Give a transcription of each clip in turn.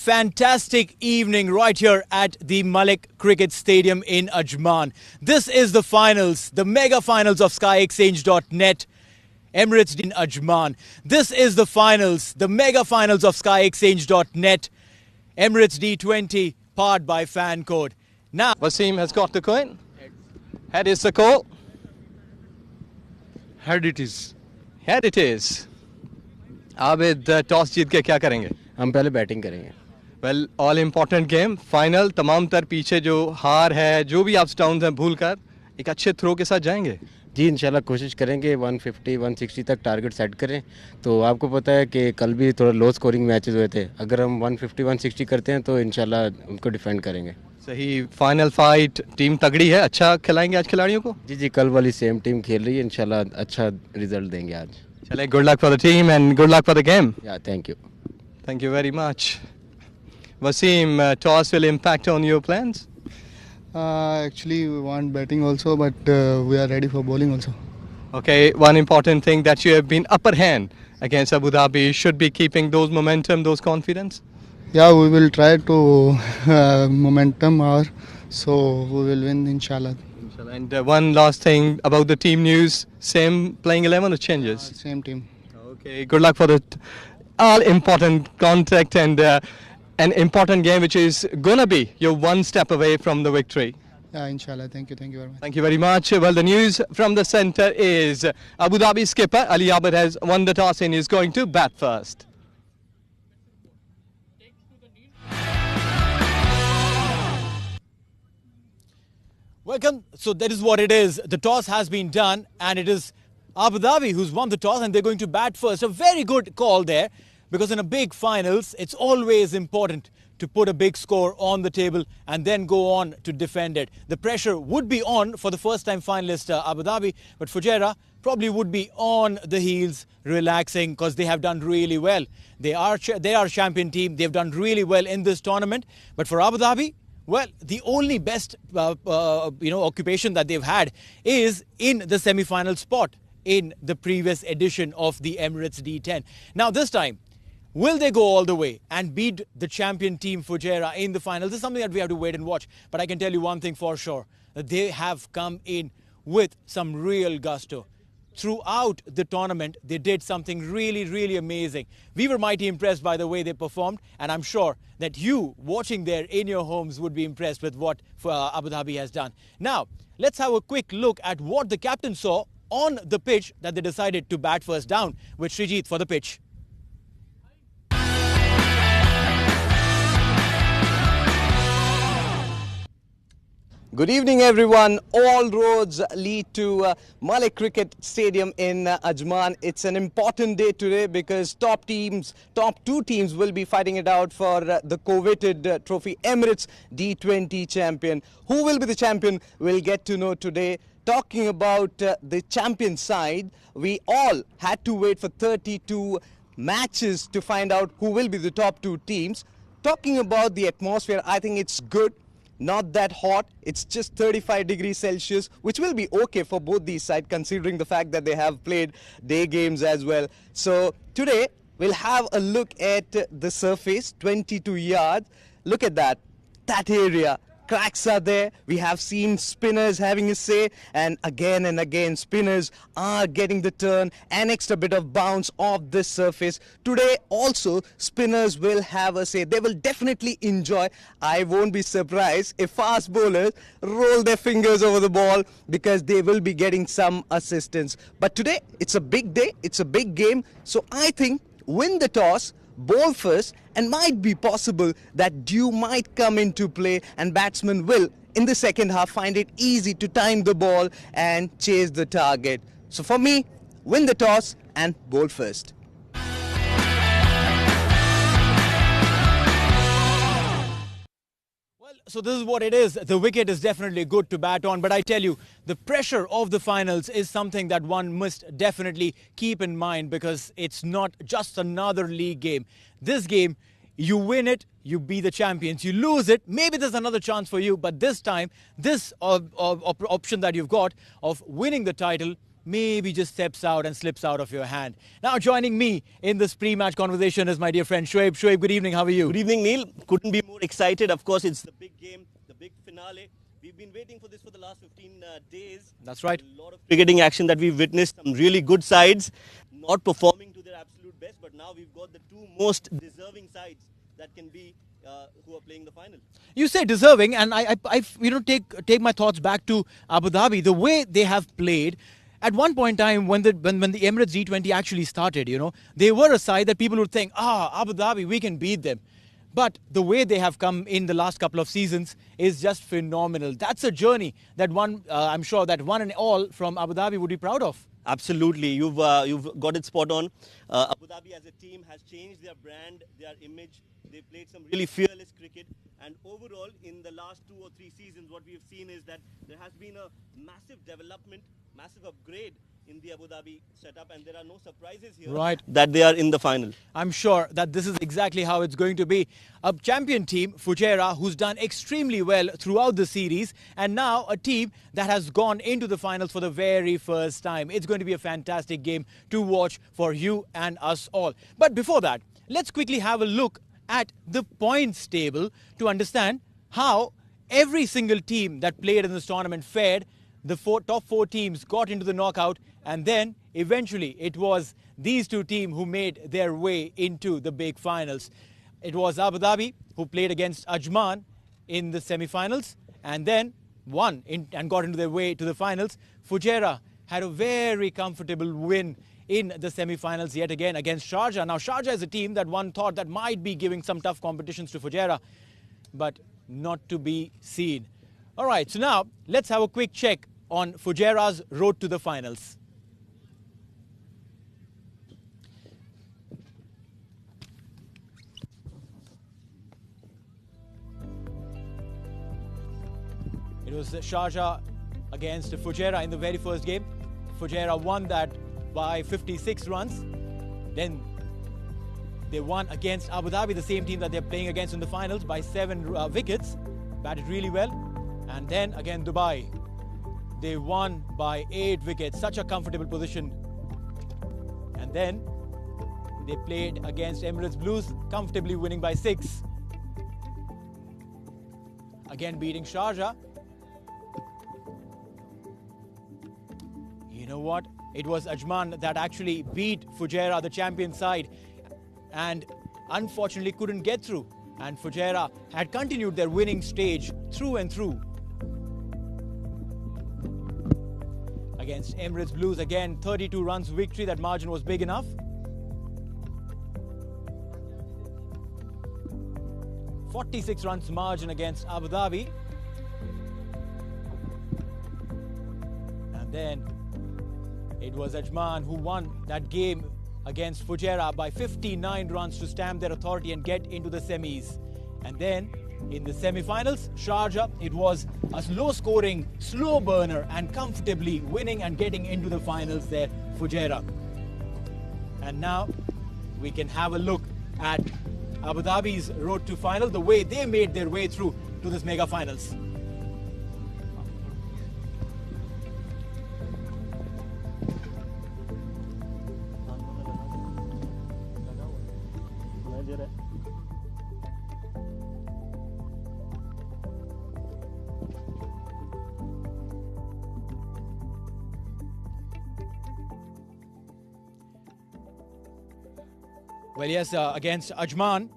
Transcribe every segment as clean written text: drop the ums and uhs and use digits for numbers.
Fantastic evening right here at the Malik Cricket Stadium in Ajman. This is the finals, the mega finals of SkyExchange.net. Emirates in Ajman. This is the finals, the mega finals of SkyExchange.net. Emirates D20, powered by Fan Code. Now, Wasim has got the coin. Head is the call. Head it is. Head it is. Abid toss जीत के क्या करेंगे? हम पहले batting करेंगे. Well all important game final तमाम तर पीछे जो हार है जो भी अप्स डाउन हैं भूल कर एक अच्छे थ्रो के साथ जाएंगे. जी इंशाल्लाह कोशिश करेंगे 150 160 तक टारगेट सेट करें. तो आपको पता है कि कल भी थोड़ा लो स्कोरिंग मैचेस हुए थे. अगर हम 150 160 करते हैं तो इंशाल्लाह उनको डिफेंड करेंगे. सही. फाइनल फाइट टीम तगड़ी है. अच्छा खिलाएंगे आज खिलाड़ियों को. जी कल वाली सेम टीम खेल रही है. इंशाल्लाह अच्छा रिजल्ट देंगे आज. चले good luck for the team and good luck for the game. या thank you. Thank you very much. Wasim, toss will impact on your plans? Actually, we want batting also, but we are ready for bowling also. Okay, one important thing that you have been upper hand against Abu Dhabi, should be keeping those momentum, those confidence? Yeah, we will try to momentum our, so we will win inshallah. And one last thing about the team news, same playing 11 or changes? Same team. Okay, good luck for the all important contact and an important game which is gonna be you're one step away from the victory. Yeah, inshallah. Thank you very much. Thank you very much. Well, the news from the centre is Abu Dhabi skipper Ali Abid has won the toss and is going to bat first. welcome. So that is what it is. The toss has been done and it is Abu Dhabi who's won the toss and they're going to bat first. A very good call there, because in a big finals, it's always important to put a big score on the table and then go on to defend it. The pressure would be on for the first-time finalist Abu Dhabi, but Fujairah probably would be on the heels, relaxing, because they have done really well. They are a champion team. They've done really well in this tournament. But for Abu Dhabi, well, the only best occupation that they've had is in the semi-final spot in the previous edition of the Emirates D10. Now this time, will they go all the way and beat the champion team Fujairah in the final? This is something that we have to wait and watch. But I can tell you one thing for sure, that they have come in with some real gusto. Throughout the tournament, they did something really, really amazing. We were mighty impressed by the way they performed, and I'm sure that you watching there in your homes would be impressed with what Abu Dhabi has done. Now, let's have a quick look at what the captain saw on the pitch that they decided to bat first down with Srijit for the pitch. Good evening everyone. All roads lead to Malik Cricket Stadium in Ajman. It's an important day today because top two teams will be fighting it out for the coveted trophy Emirates D20 champion. Who will be the champion we'll get to know today. Talking about the champion side, we all had to wait for 32 matches to find out who will be the top two teams. Talking about the atmosphere, I think it's good. Not that hot. It's just 35 degrees Celsius, which will be okay for both these sides considering the fact that they have played day games as well. So today we'll have a look at the surface, 22 yards. Look at that area. Cracks are there. We have seen spinners having a say, and again spinners are getting the turn, an extra bit of bounce off this surface. Today also spinners will have a say. They will definitely enjoy. I won't be surprised if fast bowlers roll their fingers over the ball because they will be getting some assistance. But today it's a big day, it's a big game, so I think win the toss, bowl first, and might be possible that dew might come into play and batsmen will in the second half find it easy to time the ball and chase the target. So for me, win the toss and bowl first. So this is what it is. The wicket is definitely good to bat on, but I tell you, the pressure of the finals is something that one must definitely keep in mind, because it's not just another league game. This game, you win it, you be the champions. You lose it, maybe there's another chance for you, but this time, this option that you've got of winning the title maybe just steps out and slips out of your hand. Now joining me in this pre-match conversation is my dear friend Shoaib. Shoaib, good evening. How are you? Good evening, Neil. Couldn't be more excited. Of course, it's the big game, the big finale. We've been waiting for this for the last 15 days. That's right. A lot of cricketing action that we've witnessed. Some really good sides not performing to their absolute best. But now we've got the two most deserving sides that can be who are playing the final. You say deserving, and I take my thoughts back to Abu Dhabi. The way they have played. At one point in time, when the Emirates D20 actually started, they were a side that people would think, Abu Dhabi, we can beat them. But the way they have come in the last couple of seasons is just phenomenal. That's a journey that I'm sure that one and all from Abu Dhabi would be proud of. Absolutely, you've got it spot on. Abu Dhabi as a team has changed their brand, their image. They played some really fearless cricket, and overall in the last 2 or 3 seasons what we have seen is that there has been a massive development, massive upgrade in the Abu Dhabi setup, and there are no surprises here that they are in the final. I'm sure that this is exactly how it's going to be. A champion team, Fujairah, who's done extremely well throughout the series, and now a team that has gone into the finals for the very first time. It's going to be a fantastic game to watch for you and us all. But before that, let's quickly have a look at the points table to understand how every single team that played in this tournament fared. The top 4 teams got into the knockout, and then eventually it was these 2 teams who made their way into the big finals. It was Abu Dhabi who played against Ajman in the semi-finals and then won and got into their way to the finals. Fujairah had a very comfortable win in the semi-finals yet again against Sharjah. Now Sharjah is a team that one thought that might be giving some tough competitions to Fujairah, but not to be seen. All right, so now let's have a quick check on Fujairah's road to the finals. It was Sharjah against Fujairah in the very first game. Fujairah won that by 56 runs. Then they won against Abu Dhabi, the same team that they're playing against in the finals, by 7 wickets. Batted really well. And then again Dubai, they won by 8 wickets, such a comfortable position. And then they played against Emirates Blues, comfortably winning by 6. Again beating Sharjah. You know what? It was Ajman that actually beat Fujairah, the champion side, and unfortunately couldn't get through. And Fujairah had continued their winning stage through and through. Against Emirates Blues, again 32 runs victory. That margin was big enough. 46 runs margin against Abu Dhabi. And then it was Ajman who won that game against Fujairah by 59 runs to stamp their authority and get into the semis. And then in the semi-finals, Sharjah, it was a low-scoring, slow burner and comfortably winning and getting into the finals there, Fujairah. And now we can have a look at Abu Dhabi's road to final, the way they made their way through to this mega finals. Well, yes, against Ajman,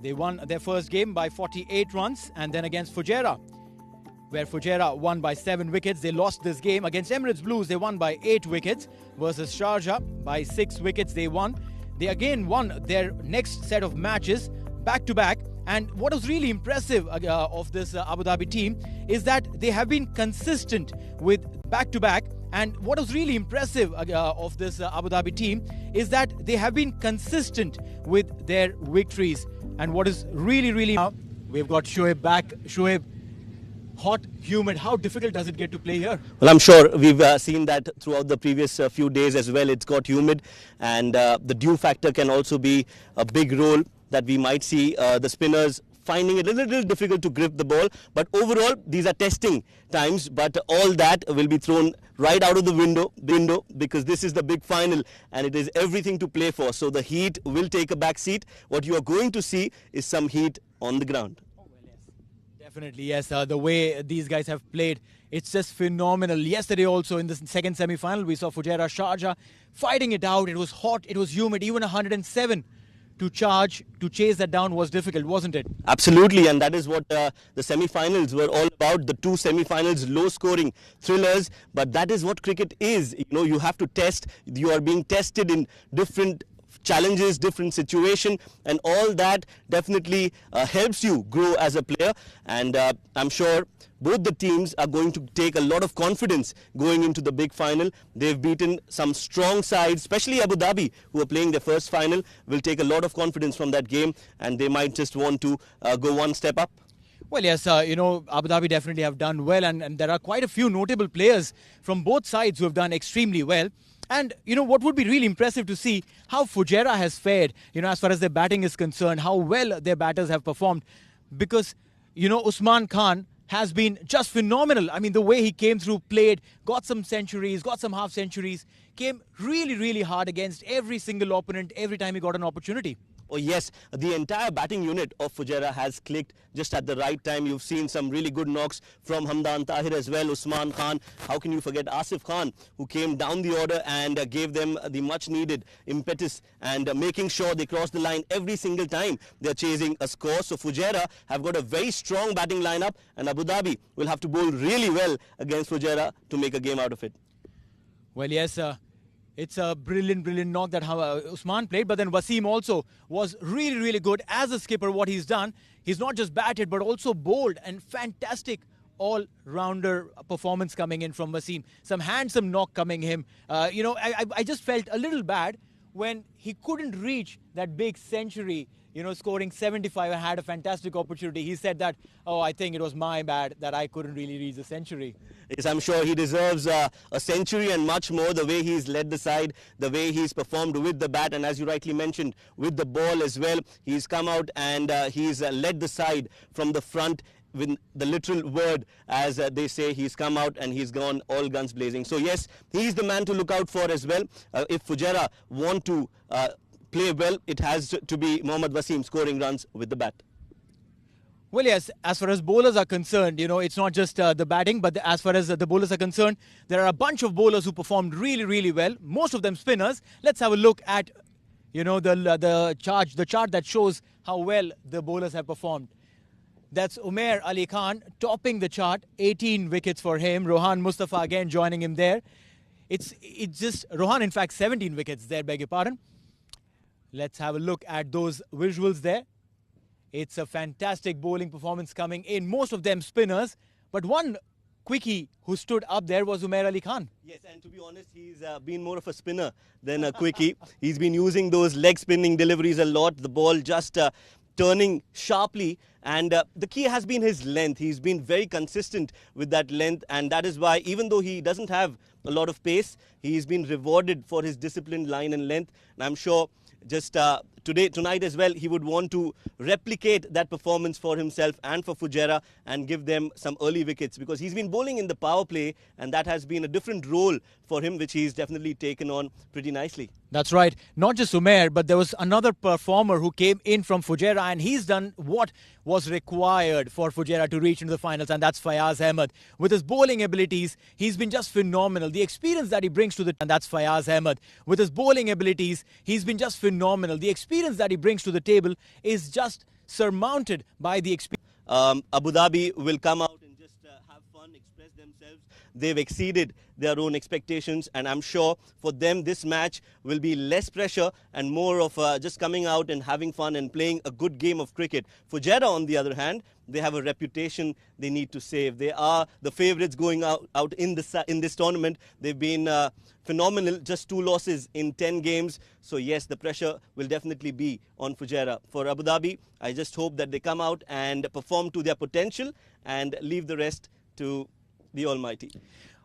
they won their first game by 48 runs, and then against Fujairah, where Fujairah won by 7 wickets. They lost this game. Against Emirates Blues, they won by 8 wickets versus Sharjah by 6 wickets. They won. They again won their next set of matches back to back. And what was really impressive of this Abu Dhabi team is that they have been consistent with back to back. And what was really impressive of this Abu Dhabi team is that they have been consistent with their victories. And what is really now, we've got Shoaib back. Shoaib, hot, humid, how difficult does it get to play here? Well, I'm sure we've seen that throughout the previous few days as well. It's got humid, and the dew factor can also be a big role that we might see the spinners finding it a little difficult to grip the ball. But overall, these are testing times, but all that will be thrown right out of the window because this is the big final and it is everything to play for. So the heat will take a back seat. What you are going to see is some heat on the ground. Definitely, yes. The way these guys have played, it's just phenomenal. Yesterday also in the second semi-final, we saw Fujairah Sharjah fighting it out. It was hot, it was humid, even 107 to chase that down was difficult, wasn't it? Absolutely, and that is what the semi-finals were all about. The two semi-finals, low-scoring thrillers, but that is what cricket is. You know, you have to test. You are being tested in different challenges, different situation, and all that definitely helps you grow as a player. And I'm sure both the teams are going to take a lot of confidence going into the big final. They've beaten some strong sides, especially Abu Dhabi, who are playing their first final, will take a lot of confidence from that game, and they might just want to go one step up. Well, yes, Abu Dhabi definitely have done well, and there are quite a few notable players from both sides who have done extremely well. And, what would be really impressive to see how Fujairah has fared, as far as their batting is concerned, how well their batters have performed. Because, Usman Khan has been just phenomenal. I mean, the way he came through, played, got some centuries, got some half centuries, came really, really hard against every single opponent every time he got an opportunity. Oh yes, the entire batting unit of Fujairah has clicked just at the right time. You've seen some really good knocks from Hamdan Tahir as well, Usman Khan. How can you forget Asif Khan, who came down the order and gave them the much needed impetus and making sure they cross the line every single time they're chasing a score. So Fujairah have got a very strong batting lineup, and Abu Dhabi will have to bowl really well against Fujairah to make a game out of it. Well, yes, it's a brilliant knock that Usman played, but then Wasim also was really, really good as a skipper. What he's done, he's not just batted but also bowled, and fantastic all-rounder performance coming in from Wasim. Some handsome knock coming him. I just felt a little bad when he couldn't reach that big century, scoring 75 and had a fantastic opportunity. He said that, I think it was my bad that I couldn't really reach the century. Yes, I'm sure he deserves a century and much more, the way he's led the side, the way he's performed with the bat, and as you rightly mentioned, with the ball as well. He's come out and he's led the side from the front with the literal word, as they say. He's come out and he's gone all guns blazing. So yes, he's the man to look out for as well. If Fujairah want to play well, it has to be Mohammad Wasim scoring runs with the bat. Well, yes, as far as bowlers are concerned, it's not just the batting, but as far as the bowlers are concerned, there are a bunch of bowlers who performed really, really well. Most of them spinners. Let's have a look at, the chart that shows how well the bowlers have performed. That's Umair Ali Khan topping the chart, 18 wickets for him. Rohan Mustafa again joining him there. It's just Rohan, in fact, 17 wickets there, beg your pardon. Let's have a look at those visuals there. It's a fantastic bowling performance coming in. Most of them spinners, but one quickie who stood up there was Umair Ali Khan. Yes, and to be honest, he's been more of a spinner than a quickie. He's been using those leg spinning deliveries a lot. The ball just turning sharply, and the key has been his length. He's been very consistent with that length, and that is why, even though he doesn't have a lot of pace, he's been rewarded for his disciplined line and length. And I'm sure just tonight as well, he would want to replicate that performance for himself and for Fujairah and give them some early wickets, because he's been bowling in the power play, and that has been a different role for him, which he's definitely taken on pretty nicely. That's right. Not just Umair, but there was another performer who came in from Fujairah, and he's done what was required for Fujairah to reach into the finals, and that's Fayaz Ahmed. With his bowling abilities, he's been just phenomenal. The experience that he brings to the... And that's Fayaz Ahmed. With his bowling abilities, he's been just phenomenal. The experience that he brings to the table is just surmounted by the experience. Abu Dhabi will come out and just have fun, express themselves. They've exceeded their own expectations, and I'm sure for them this match will be less pressure and more of just coming out and having fun and playing a good game of cricket. Fujairah, on the other hand, they have a reputation they need to save. They are the favourites going out in this tournament. They've been phenomenal, just 2 losses in 10 games. So yes, the pressure will definitely be on Fujairah. For Abu Dhabi, I just hope that they come out and perform to their potential and leave the rest to the Almighty.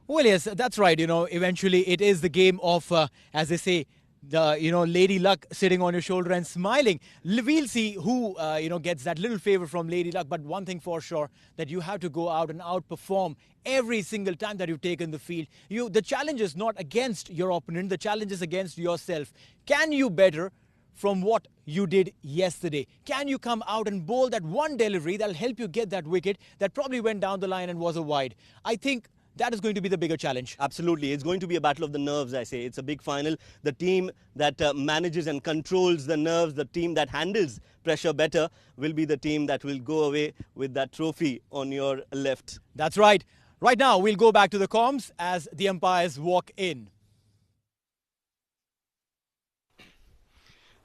Well, yes, that's right. Eventually it is the game of, as they say, Lady Luck sitting on your shoulder and smiling. We'll see who, gets that little favor from Lady Luck. But one thing for sure, that you have to go out and outperform every single time that you take in the field. The challenge is not against your opponent. The challenge is against yourself. Can you better from what you did yesterday? Can you come out and bowl that one delivery that'll help you get that wicket that probably went down the line and was a wide? I think that is going to be the bigger challenge. Absolutely. It's going to be a battle of the nerves, I say. It's a big final. The team that manages and controls the nerves, the team that handles pressure better, will be the team that will go away with that trophy on your left. That's right. Right now, we'll go back to the comms as the umpires walk in.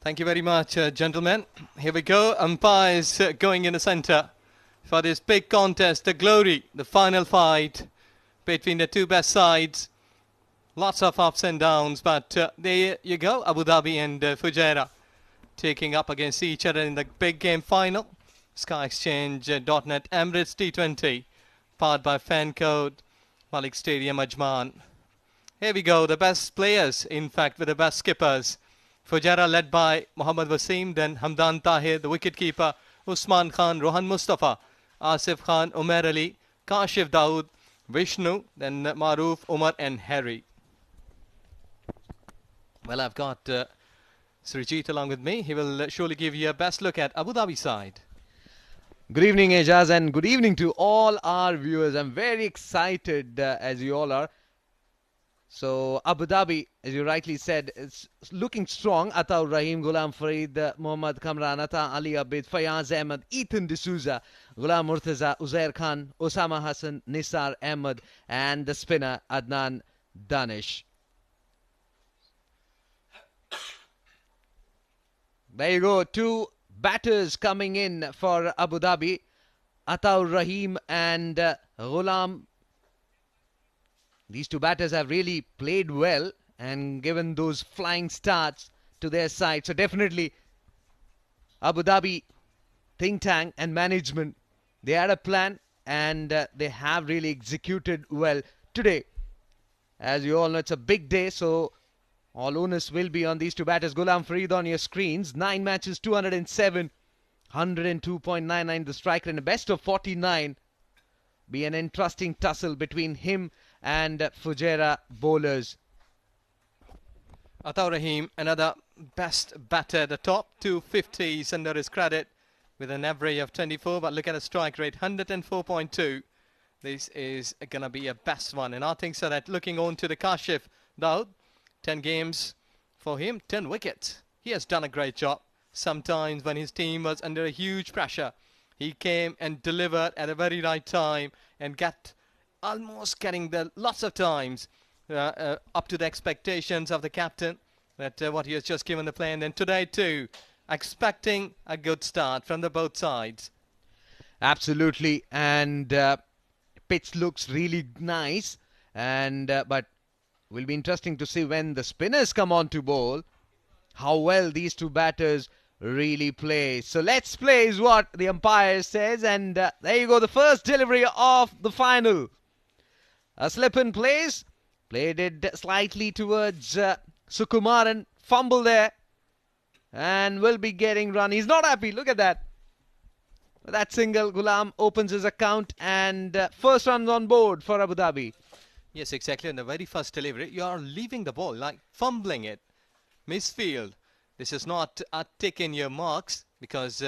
Thank you very much, gentlemen. Here we go. Umpires going in the centre for this big contest, the glory, the final fight between the two best sides. Lots of ups and downs, but there you go. Abu Dhabi and Fujairah taking up against each other in the big game final. SkyExchange.net Emirates D20, powered by Fan Code, Malik Stadium, Ajman. Here we go. The best players, in fact, with the best skippers. Fujairah led by Mohammad Wasim, then Hamdan Tahir, the wicketkeeper, Usman Khan, Rohan Mustafa, Asif Khan, Umair Ali, Kashif Dawood, Vishnu, then Maroof, Umar and Harry. Well, I've got Srijit along with me. He will surely give you a best look at Abu Dhabi side. Good evening, Ejaz, and good evening to all our viewers. I'm very excited, as you all are. So, Abu Dhabi, as you rightly said, is looking strong. Ataur Rahim, Ghulam Farid, Mohammad Kamran, Ata Ali Abid, Fayaz Ahmed, Ethan D'Souza, Ghulam Murtaza, Uzair Khan, Osama Hassan, Nisar Ahmed, and the spinner Adnan Danish. There you go, two batters coming in for Abu Dhabi, Ataur Rahim and Ghulam. These two batters have really played well and given those flying starts to their side. So definitely Abu Dhabi think tank and management, they had a plan and they have really executed well today. As you all know, it's a big day, so all onus will be on these two batters. Ghulam Farid on your screens. 9 matches, 207, 102.99 the striker, and a best of 49. Be an interesting tussle between him and Fujairah bowlers. Ataur Rahim, another best batter at the top. 250s under his credit with an average of 24. But look at the strike rate, 104.2. This is going to be a best one. And I think so that looking on to the Kashif Dawood, 10 games for him, 10 wickets. He has done a great job. Sometimes when his team was under a huge pressure, he came and delivered at a very right time and almost getting the lots of times up to the expectations of the captain that what he has just given the play. And then today too, expecting a good start from the both sides. Absolutely, and pitch looks really nice, and but will be interesting to see when the spinners come on to bowl how well these two batters really play. So let's play is what the umpire says, and there you go, the first delivery of the final. A slip in place, played it slightly towards Sukumaran, fumble there, and will be getting run. He's not happy, look at that. That single, Ghulam opens his account, and first runs on board for Abu Dhabi. Yes, exactly. In the very first delivery, you are leaving the ball, like fumbling it. Misfield. This is not a tick in your marks because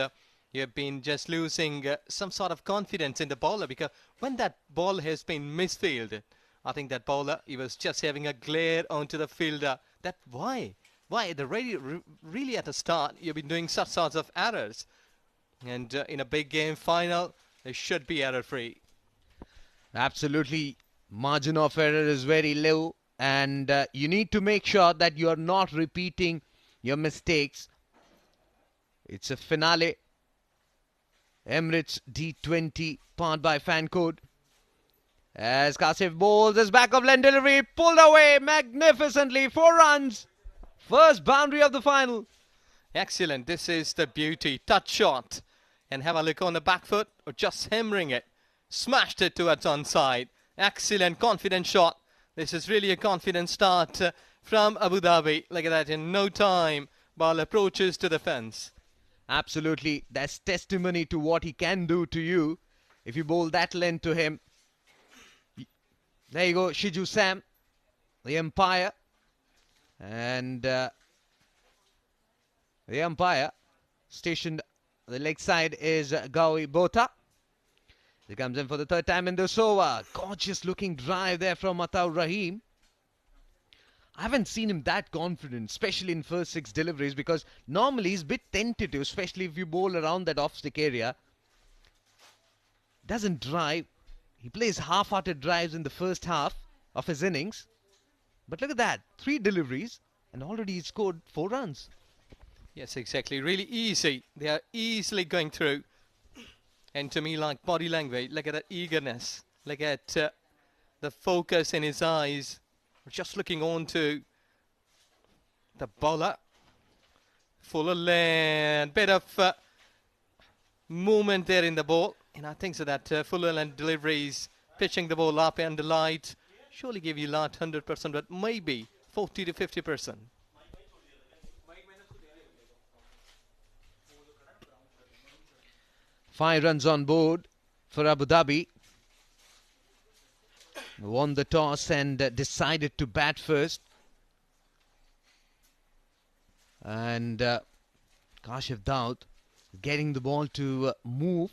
you have been just losing some sort of confidence in the bowler, because when that ball has been misfielded, I think that bowler, he was just having a glare onto the fielder. That why really at the start you've been doing such sorts of errors, and in a big game final they should be error free. Absolutely, margin of error is very low, and you need to make sure that you are not repeating your mistakes. It's a finale. Emirates D20, powered by Fan Code. As Kasif bowls his back of length delivery, pulled away magnificently, 4 runs. First boundary of the final. Excellent. This is the beauty. Touch shot. And have a look on the back foot, or just hammering it. Smashed it towards onside. Excellent, confident shot. This is really a confident start from Abu Dhabi. Look at that, in no time, ball approaches to the fence. Absolutely, that's testimony to what he can do to you if you bowl that length to him. There you go, Shiju Sam, the umpire. And the umpire stationed the leg side is Gawi Bota. He comes in for the third time in this over. Gorgeous looking drive there from Ataur Rahim. I haven't seen him that confident, especially in first 6 deliveries, because normally he's a bit tentative, especially if you bowl around that off-stick area. Doesn't drive. He plays half-hearted drives in the first half of his innings. But look at that, 3 deliveries and already he scored 4 runs. Yes, exactly. Really easy. They are easily going through. And to me, like body language, look at that eagerness. Look at the focus in his eyes. Just looking on to the bowler. Fuller land. Bit of movement there in the ball. And I think so that Fuller land deliveries, pitching the ball up and the light, surely give you not 100%, but maybe 40 to 50%. Five runs on board for Abu Dhabi. Won the toss and decided to bat first. And Kashif Daud getting the ball to move.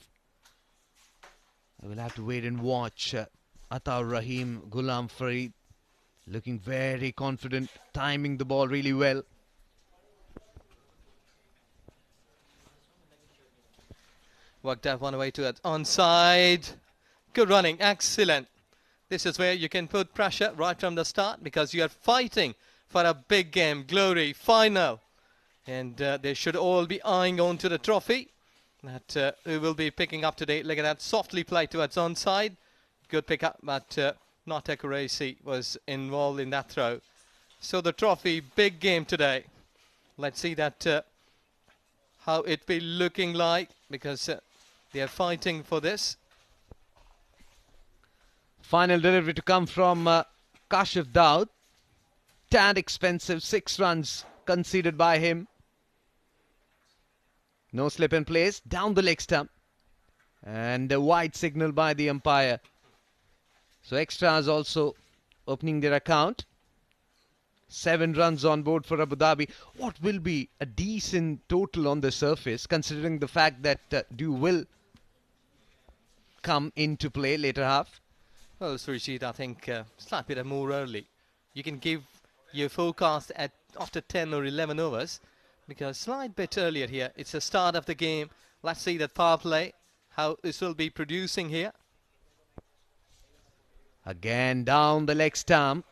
I will have to wait and watch. Ataur Rahim, Ghulam Farid looking very confident, timing the ball really well. Worked out one away to it. Onside. Good running. Excellent. This is where you can put pressure right from the start because you are fighting for a big game, glory, final. And they should all be eyeing on to the trophy that we will be picking up today. Look at that. Softly played towards onside. Good pick up, but not accuracy was involved in that throw. So the trophy, big game today. Let's see that how it be looking like because they are fighting for this. Final delivery to come from Kashif Daud. Tad expensive, 6 runs conceded by him. No slip in place, down the leg stump. And a wide signal by the umpire. So extras also opening their account. 7 runs on board for Abu Dhabi. What will be a decent total on the surface, considering the fact that Dew will come into play later half? Well, Surijit, I think slightly bit more early. You can give your forecast at after 10 or 11 overs because slight bit earlier here. It's the start of the game. Let's see that power play, how this will be producing here. Again down the leg stump.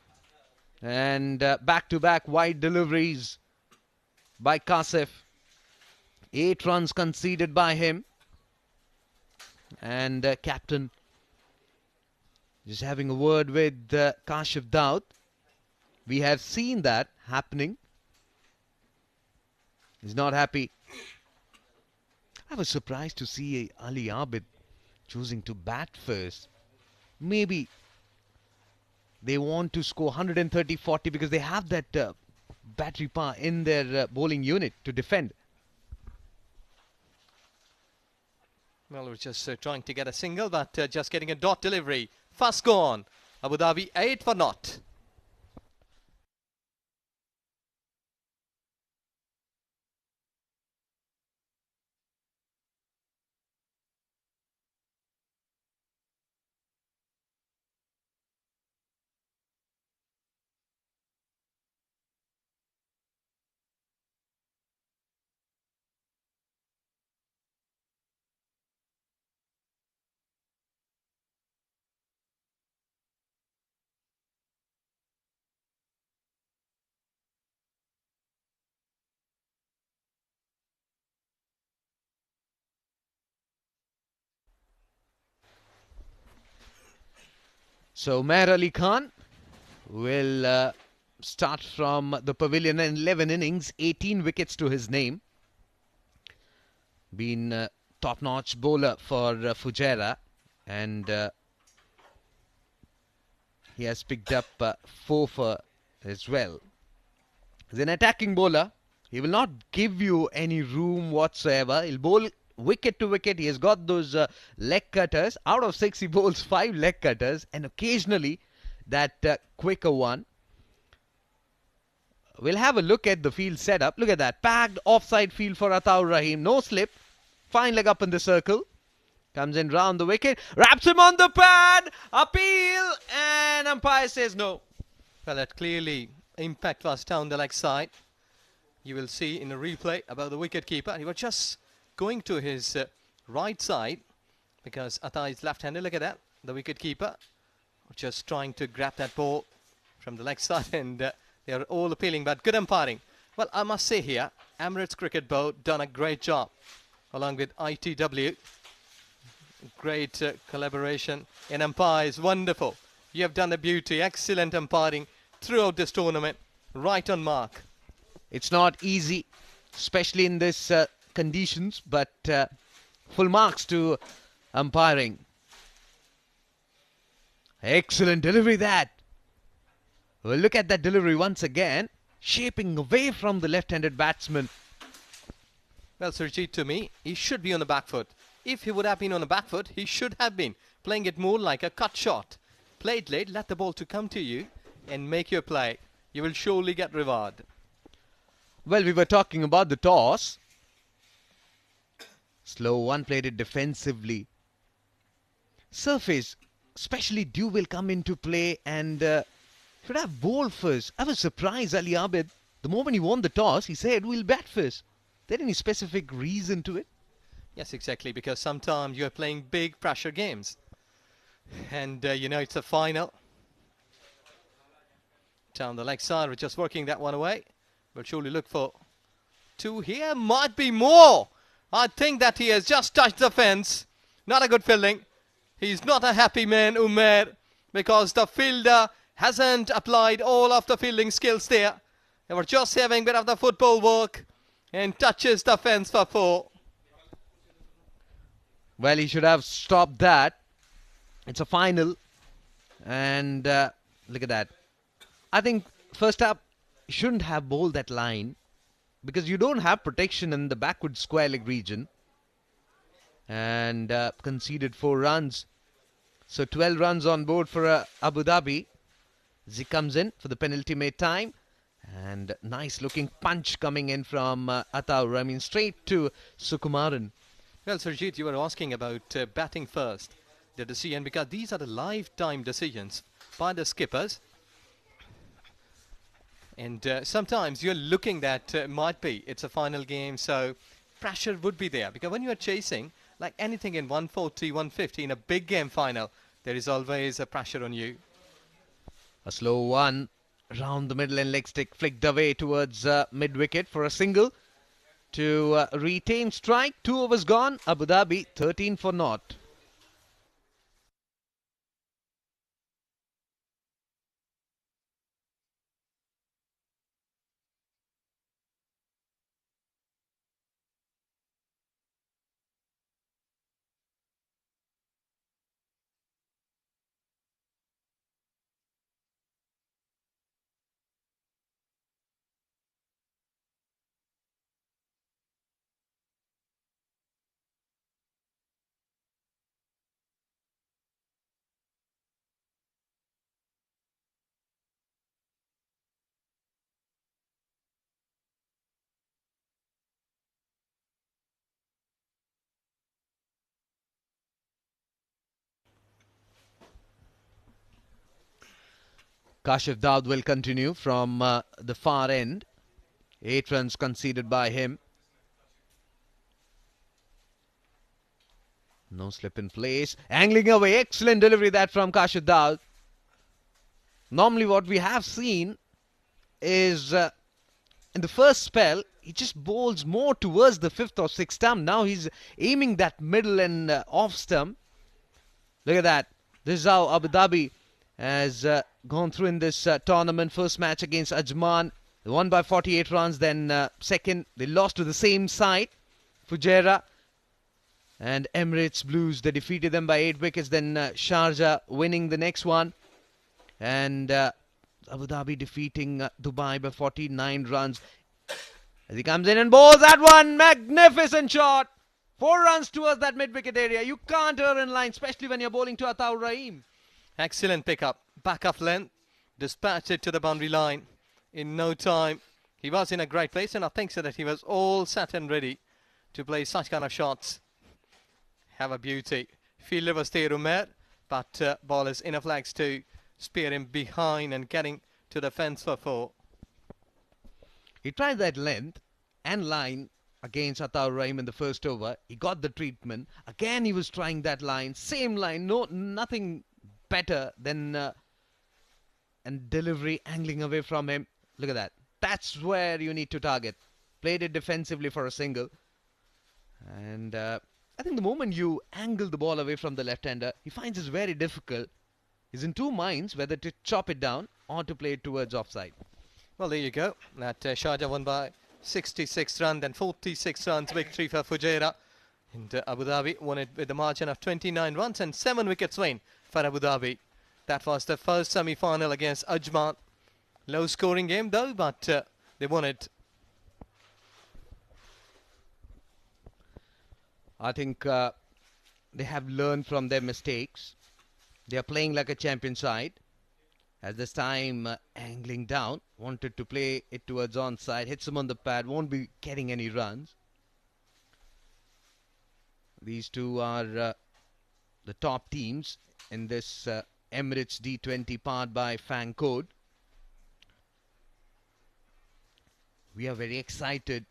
And back-to-back wide deliveries by Kasif. 8 runs conceded by him. And captain just having a word with Kashif Daud. We have seen that happening. He's not happy. I was surprised to see Ali Abid choosing to bat first. Maybe they want to score 130-40 because they have that battery power in their bowling unit to defend. Well, we're just trying to get a single, but just getting a dot delivery. Fast gone. Abu Dhabi 8 for naught. So Meher Ali Khan will start from the pavilion in 11 innings, 18 wickets to his name. Been top-notch bowler for Fujairah, and he has picked up 4 for as well. He's an attacking bowler. He will not give you any room whatsoever. He'll bowl wicket to wicket. He has got those leg cutters. Out of 6, he bowls 5 leg cutters and occasionally that quicker one. We'll have a look at the field setup. Look at that. Packed offside field for Ataur Rahim. No slip. Fine leg up in the circle. Comes in round the wicket. Wraps him on the pad. Appeal. And umpire says no. Well, that clearly impact was down the leg side. You will see in a replay about the wicket keeper. He was just going to his right side because Atta is left-handed. Look at that. The wicket keeper just trying to grab that ball from the leg side, and they are all appealing, but good umpiring. Well, I must say here, Emirates Cricket Board done a great job along with ITW. Great collaboration in umpires. Wonderful. You have done a beauty. Excellent umpiring throughout this tournament. Right on mark. It's not easy, especially in this conditions, but full marks to umpiring. Excellent delivery that. Well, look at that delivery once again, shaping away from the left-handed batsman. Well, Surjit, to me, he should be on the back foot. If he would have been on the back foot, he should have been playing it more like a cut shot. Play it late, let the ball to come to you and make your play. You will surely get reward. Well, we were talking about the toss. Slow one, played it defensively. Surface, especially dew, will come into play and should have bowled first. I was surprised, Ali Abid. The moment he won the toss, he said, we'll bat first. Is there any specific reason to it? Yes, exactly, because sometimes you're playing big pressure games. And, you know, it's a final. Down the leg side, we're just working that one away. We'll surely look for 2 here. Might be more. I think that he has just touched the fence. Not a good fielding. He's not a happy man, Umair, because the fielder hasn't applied all of the fielding skills there. They were just having a bit of the football work and touches the fence for 4. Well, he should have stopped that. It's a final. And look at that. I think first up, you shouldn't have bowled that line because you don't have protection in the backward square leg region. And conceded 4 runs. So 12 runs on board for Abu Dhabi. He comes in for the penalty made time. And nice looking punch coming in from Ataur. I mean, straight to Sukumaran. Well, Surjit, you were asking about batting first, the decision, because these are the lifetime decisions by the skippers. And sometimes you're looking that it's a final game, so pressure would be there. Because when you're chasing, like anything in 140, 150, in a big game final, there is always a pressure on you. A slow one round the middle and leg stick flicked away towards mid-wicket for a single to retain strike. 2 overs gone. Abu Dhabi 13 for naught. Kashif Daud will continue from the far end. 8 runs conceded by him. No slip in place. Angling away. Excellent delivery that from Kashif Daud. Normally what we have seen is in the first spell, he just bowls more towards the 5th or 6th stump. Now he's aiming that middle and off stump. Look at that. This is how Abu Dhabi has gone through in this tournament. First match against Ajman, they won by 48 runs. Then second, they lost to the same side, Fujairah. And Emirates Blues, they defeated them by 8 wickets. Then Sharjah winning the next one. And Abu Dhabi defeating Dubai by 49 runs. As he comes in and bowls that one. Magnificent shot. 4 runs towards that mid-wicket area. You can't err in line, especially when you're bowling to Ataur Rahim. Excellent pickup. Back off length. Dispatched it to the boundary line in no time. He was in a great place, and I think so that he was all set and ready to play such kind of shots. Have a beauty. Fielder was there, Umair, but bowlers enough legs to spear him behind and getting to the fence for 4. He tried that length and line against Ataur Rahim in the first over. He got the treatment. Again, he was trying that line. Same line. Nothing better than and delivery angling away from him. Look at that. That's where you need to target. Played it defensively for a single. And I think the moment you angle the ball away from the left-hander, he finds it very difficult. He's in two minds whether to chop it down or to play it towards offside. Well, there you go. That Sharjah won by 66 runs, then 46 runs victory for Fujairah. And Abu Dhabi won it with a margin of 29 runs and 7 wickets win for Abu Dhabi. That was the first semi-final against Ajman. Low scoring game though, but they won it. I think they have learned from their mistakes. They are playing like a champion side. As this time angling down, wanted to play it towards onside, hits him on the pad, won't be getting any runs. These two are the top teams in this Emirates D20 powered by Fang Code. We are very excited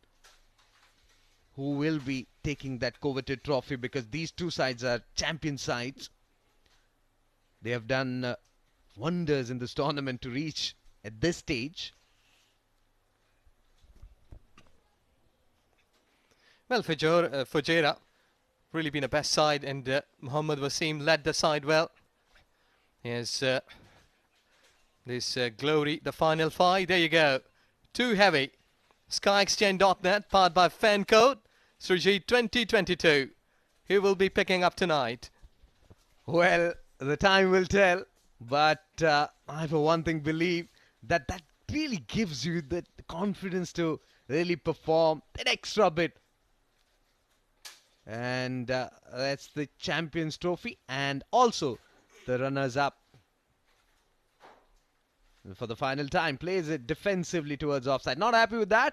who will be taking that coveted trophy, because these two sides are champion sides. They have done wonders in this tournament to reach at this stage. Well, Fujairah really been a best side, and Mohammad Wasim led the side well. Here's this glory, the final 5. There you go. Too heavy. SkyExchange.net, powered by Fan Code, Srijit 2022. Who will be picking up tonight? Well, the time will tell, but I for one thing believe that really gives you the confidence to really perform that extra bit. And that's the Champions Trophy and also the runners-up. For the final time, plays it defensively towards offside. Not happy with that.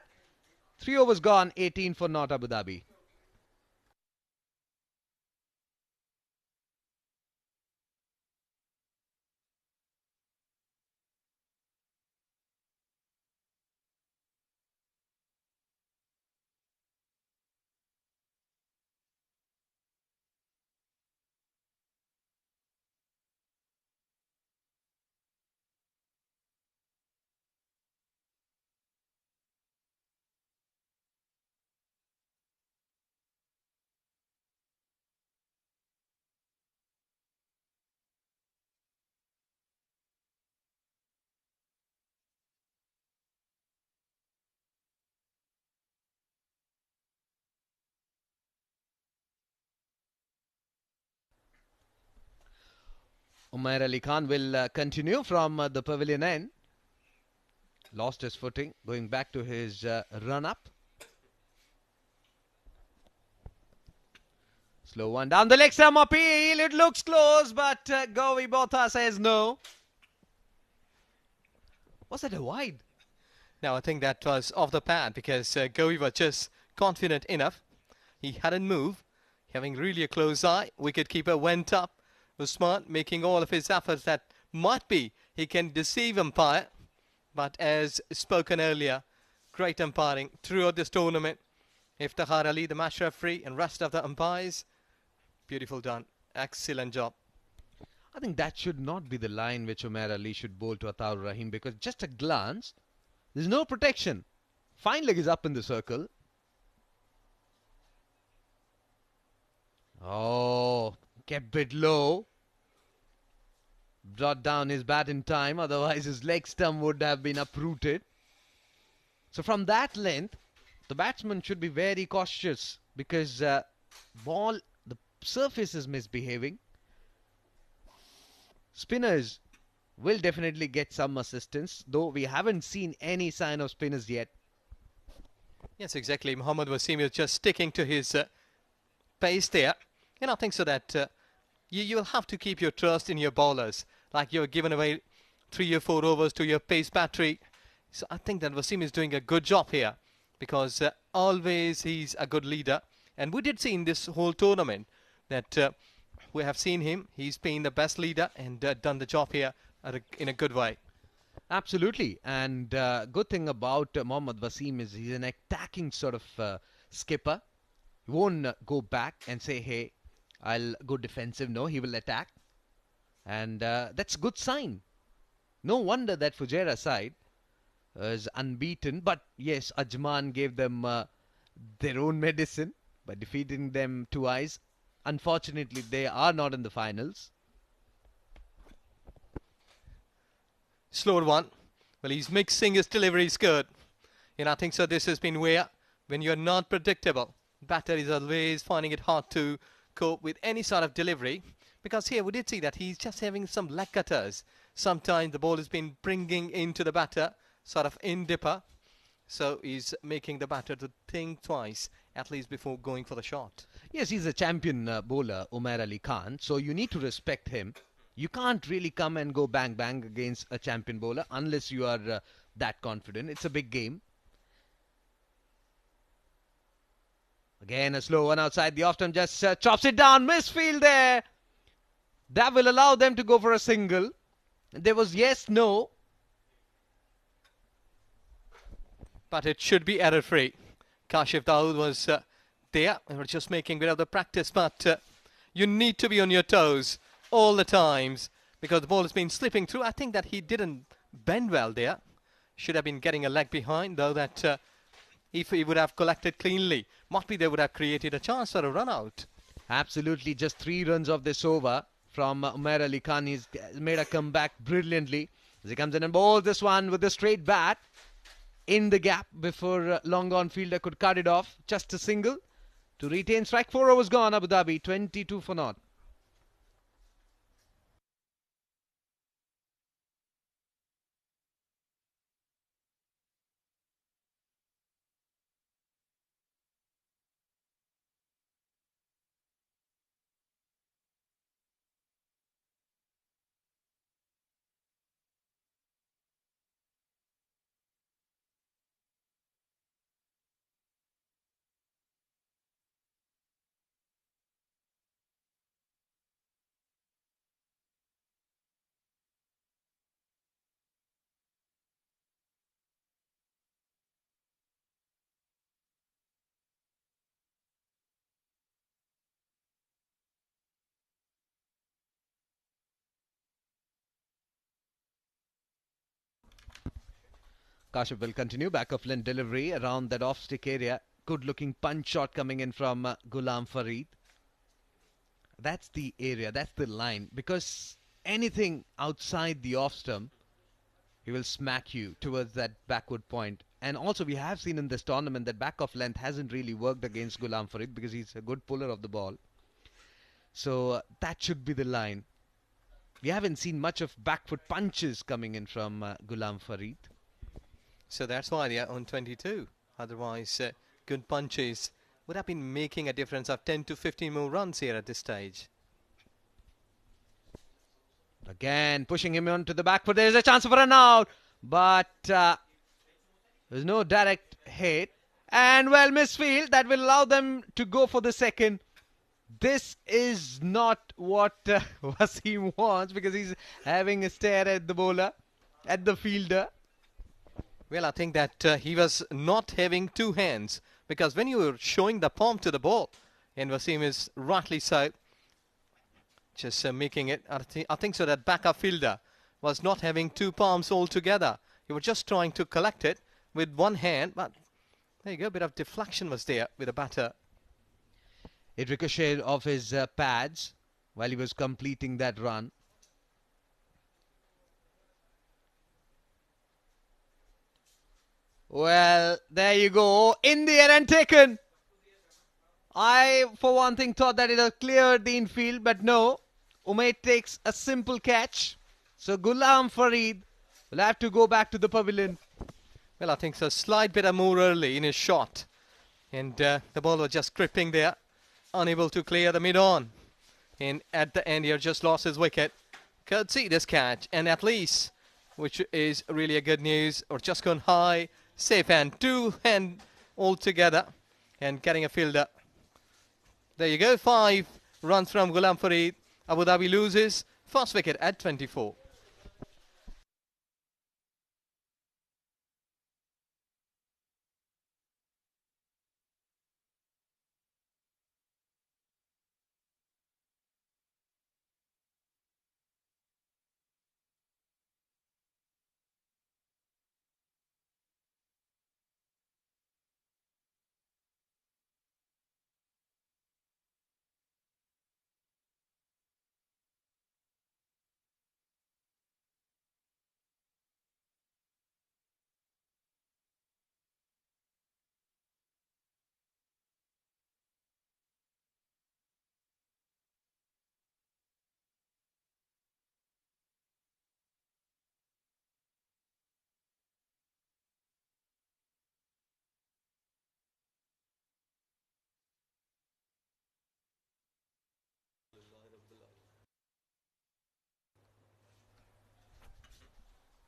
3 overs gone, 18 for not Abu Dhabi. Umair Ali Khan will continue from the pavilion end. Lost his footing, going back to his run-up. Slow one down the leg stump appeal. It looks close, but Govi Botha says no. Was it a wide? Now, I think that was off the pad because Govi was just confident enough. He hadn't moved, having really a close eye. Wicketkeeper went up, was smart, making all of his efforts that might be he can deceive umpire. But as spoken earlier, great umpiring throughout this tournament. Iftikhar Ali, the match referee, and rest of the umpires, beautiful done. Excellent job. I think that should not be the line which Umair Ali should bowl to Ataur Rahim, because just a glance, there's no protection. Fine leg is up in the circle. Oh, kept it low. Brought down his bat in time, otherwise his leg stump would have been uprooted. So from that length, the batsman should be very cautious, because the surface is misbehaving. Spinners will definitely get some assistance, though we haven't seen any sign of spinners yet. Yes, exactly. Mohammad Wasim is just sticking to his pace there. And I think so that you will have to keep your trust in your bowlers. Like you've given away 3 or 4 overs to your pace battery. So I think that Wasim is doing a good job here because always he's a good leader. And we did see in this whole tournament that we have seen him. He's been the best leader and done the job here in a good way. Absolutely. And good thing about Mohammad Wasim is he's an attacking sort of skipper. He won't go back and say, hey, I'll go defensive. No, he will attack. And that's a good sign. No wonder that Fujairah side is unbeaten. But yes, Ajman gave them their own medicine by defeating them twice. Unfortunately, they are not in the finals. Slower one. Well, he's mixing his delivery skirt. And I think so this has been where, when you're not predictable, batter is always finding it hard to cope with any sort of delivery. Because here we did see that he's just having some leg cutters. Sometimes the ball has been bringing into the batter, sort of in dipper. So he's making the batter to think twice, at least before going for the shot. Yes, he's a champion bowler, Umair Ali Khan. So you need to respect him. You can't really come and go bang bang against a champion bowler unless you are that confident. It's a big game. Again, a slow one outside the off stump, just chops it down. Misfield there. That will allow them to go for a single. There was yes, no. But it should be error-free. Kashif Dawood was there. They were just making a bit of the practice, but you need to be on your toes all the times because the ball has been slipping through. I think that he didn't bend well there. Should have been getting a leg behind, though that if he would have collected cleanly, might be they would have created a chance for a run out. Absolutely, just 3 runs of this over from Umair Ali Khan. He's made a comeback brilliantly as he comes in and bowls this one with the straight bat in the gap before long on fielder could cut it off. Just a single to retain strike. 4 overs gone, Abu Dhabi 22 for naught. Kashif will continue. Back of length delivery around that off stick area. Good looking punch shot coming in from Ghulam Farid. That's the area, that's the line. Because anything outside the off stump, he will smack you towards that backward point. And also we have seen in this tournament that back of length hasn't really worked against Ghulam Farid because he's a good puller of the ball. So that should be the line. We haven't seen much of back foot punches coming in from Ghulam Farid. So that's why they are on 22. Otherwise, good punches would have been making a difference of 10 to 15 more runs here at this stage. Again, pushing him onto the back foot. There's a chance for an out. But there's no direct hit. And well, misfield. That will allow them to go for the second. This is not what Wasim wants because he's having a stare at the bowler, at the fielder. Well, I think that he was not having 2 hands because when you were showing the palm to the ball, and Wasim is rightly so, just making it, I think so that backup fielder was not having 2 palms altogether. He was just trying to collect it with 1 hand, but there you go, a bit of deflection was there with the batter. It ricocheted off his pads while he was completing that run. Well, there you go. In the air and taken. I, for one thing, thought that it had cleared the infield, but no. Umair takes a simple catch. So Ghulam Farid will have to go back to the pavilion. Well, I think so. Slight bit more early in his shot. And the ball was just gripping there. Unable to clear the mid-on. And at the end, he just lost his wicket. Could see this catch. And at least, which is really a good news, or just gone high. Safe hand. Two hand altogether. And getting a fielder. There you go. 5 runs from Ghulam Farid. Abu Dhabi loses. First wicket at 24.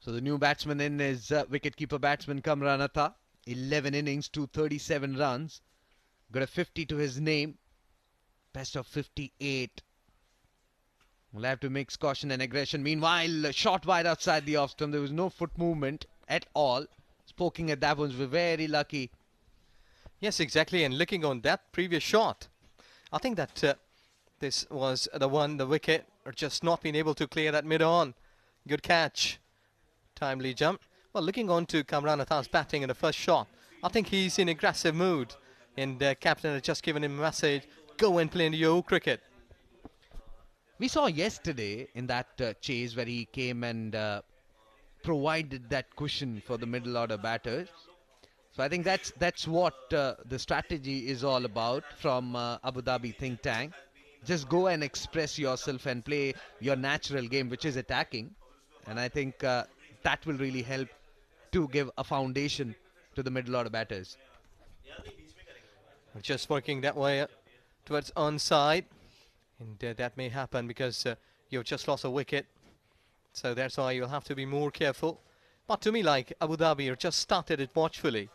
So the new batsman in is wicketkeeper batsman Kamran Atta. 11 innings, 237 runs. Got a 50 to his name. Best of 58. We'll have to mix caution and aggression. Meanwhile, shot wide outside the off stump. There was no foot movement at all. Poking at that ones were very lucky. Yes, exactly. And looking on that previous shot, I think that this was the wicket, or just not being able to clear that mid-on. Good catch. Timely jump. Well, looking on to Kamran Atta's batting in the first shot, I think he's in aggressive mood. And the captain has just given him a message, go and play in your cricket. We saw yesterday in that chase where he came and provided that cushion for the middle order batters. So I think that's what the strategy is all about from Abu Dhabi think tank. Just go and express yourself and play your natural game, which is attacking. And I think that will really help to give a foundation to the middle order batters. Just working that way towards onside. And that may happen because you've just lost a wicket. So that's why you'll have to be more careful. But to me, like Abu Dhabi, just started it watchfully.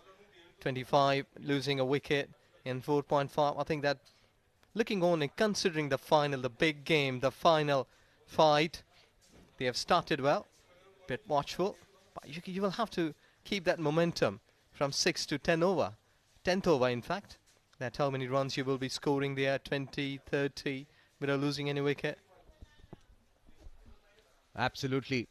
25, losing a wicket in 4.5. I think that looking on and considering the final, the big game, the final fight, they have started well. Bit watchful. But you will have to keep that momentum from 6 to 10 over. 10th over, in fact. That's how many runs you will be scoring there, 20, 30, without losing any wicket. Absolutely.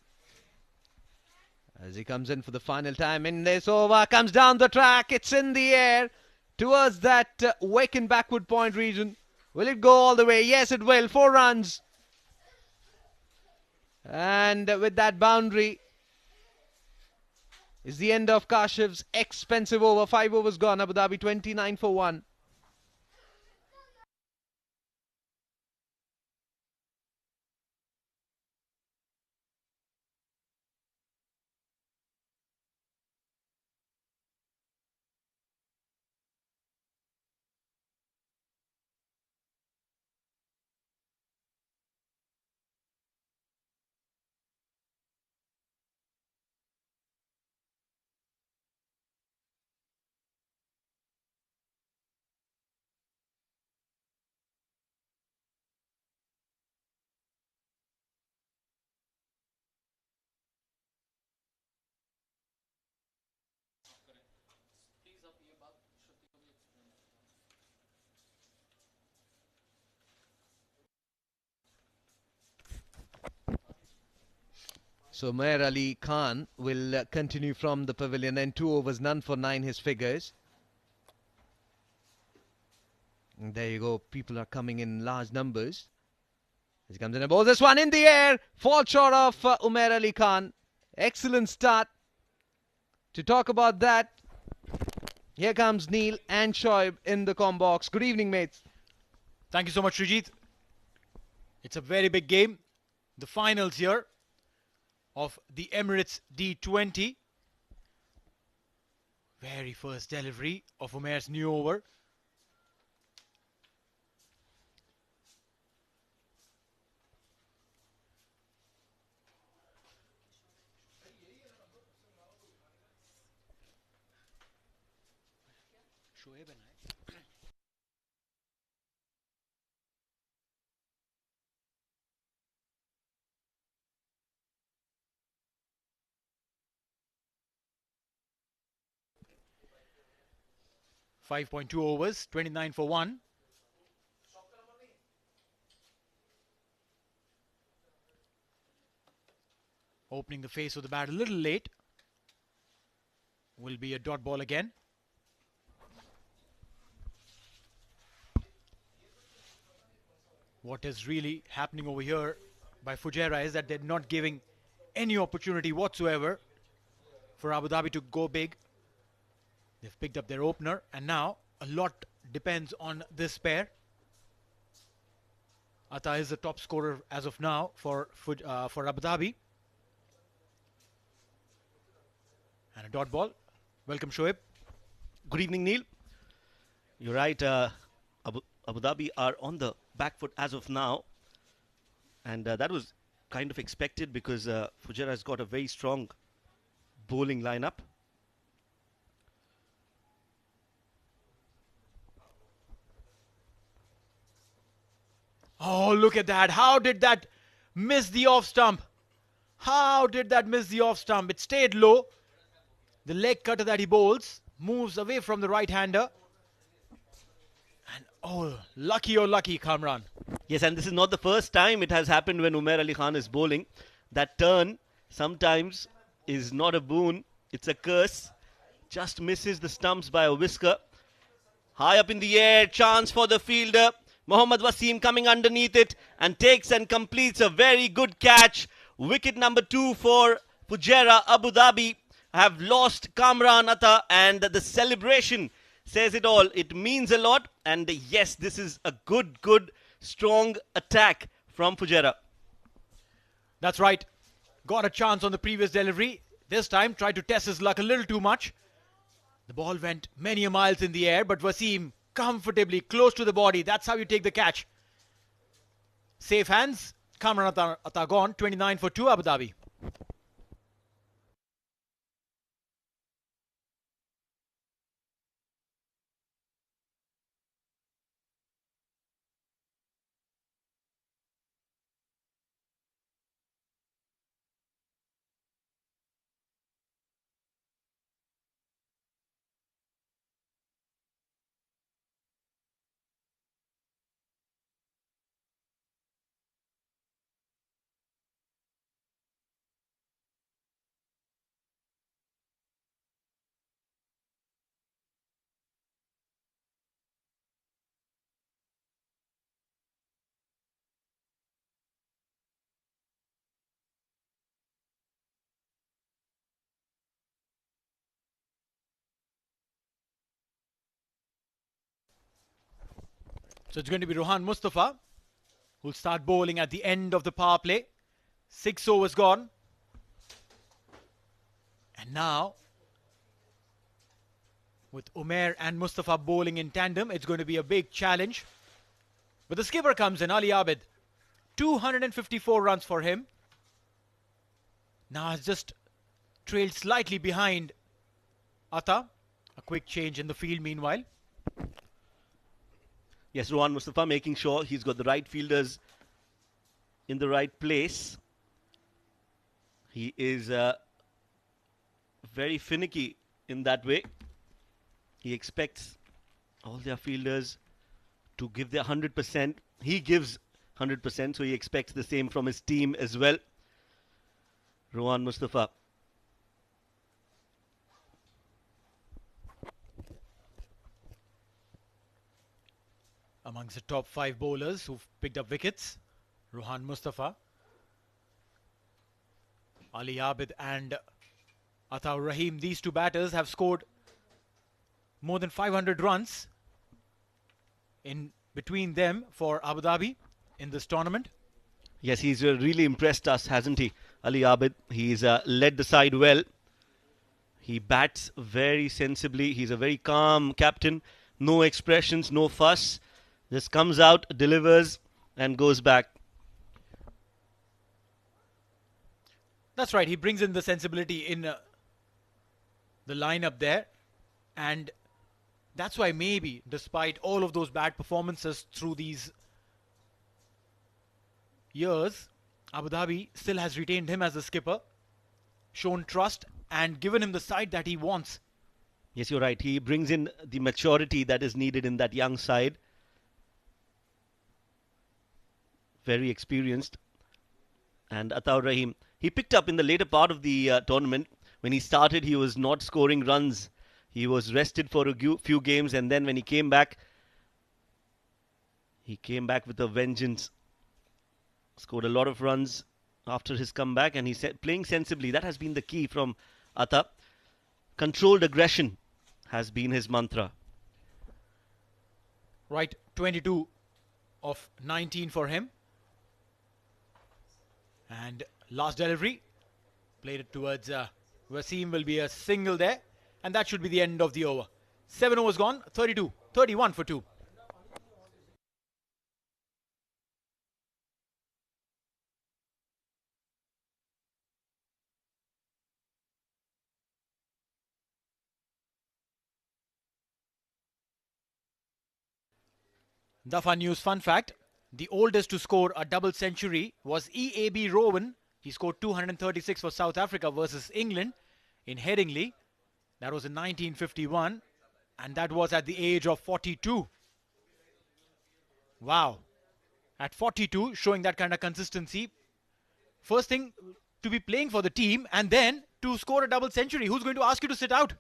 As he comes in for the final time in this over, comes down the track, it's in the air towards that Waken backward point region. Will it go all the way? Yes, it will. 4 runs. And with that boundary is the end of Kashif's expensive over. 5 overs gone. Abu Dhabi 29 for 1. So Mayor Ali Khan will continue from the pavilion, and 2 overs, none for 9 his figures. And there you go, people are coming in large numbers. As he comes in and bowls this one in the air, fall short of Umair Ali Khan. Excellent start. To talk about that, here comes Neil and Shoaib in the comm box. Good evening, mates. Thank you so much, Srijit. It's a very big game. The finals here. of the Emirates D20. Very first delivery of Umair's new over. Shoaib and I. 5.2 overs, 29 for 1. Opening the face of the bat a little late. Will be a dot ball again. What is really happening over here by Fujairah is that they're not giving any opportunity whatsoever for Abu Dhabi to go big. They've picked up their opener, and now a lot depends on this pair. Atta is the top scorer as of now for Abu Dhabi. And a dot ball. Welcome, Shoaib. Good evening, Neil. You're right. Abu Dhabi are on the back foot as of now. And that was kind of expected because Fujairah has got a very strong bowling lineup. Oh, look at that. How did that miss the off stump? How did that miss the off stump? It stayed low. The leg cutter that he bowls moves away from the right-hander. And oh, lucky Kamran. Yes, and this is not the first time it has happened when Umair Ali Khan is bowling. That turn sometimes is not a boon, it's a curse. Just misses the stumps by a whisker. High up in the air, chance for the fielder. Mohammad Wasim coming underneath it and takes and completes a very good catch. Wicket number 2 for Fujairah. Abu Dhabi have lost Kamran Atta, and the celebration says it all. It means a lot, and yes, this is a good, strong attack from Fujairah. That's right. Got a chance on the previous delivery. This time tried to test his luck a little too much. The ball went many miles in the air, but Wasim comfortably close to the body. That's how you take the catch. Safe hands. Kamran Atta gone. 29 for 2 Abu Dhabi. So it's going to be Rohan Mustafa who'll start bowling at the end of the power play. 6 overs gone. And now, with Umair and Mustafa bowling in tandem, it's going to be a big challenge. But the skipper comes in, Ali Abid. 254 runs for him. Now has just trailed slightly behind Atta. A quick change in the field meanwhile. Yes, Rohan Mustafa making sure he's got the right fielders in the right place. He is very finicky in that way. He expects all their fielders to give their 100%. He gives 100%, so he expects the same from his team as well. Rohan Mustafa. Amongst the top 5 bowlers who've picked up wickets, Rohan Mustafa, Ali Abid and Ataur Rahim. These two batters have scored more than 500 runs in between them for Abu Dhabi in this tournament. Yes, he's really impressed us, hasn't he, Ali Abid? He's led the side well. He bats very sensibly. He's a very calm captain. No expressions, no fuss. Just comes out, delivers, and goes back. That's right. He brings in the sensibility in the lineup there. And that's why maybe, despite all of those bad performances through these years, Abu Dhabi still has retained him as a skipper, shown trust, and given him the side that he wants. Yes, you're right. He brings in the maturity that is needed in that young side. Very experienced. And Ataur Rahim, he picked up in the later part of the tournament. When he started, he was not scoring runs. He was rested for a few games, and then when he came back with a vengeance. Scored a lot of runs after his comeback, and he's playing sensibly. That has been the key from Ata. Controlled aggression has been his mantra. Right, 22 of 19 for him. And last delivery, played it towards Wasim, will be a single there. And that should be the end of the over. 7 overs gone, 31 for 2. The fun news fun fact, the oldest to score a double century was EAB Rowan. He scored 236 for South Africa versus England in Headingley. That was in 1951, and that was at the age of 42. Wow. At 42, showing that kind of consistency. First thing, to be playing for the team, and then to score a double century. Who's going to ask you to sit out?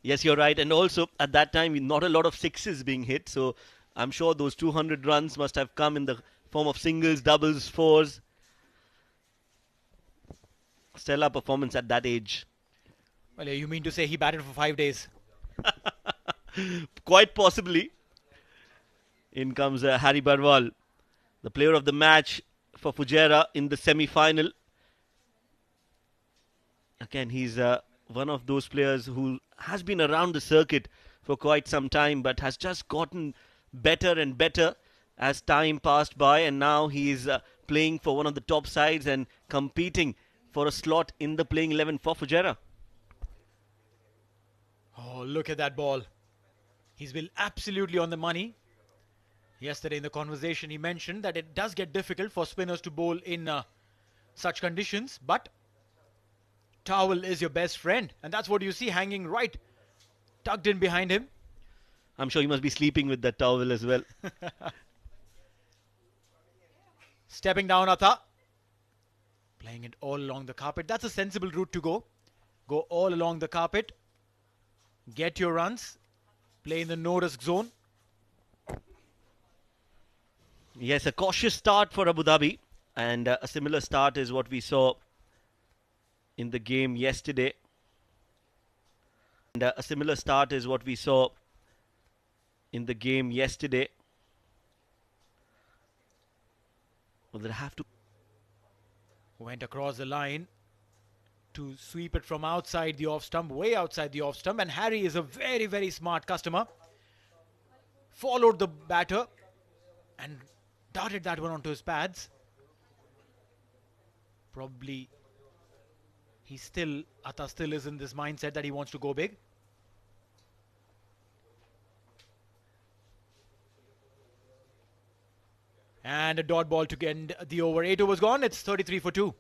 Yes, you're right. And also, at that time, not a lot of sixes being hit. So I'm sure those 200 runs must have come in the form of singles, doubles, fours. Stellar performance at that age. Well, you mean to say he batted for 5 days? Quite possibly. In comes Harry Barwal, the player of the match for Fujairah in the semi-final. Again, he's one of those players who has been around the circuit for quite some time, but has just gotten better and better as time passed by, and now he's playing for one of the top sides and competing for a slot in the playing 11 for Fujairah. Oh, look at that ball. He's been absolutely on the money. Yesterday in the conversation he mentioned that it does get difficult for spinners to bowl in such conditions, but towel is your best friend, and that's what you see hanging right tucked in behind him. I'm sure he must be sleeping with that towel as well. Stepping down Atha, playing it all along the carpet. That's a sensible route to go. Go all along the carpet, get your runs, play in the no risk zone. Yes, a cautious start for Abu Dhabi, and a similar start is what we saw in the game yesterday. And a similar start is what we saw in the game yesterday. Well, they'll have to. Went across the line to sweep it from outside the off stump, way outside the off stump. And Harry is a very, very smart customer. Followed the batter and darted that one onto his pads. Probably Atta still is in this mindset that he wants to go big. And a dot ball to end the over. 8 overs gone. It's 33 for 2.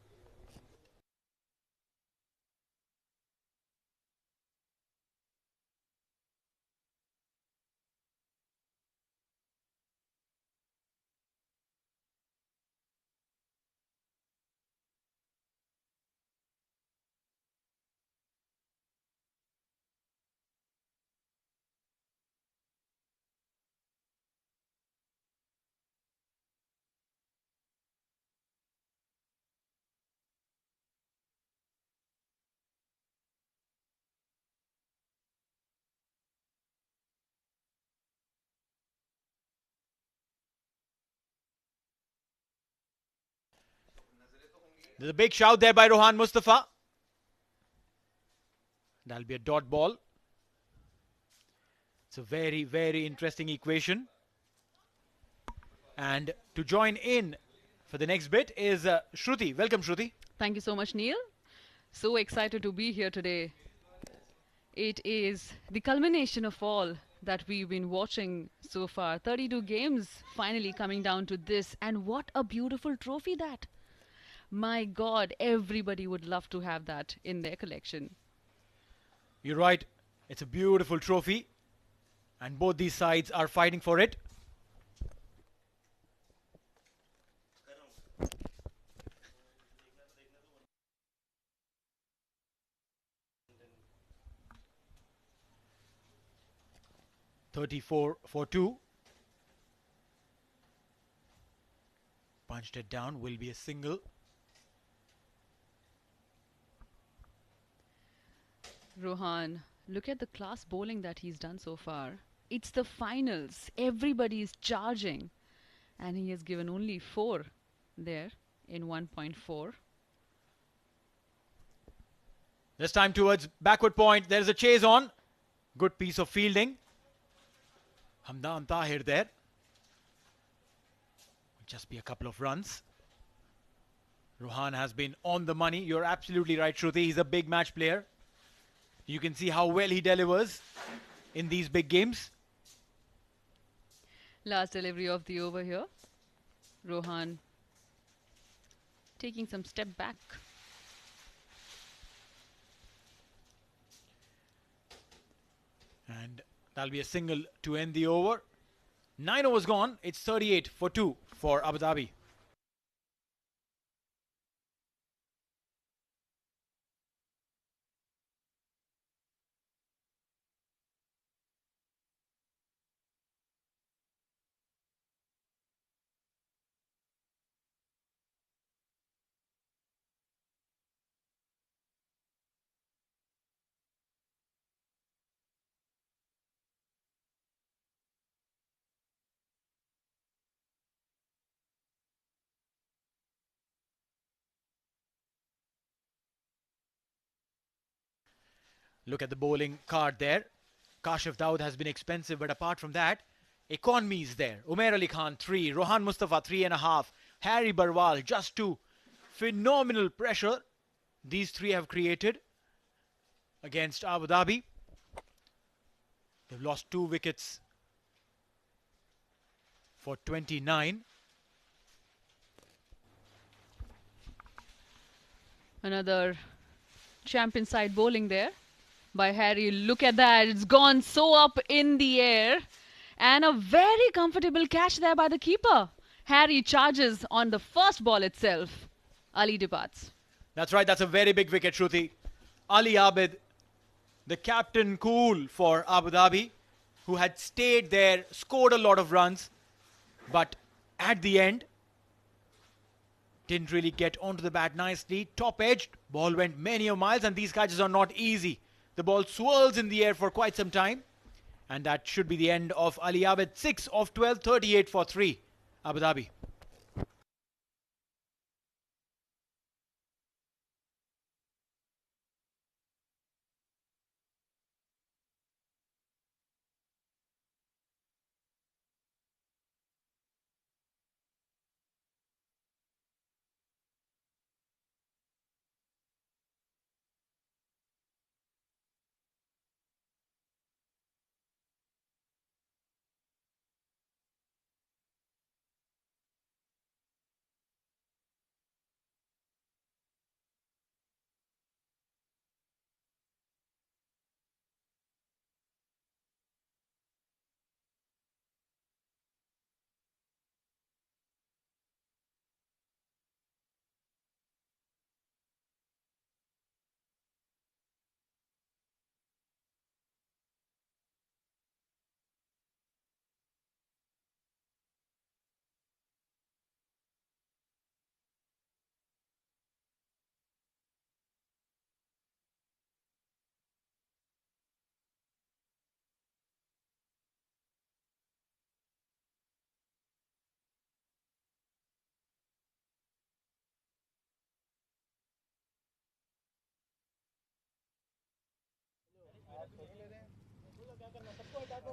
There's a big shout there by Rohan Mustafa. That'll be a dot ball. It's a very, very interesting equation. And to join in for the next bit is Shruti. Welcome, Shruti. Thank you so much, Neil. So excited to be here today. It is the culmination of all that we've been watching so far. 32 games finally coming down to this. And what a beautiful trophy that. My God, everybody would love to have that in their collection. You're right. It's a beautiful trophy. And both these sides are fighting for it. (34-2). Punched it down. Will be a single. Rohan, look at the class bowling that he's done so far. It's the finals. Everybody is charging. And he has given only 4 there in 1.4. This time towards backward point. There is a chase on. Good piece of fielding. Hamdan Tahir there. Just be a couple of runs. Rohan has been on the money. You're absolutely right, Shruti. He's a big match player. You can see how well he delivers in these big games. Last delivery of the over here. Rohan taking some step back. And that'll be a single to end the over. 9 overs gone. It's 38-2 for Abu Dhabi. Look at the bowling card there. Kashif Daud has been expensive, but apart from that, economy is there. Umair Ali Khan 3, Rohan Mustafa 3.5, Harry Barwal just 2. Phenomenal pressure these 3 have created against Abu Dhabi. They've lost 2 wickets for 29. Another champion side bowling there by Harry. Look at that. It's gone so up in the air. And a very comfortable catch there by the keeper. Harry charges on the first ball itself. Ali departs. That's right. That's a very big wicket, Shruti. Ali Abid, the captain cool for Abu Dhabi, who had stayed there, scored a lot of runs, but at the end, didn't really get onto the bat nicely. Top edged, ball went many a miles, and these catches are not easy. The ball swirls in the air for quite some time, and that should be the end of Ali Abid. 6 of 12, 38-3, Abu Dhabi.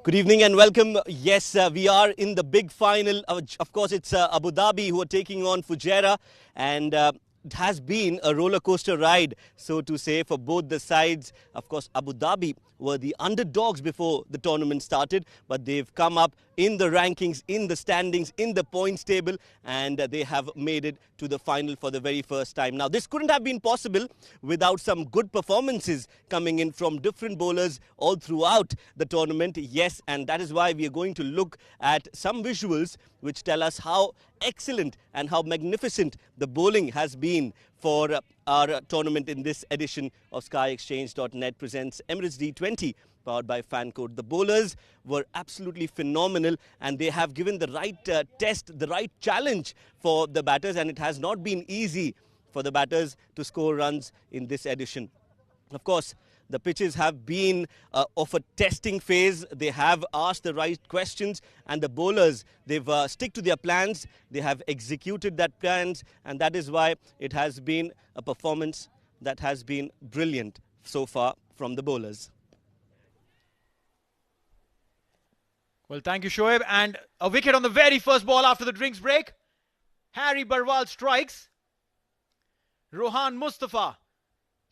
Good evening and welcome. Yes, we are in the big final. Of course, it's Abu Dhabi who are taking on Fujairah, and it has been a roller coaster ride, so to say, for both the sides. Of course, Abu Dhabi were the underdogs before the tournament started, but they've come up in the rankings, in the standings, in the points table, and they have made it to the final for the very first time. Now, this couldn't have been possible without some good performances coming in from different bowlers all throughout the tournament. Yes, and that is why we are going to look at some visuals which tell us how excellent and how magnificent the bowling has been for our tournament in this edition of SkyExchange.net presents Emirates D20 powered by FanCode. The bowlers were absolutely phenomenal, and they have given the right test, the right challenge for the batters, and it has not been easy for the batters to score runs in this edition. Of course, the pitches have been of a testing phase. They have asked the right questions, and the bowlers, they've stick to their plans. They have executed that plans, and that is why it has been a performance that has been brilliant so far from the bowlers. Well, thank you, Shoaib. And a wicket on the very first ball after the drinks break. Harry Barwal strikes. Rohan Mustafa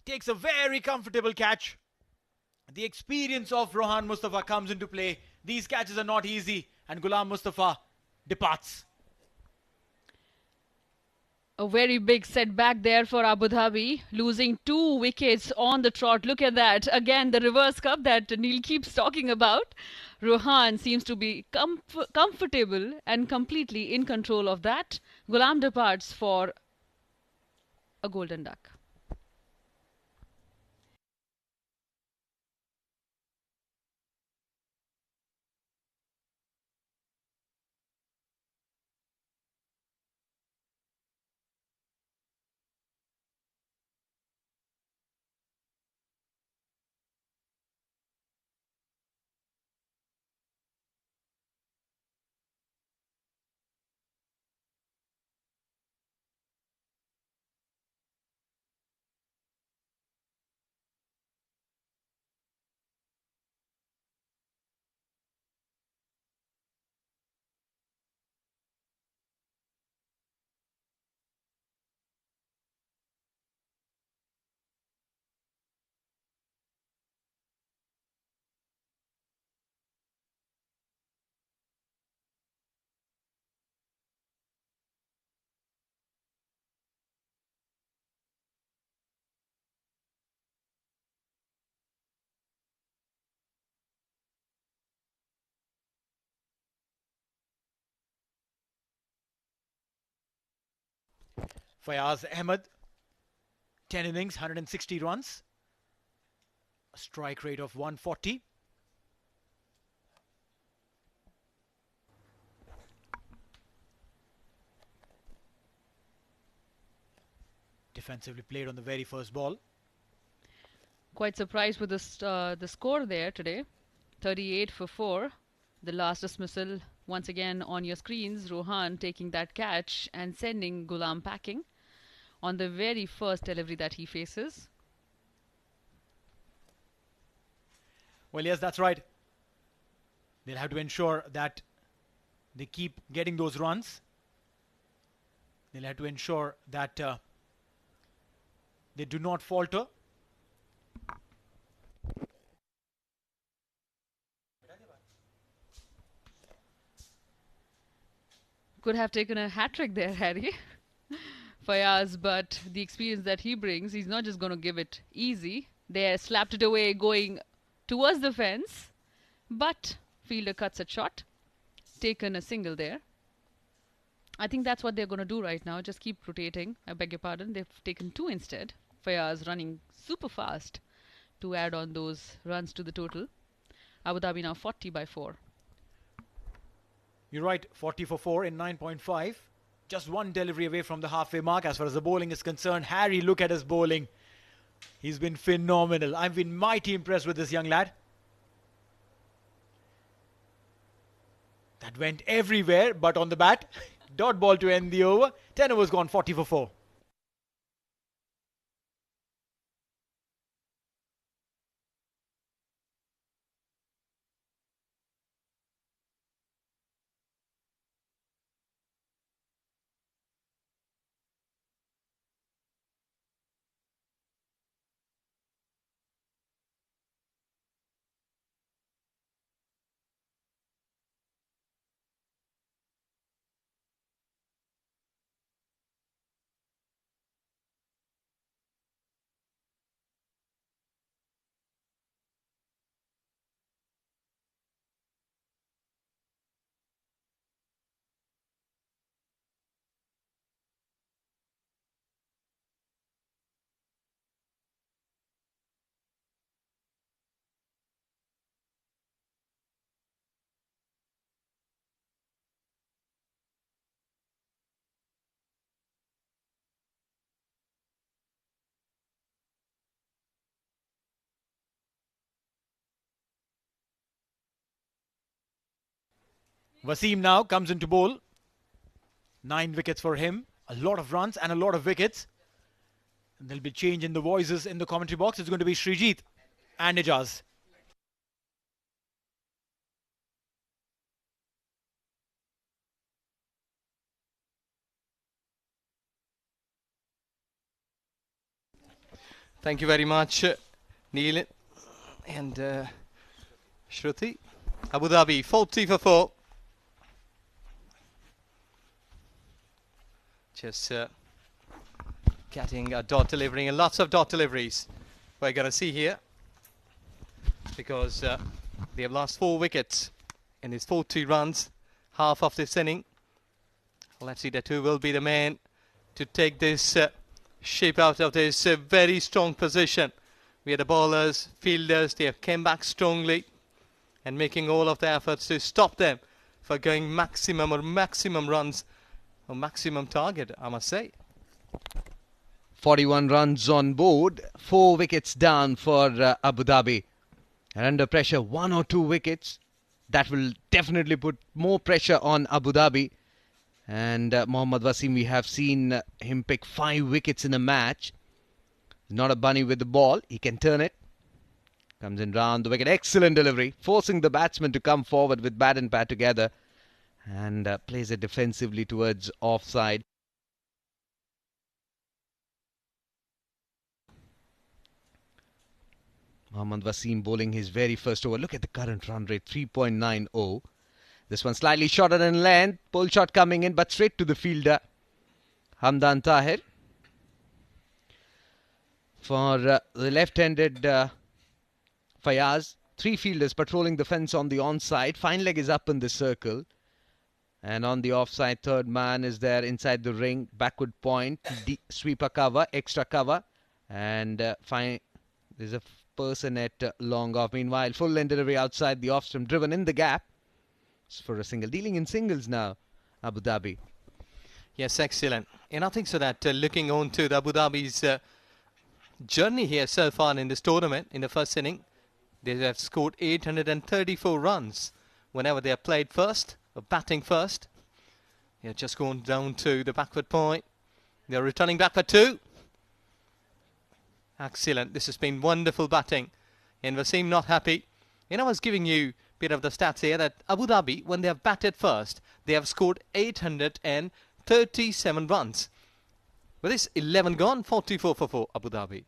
takes a very comfortable catch. The experience of Rohan Mustafa comes into play. These catches are not easy, and Ghulam Mustafa departs. A very big setback there for Abu Dhabi, losing 2 wickets on the trot. Look at that. Again, the reverse cup that Neil keeps talking about. Rohan seems to be comfortable and completely in control of that. Ghulam departs for a golden duck. Fayaz Ahmed, 10 innings, 160 runs. A strike rate of 140. Defensively played on the very first ball. Quite surprised with the score there today. 38 for 4. The last dismissal once again on your screens. Rohan taking that catch and sending Ghulam packing on the very first delivery that he faces. Well, yes, that's right. They'll have to ensure that they keep getting those runs. They'll have to ensure that they do not falter. Could have taken a hat-trick there, Harry. Fayaz, but the experience that he brings, he's not just going to give it easy. They slapped it away going towards the fence, but fielder cuts a shot, taken a single there. I think that's what they're going to do right now, just keep rotating. I beg your pardon, they've taken 2 instead. Fayaz running super fast to add on those runs to the total. Abu Dhabi now 40 by 4. You're right, 40 for 4 in 9.5. Just one delivery away from the halfway mark as far as the bowling is concerned. Harry, look at his bowling. He's been phenomenal. I've been mighty impressed with this young lad. That went everywhere, but on the bat. Dot ball to end the over. 10 overs gone, 40 for 4. Wasim now comes into bowl. 9 wickets for him. A lot of runs and a lot of wickets. And there'll be change in the voices in the commentary box. It's going to be Srijit and Ijaz. Thank you very much, Neil and Shruti. Abu Dhabi, 40 for 4. Just getting a dot delivering and lots of dot deliveries. We're going to see here because they have lost 4 wickets in his 40 runs, half of this inning. Let's see that who will be the man to take this shape out of this very strong position. We had the bowlers, fielders, they have came back strongly and making all of the efforts to stop them for going maximum runs or maximum target, I must say. 41 runs on board, 4 wickets down for Abu Dhabi. And under pressure, 1 or 2 wickets. That will definitely put more pressure on Abu Dhabi. And Mohammad Wasim, we have seen him pick 5 wickets in a match. Not a bunny with the ball. He can turn it. Comes in round the wicket. Excellent delivery. Forcing the batsman to come forward with bat and pad together. And plays it defensively towards offside. Mohammad Wasim bowling his very first over. Look at the current run rate, 3.90. This one slightly shorter in length. Pull shot coming in, but straight to the fielder, Hamdan Tahir. For the left-handed Fayaz, 3 fielders patrolling the fence on the onside. Fine leg is up in the circle. And on the offside, third man is there inside the ring. Backward point, sweeper cover, extra cover. And there's a person at long off. Meanwhile, full end delivery outside the off-stump, driven in the gap. For a single, dealing in singles now, Abu Dhabi. Yes, excellent. And I think so that looking on to the Abu Dhabi's journey here so far in this tournament, in the first inning, they have scored 834 runs whenever they have played first, or batting first. They're just going down to the backward point. They're returning back for 2. Excellent. This has been wonderful batting. And Wasim not happy. And I was giving you bit of the stats here that Abu Dhabi, when they have batted first, they have scored 837 runs. With this 11 gone, 44 for 4 Abu Dhabi.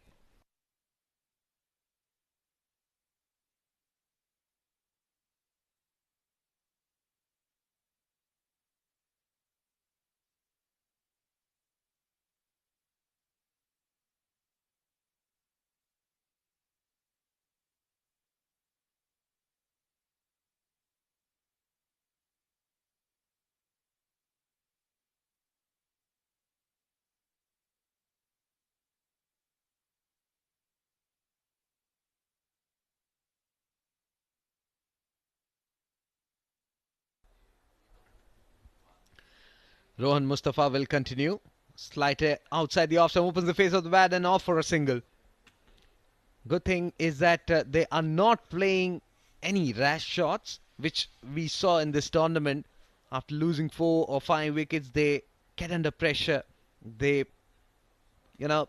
Rohan Mustafa will continue. Slight outside the off stump, opens the face of the bat and off for a single. Good thing is that they are not playing any rash shots, which we saw in this tournament. After losing 4 or 5 wickets, they get under pressure. They,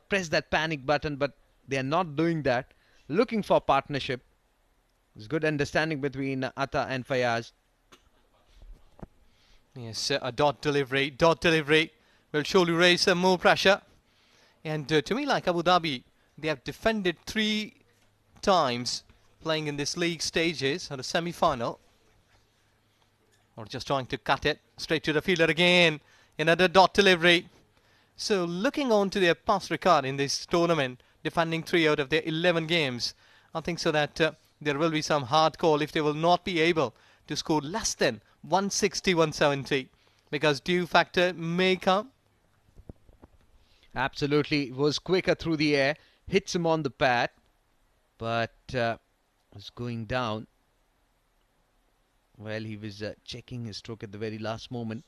press that panic button, but they are not doing that. Looking for partnership. There's good understanding between Atta and Fayaz. Yes, a dot delivery will surely raise some more pressure. And to me, like Abu Dhabi, they have defended 3 times playing in this league stages or the semi-final. Or just trying to cut it straight to the fielder again. Another dot delivery. So looking on to their past record in this tournament, defending 3 out of their 11 games, I think so that there will be some hard call if they will not be able to score less than 160, 170, because due factor may come. Absolutely, was quicker through the air, hits him on the pad, but was going down. Well, he was checking his stroke at the very last moment.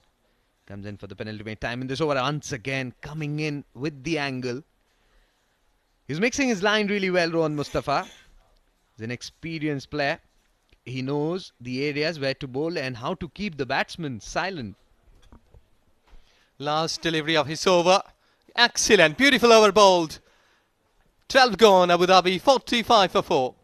Comes in for the penalty made time in this over once again, coming in with the angle. He's mixing his line really well, Rohan Mustafa. He's an experienced player. he knows the areas where to bowl and how to keep the batsman silent. Last delivery of his over. Excellent. Beautiful over bowled. 12 gone. Abu Dhabi 45 for 4.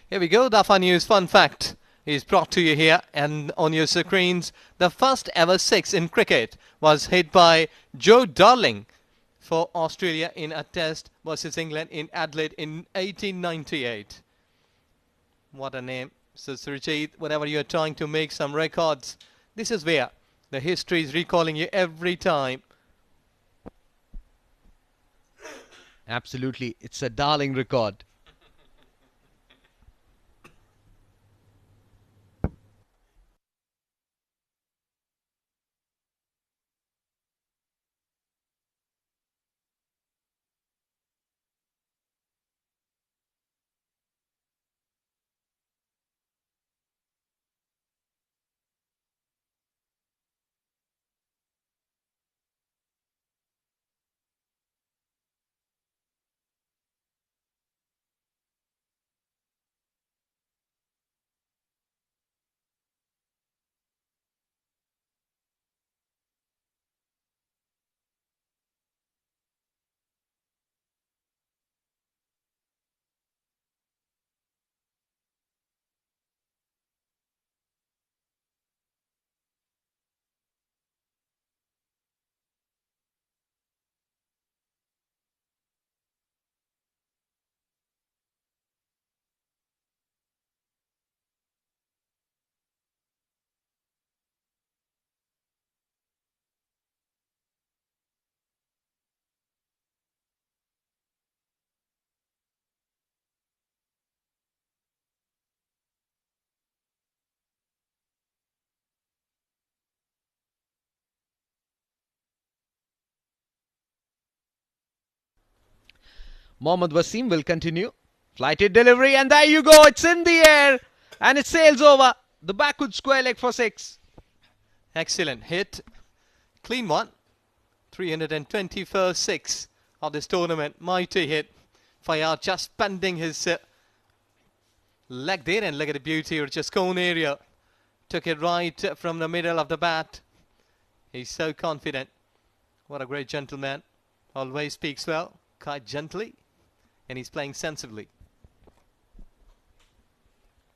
Here we go. Dafa News fun fact is brought to you here and on your screens. The first ever six in cricket was hit by Joe Darling for Australia in a test versus England in Adelaide in 1898. What a name. So Surjit, whenever you're trying to make some records, this is where the history is recalling you every time. Absolutely, it's a darling record. Mohammad Wasim will continue. Flighted delivery, and there you go. It's in the air, and it sails over the backward square leg for 6. Excellent hit. Clean one. 321st 6 of this tournament. Mighty hit. Fayad just bending his leg there, and look at the beauty of just cone area. Took it right from the middle of the bat. He's so confident. What a great gentleman. Always speaks well, quite gently, and he's playing sensibly.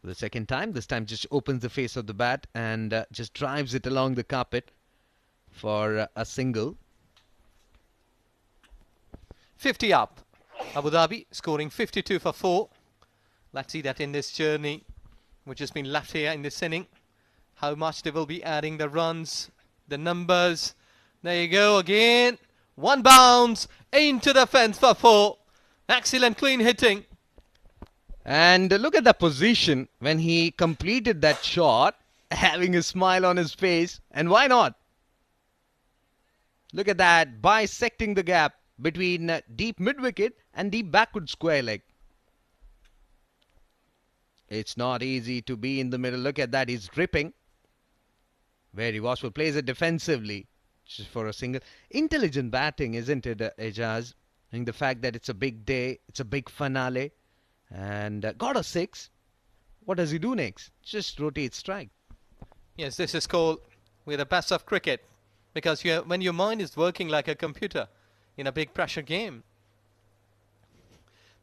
For the second time, this time just opens the face of the bat and just drives it along the carpet for a single. 50 up. Abu Dhabi scoring 52 for 4. Let's see that in this journey, which has been left here in this inning, how much they will be adding the runs, the numbers. There you go again. One bounce into the fence for 4. Excellent clean hitting. And look at the position when he completed that shot, having a smile on his face. And why not? Look at that, bisecting the gap between deep mid-wicket and deep backward square leg. It's not easy to be in the middle. Look at that, he's dripping. Very watchful, plays it defensively just for a single. Intelligent batting, isn't it, Ejaz? I think the fact that it's a big day, it's a big finale, and got a 6. What does he do next? Just rotate strike. Yes, this is called with the best of cricket, because when your mind is working like a computer in a big pressure game,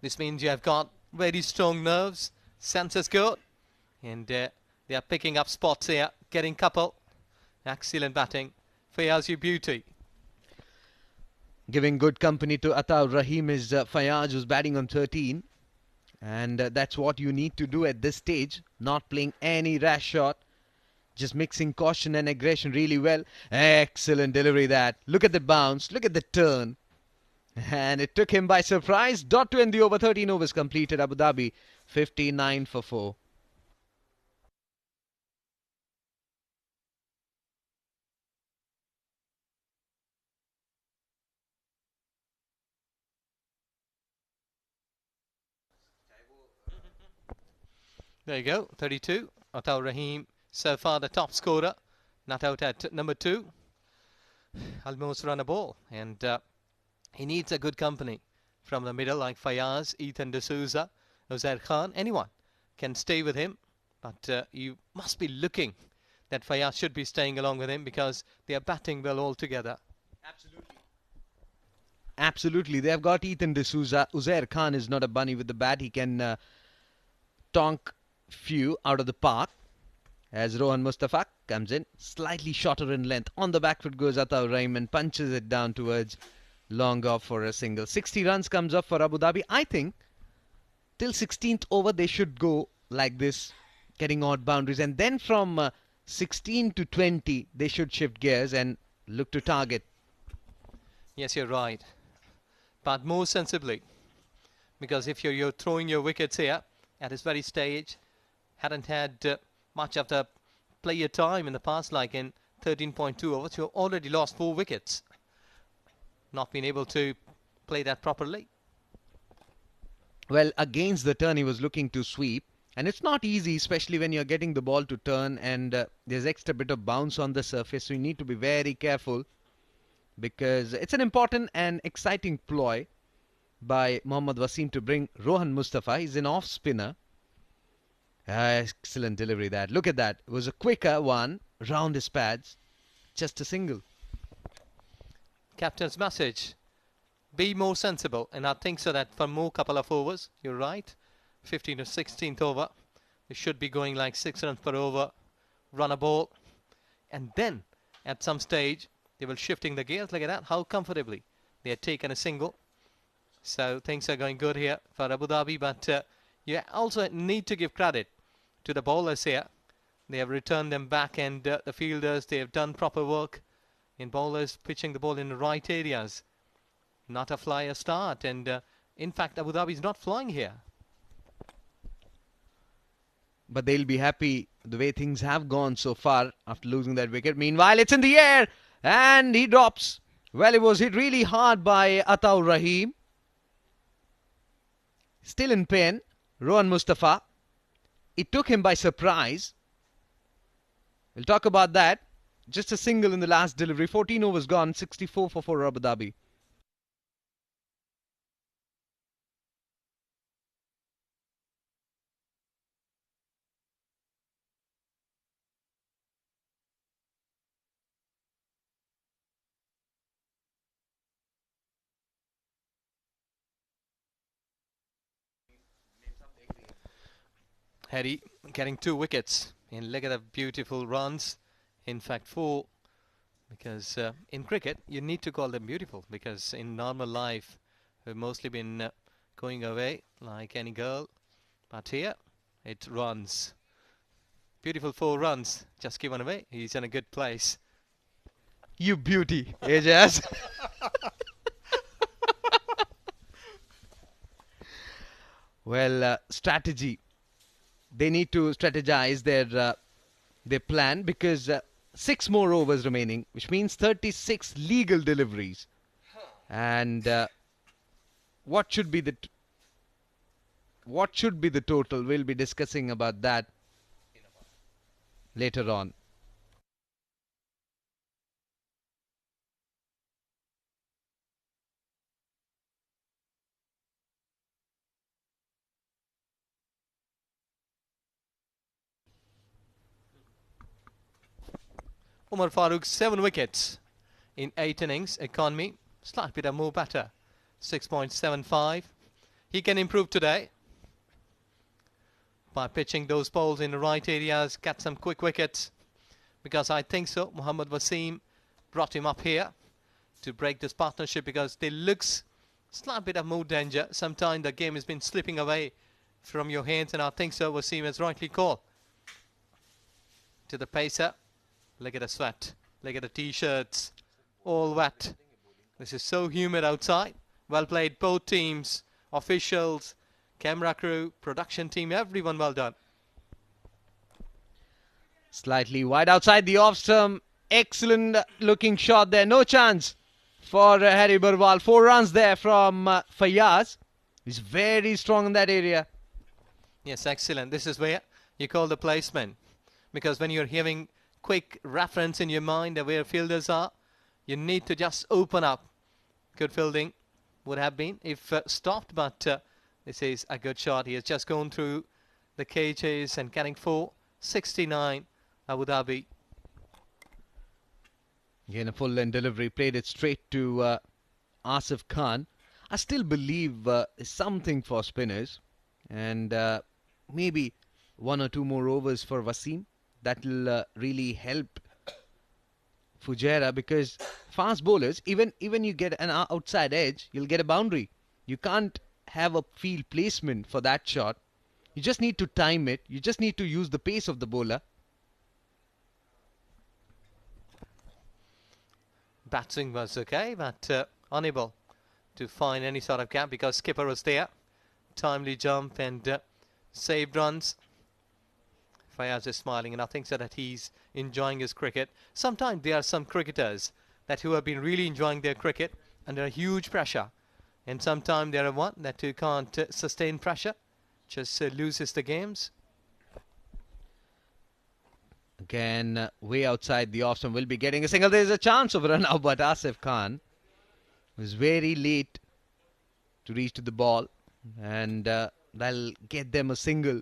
this means you have got very strong nerves, senses good, and they are picking up spots here, getting couple. Excellent batting. Fayaz, you beauty. Giving good company to Ataur Rahim is Fayaz, who's batting on 13. And that's what you need to do at this stage. Not playing any rash shot. Just mixing caution and aggression really well. Excellent delivery that. Look at the bounce. Look at the turn. And it took him by surprise. Dot to end the over. 13 overs completed. Abu Dhabi 59 for 4. There you go, 32. Ataur Rahim, so far the top scorer. Not out at number 2. Almost run a ball. And he needs a good company from the middle, like Fayaz, Ethan D'Souza, Uzair Khan. Anyone can stay with him. But you must be looking that Fayaz should be staying along with him, because they are batting well all together. Absolutely. They have got Ethan D'Souza. Uzair Khan is not a bunny with the bat. He can tonk few out of the park. As Rohan Mustafa comes in, slightly shorter in length. On the back foot goes Ataur Rahim and punches it down towards long off for a single. 60 runs comes up for Abu Dhabi. I think till 16th over they should go like this, getting odd boundaries. And then from 16 to 20 they should shift gears and look to target. Yes, you're right. But more sensibly. Because if you're throwing your wickets here at this very stage, hadn't had much of the player time in the past, like in 13.2 overs, you already lost 4 wickets. Not been able to play that properly. Well, against the turn he was looking to sweep. And it's not easy, especially when you're getting the ball to turn and there's extra bit of bounce on the surface. So you need to be very careful, because it's an important and exciting ploy by Mohammad Wasim to bring Rohan Mustafa. He's an off spinner. Excellent delivery that. Look at that. It was a quicker one round his pads. Just a single. Captain's message: be more sensible. And I think so that for more couple of overs, you're right, 15th to 16th over, they should be going like 6 runs per over, run a ball, and then at some stage they will shifting the gears. Look at that, how comfortably they had taken a single. So things are going good here for Abu Dhabi, but you also need to give credit to the bowlers here. They have returned them back, and the fielders, they have done proper work in bowlers pitching the ball in the right areas. Not a flyer start, and in fact Abu Dhabi is not flying here. But they'll be happy the way things have gone so far after losing that wicket. Meanwhile, it's in the air and he drops. Well, it was hit really hard by Ataur Rahim. Still in pain, Rohan Mustafa. It took him by surprise. We'll talk about that. Just a single in the last delivery. 14 overs gone, 64 for 4 Abu Dhabi. Harry getting 2 wickets, and look at the beautiful runs. In fact 4, because in cricket you need to call them beautiful, because in normal life we've mostly been going away like any girl, but here it runs. Beautiful 4 runs just given away. He's in a good place. You beauty, Ajaz. Well, strategy. They need to strategize their plan, because 6 more overs remaining, which means 36 legal deliveries. And what should be the total? We'll be discussing about that later on. Umar Farooq 7 wickets in 8 innings. Economy slight bit more better, 6.75. He can improve today by pitching those balls in the right areas, get some quick wickets, because I think so Mohammad Wasim brought him up here to break this partnership, because there looks slight bit of more danger. Sometimes the game has been slipping away from your hands, and I think so Wasim has rightly called. To the pacer. Look at the sweat. Look at the t-shirts. All wet. This is so humid outside. Well played, both teams, officials, camera crew, production team, everyone well done. Slightly wide outside the off stump. Excellent looking shot there. No chance for Harry Barwal. 4 runs there from Fayaz. He's very strong in that area. Yes, excellent. This is where you call the placement. Because when you're having quick reference in your mind of where fielders are, you need to just open up. Good fielding would have been if stopped, but this is a good shot. He has just gone through the cages and getting 469 Abu Dhabi. Again, a full length delivery, played it straight to Asif Khan. I still believe there's something for spinners, and maybe 1 or 2 more overs for Wasim. That will really help Fujairah, because fast bowlers, even you get an outside edge, you'll get a boundary. You can't have a field placement for that shot. You just need to time it. You just need to use the pace of the bowler. Batting was okay, but unable to find any sort of gap because skipper was there. Timely jump and saved runs. Fayaz is smiling, and I think so that he's enjoying his cricket. Sometimes there are some cricketers who have been really enjoying their cricket under huge pressure, and sometimes there are one that who can't sustain pressure, just loses the games. Again, way outside the off stump, will be getting a single. There's a chance of a run out, but Asif Khan was very late to reach to the ball, and that'll get them a single.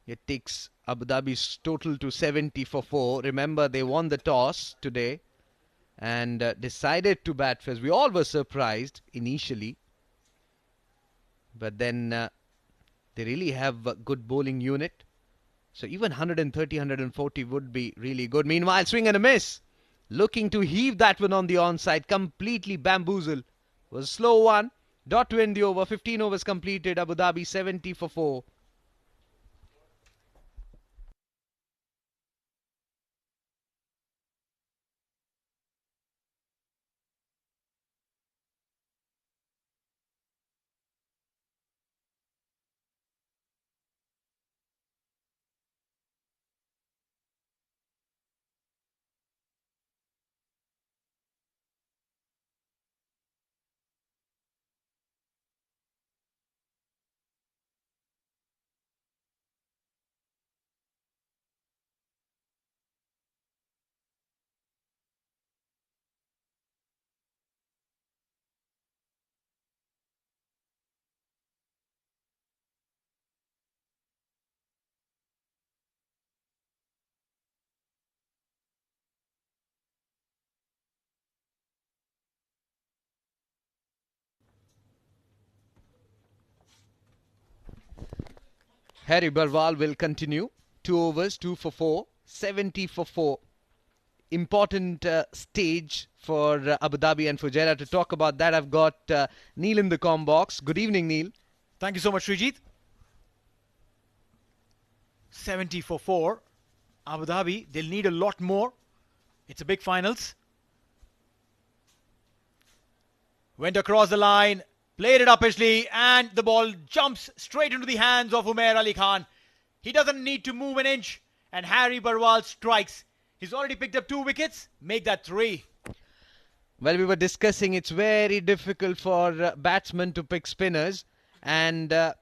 It takes Abu Dhabi's total to 70 for 4. Remember, they won the toss today and decided to bat first. We all were surprised initially, but then they really have a good bowling unit. So even 130, 140 would be really good. Meanwhile, swing and a miss. Looking to heave that one on the onside. Completely bamboozled. Was a slow one. Dot to end the over. 15 overs completed. Abu Dhabi 70 for 4. Harry Barwal will continue. 2 overs, 2 for 4. 70 for 4. Important stage for Abu Dhabi and Fujairah. To talk about that, I've got Neil in the comm box. Good evening, Neil. Thank you so much, Srijit. 70 for 4. Abu Dhabi, they'll need a lot more. It's a big finals. Went across the line, played it uppishly, and the ball jumps straight into the hands of Umair Ali Khan. He doesn't need to move an inch, and Harry Barwal strikes. He's already picked up 2 wickets. Make that 3. Well, we were discussing it's very difficult for batsmen to pick spinners, and it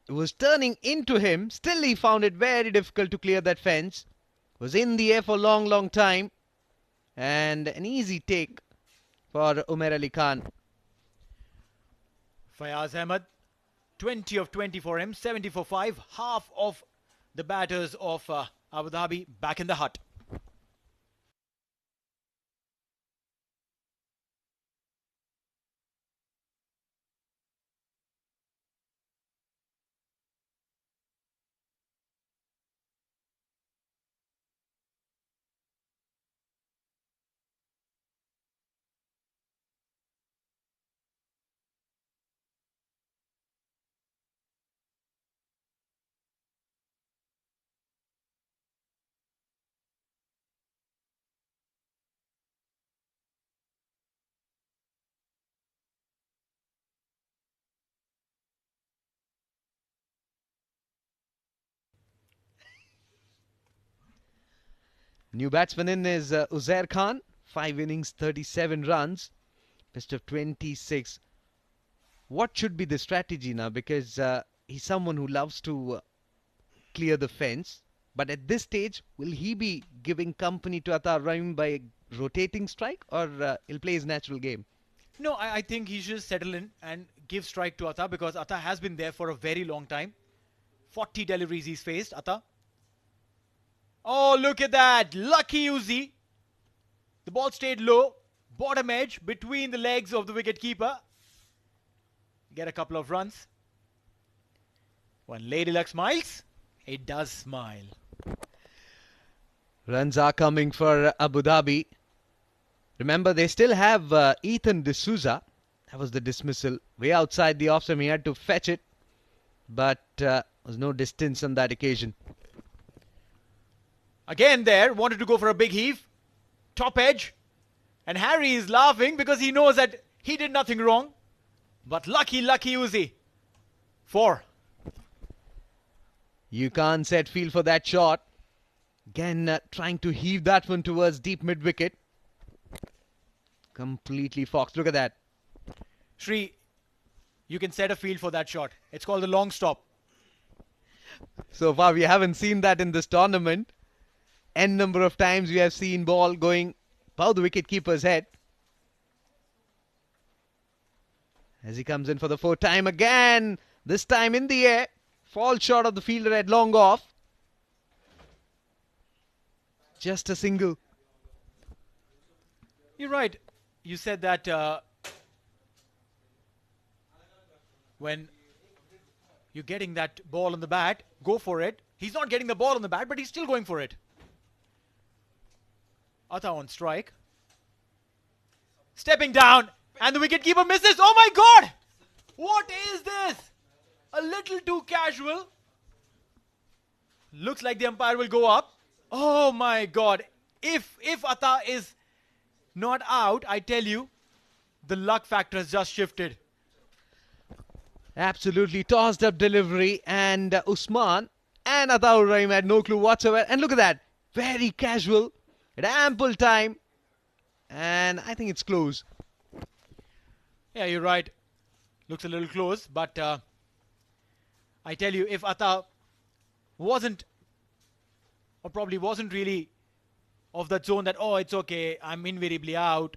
was turning into him. Still, he found it very difficult to clear that fence. Was in the air for a long, long time, and an easy take for Umair Ali Khan. Fayaz Ahmed, 20 of 20 for him, 70 for 5. Half of the batters of Abu Dhabi back in the hut. New batsman in is Uzair Khan. 5 innings, 37 runs. Best of 26. What should be the strategy now? Because he's someone who loves to clear the fence. But at this stage, will he be giving company to Atar Rahim by rotating strike, or he'll play his natural game? No, I think he should settle in and give strike to Atta, because Atta has been there for a very long time. 40 deliveries he's faced, Atta. Oh, look at that. Lucky Uzi. The ball stayed low. Bottom edge between the legs of the wicketkeeper. Get a couple of runs. When Lady Luck smiles, it does smile. Runs are coming for Abu Dhabi. Remember, they still have Ethan D'Souza. That was the dismissal. Way outside the off stump. He had to fetch it. But there was no distance on that occasion. Again there, wanted to go for a big heave. Top edge. And Harry is laughing because he knows that he did nothing wrong. But lucky Uzi. 4. You can't set field for that shot. Again, trying to heave that one towards deep mid-wicket. Completely foxed. Look at that. Shri, you can set a field for that shot. It's called the long stop. So far, we haven't seen that in this tournament. N number of times we have seen ball going above the wicket-keeper's head. As he comes in for the 4th time again. This time in the air. Falls short of the fielder at long off. Just a single. You're right. You said that when you're getting that ball on the bat, go for it. He's not getting the ball on the bat, but he's still going for it. Atta on strike. Stepping down, and the wicketkeeper misses. Oh my God! What is this? A little too casual. Looks like the umpire will go up. Oh my God! If Atta is not out, I tell you, the luck factor has just shifted. Absolutely tossed up delivery, and Usman and Ataur Rahim had no clue whatsoever. And look at that, very casual, at ample time, and I think it's close. Yeah, you're right. Looks a little close, but I tell you, if Atta wasn't, or probably wasn't really of that zone that, oh, it's okay, I'm invariably out.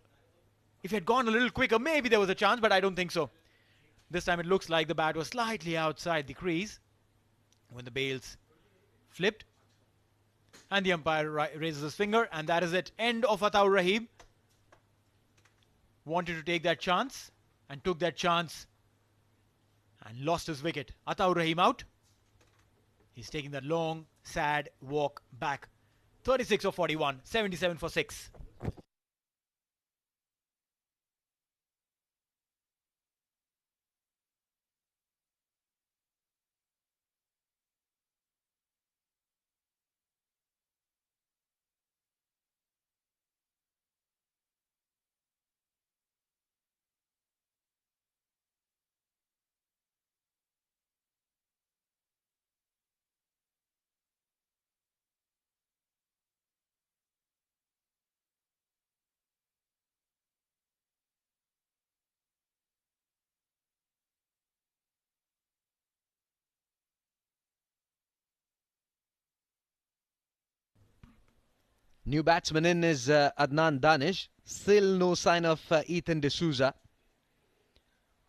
If he had gone a little quicker, maybe there was a chance, but I don't think so. This time it looks like the bat was slightly outside the crease when the bails flipped. And the umpire raises his finger, and that is it. End of Ataur Rahim. Wanted to take that chance, and took that chance, and lost his wicket. Ataur Rahim out. He's taking that long, sad walk back. 36 of 41, 77 for 6. New batsman in is Adnan Danish. Still no sign of Ethan D'Souza.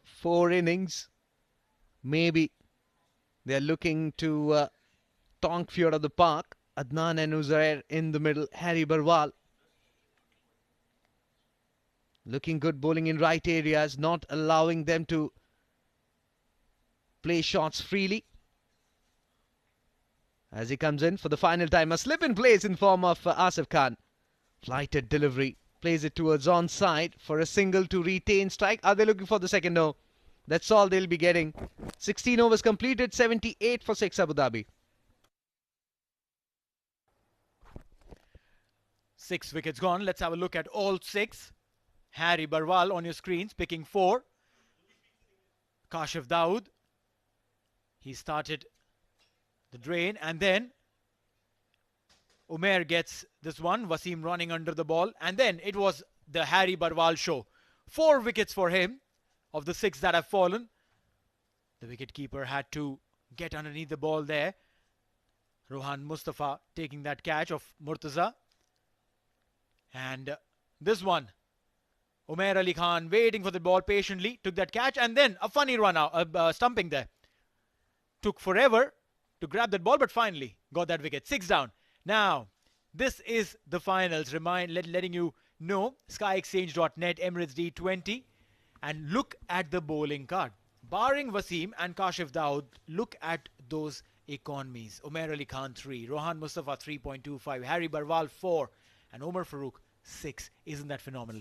4 innings. Maybe they're looking to tonk few out of the park. Adnan and Uzair in the middle. Harry Barwal looking good, bowling in right areas, not allowing them to play shots freely. As he comes in for the final time, a slip in place in form of Asif Khan. Flighted delivery, plays it towards onside for a single to retain strike. Are they looking for the second? No. That's all they'll be getting. 16 overs completed, 78 for 6 Abu Dhabi. 6 wickets gone. Let's have a look at all 6. Harry Barwal on your screens, picking 4. Kashif Dawood. He started the drain, and then Umair gets this one. Wasim running under the ball, and then it was the Harry Barwal show. 4 wickets for him of the 6 that have fallen. The wicketkeeper had to get underneath the ball there. Rohan Mustafa taking that catch of Murtaza. And this one, Umair Ali Khan waiting for the ball patiently, took that catch, and then a funny run out, stumping there. Took forever to grab that ball, but finally got that wicket. 6 down. Now, this is the finals. Letting you know, skyexchange.net, Emirates D20. And look at the bowling card. Barring Wasim and Kashif Dawood, look at those economies. Umair Ali Khan 3, Rohan Mustafa 3.25, Harry Barwal 4, and Omar Farooq 6. Isn't that phenomenal?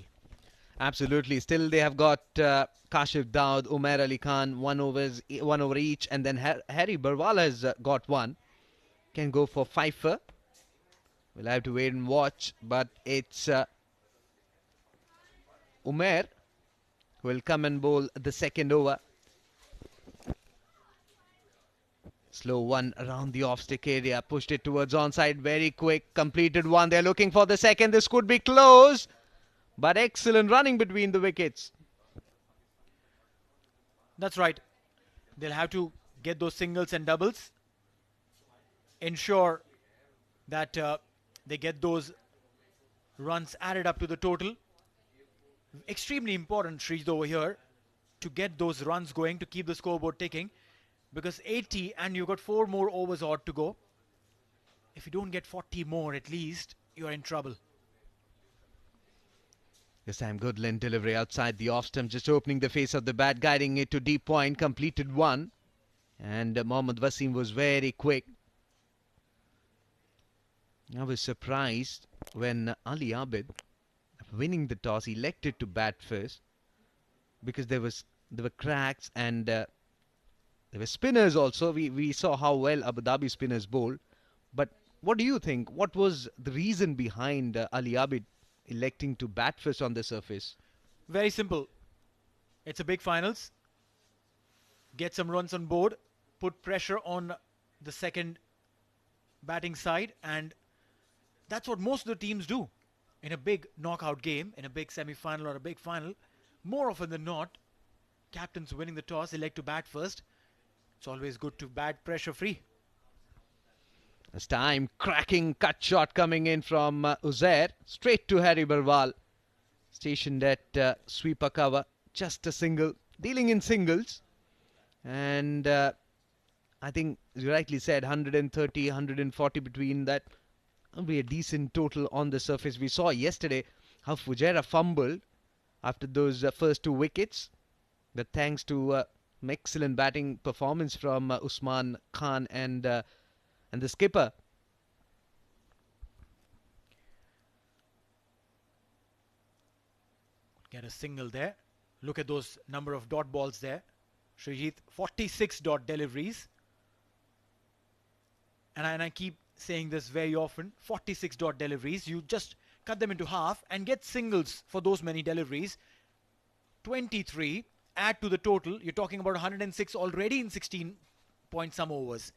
Absolutely. Still, they have got Kashif Daud, Umair Ali Khan, one over each, and then Harry Barwal has got one. Can go for fifer. We'll have to wait and watch, but it's Umair who will come and bowl the second over. Slow one around the off-stick area, pushed it towards onside, very quick, completed one. They're looking for the second. This could be close, but excellent running between the wickets. That's right. They'll have to get those singles and doubles. Ensure that they get those runs added up to the total. Extremely important, Srijit, over here to get those runs going, to keep the scoreboard ticking. Because 80 and you've got 4 more overs odd to go. If you don't get 40 more at least, you're in trouble. This time good length delivery outside the off stump, just opening the face of the bat, guiding it to deep point, completed one. And Mohammad Wasim was very quick. I was surprised when Ali Abid, winning the toss, elected to bat first, because there were cracks and there were spinners also. We saw how well Abu Dhabi spinners bowl. But what do you think? What was the reason behind Ali Abid electing to bat first on the surface? Very simple. It's a big finals. Get some runs on board. Put pressure on the second batting side. And that's what most of the teams do. In a big knockout game, in a big semi-final or a big final, more often than not, captains winning the toss elect to bat first. It's always good to bat pressure free. This time, cracking cut shot coming in from Uzair, straight to Harry Barwal. Stationed at sweeper cover, just a single, dealing in singles. And I think, as you rightly said, 130, 140 between that. Will be a decent total on the surface. We saw yesterday how Fujairah fumbled after those first 2 wickets. But thanks to excellent batting performance from Usman Khan and the skipper. Get a single there. Look at those number of dot balls there. Srijit, 46 dot deliveries. And I keep saying this very often, 46 dot deliveries. You just cut them into half and get singles for those many deliveries. 23, add to the total. You're talking about 106 already in 16 point some overs.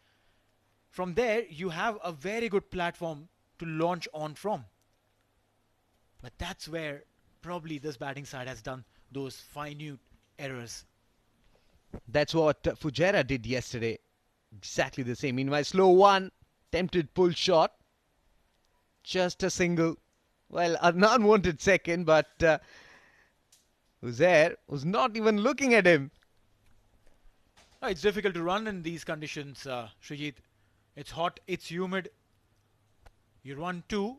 From there, you have a very good platform to launch on from. But that's where probably this batting side has done those minute errors. That's what Fujairah did yesterday. Exactly the same. Meanwhile, slow one, tempted pull shot. Just a single. Well, an unwanted second, but Uzair was not even looking at him. It's difficult to run in these conditions, Srijit. It's hot, it's humid. You run 2,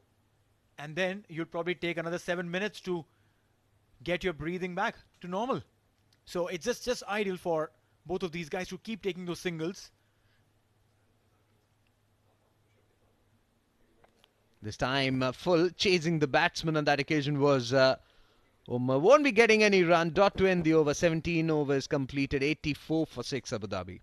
and then you'll probably take another 7 minutes to get your breathing back to normal. So it's just ideal for both of these guys to keep taking those singles. This time full, chasing the batsman on that occasion was Umar. Won't be getting any run. Dot to end the over. 17 overs completed. 84 for 6 Abu Dhabi.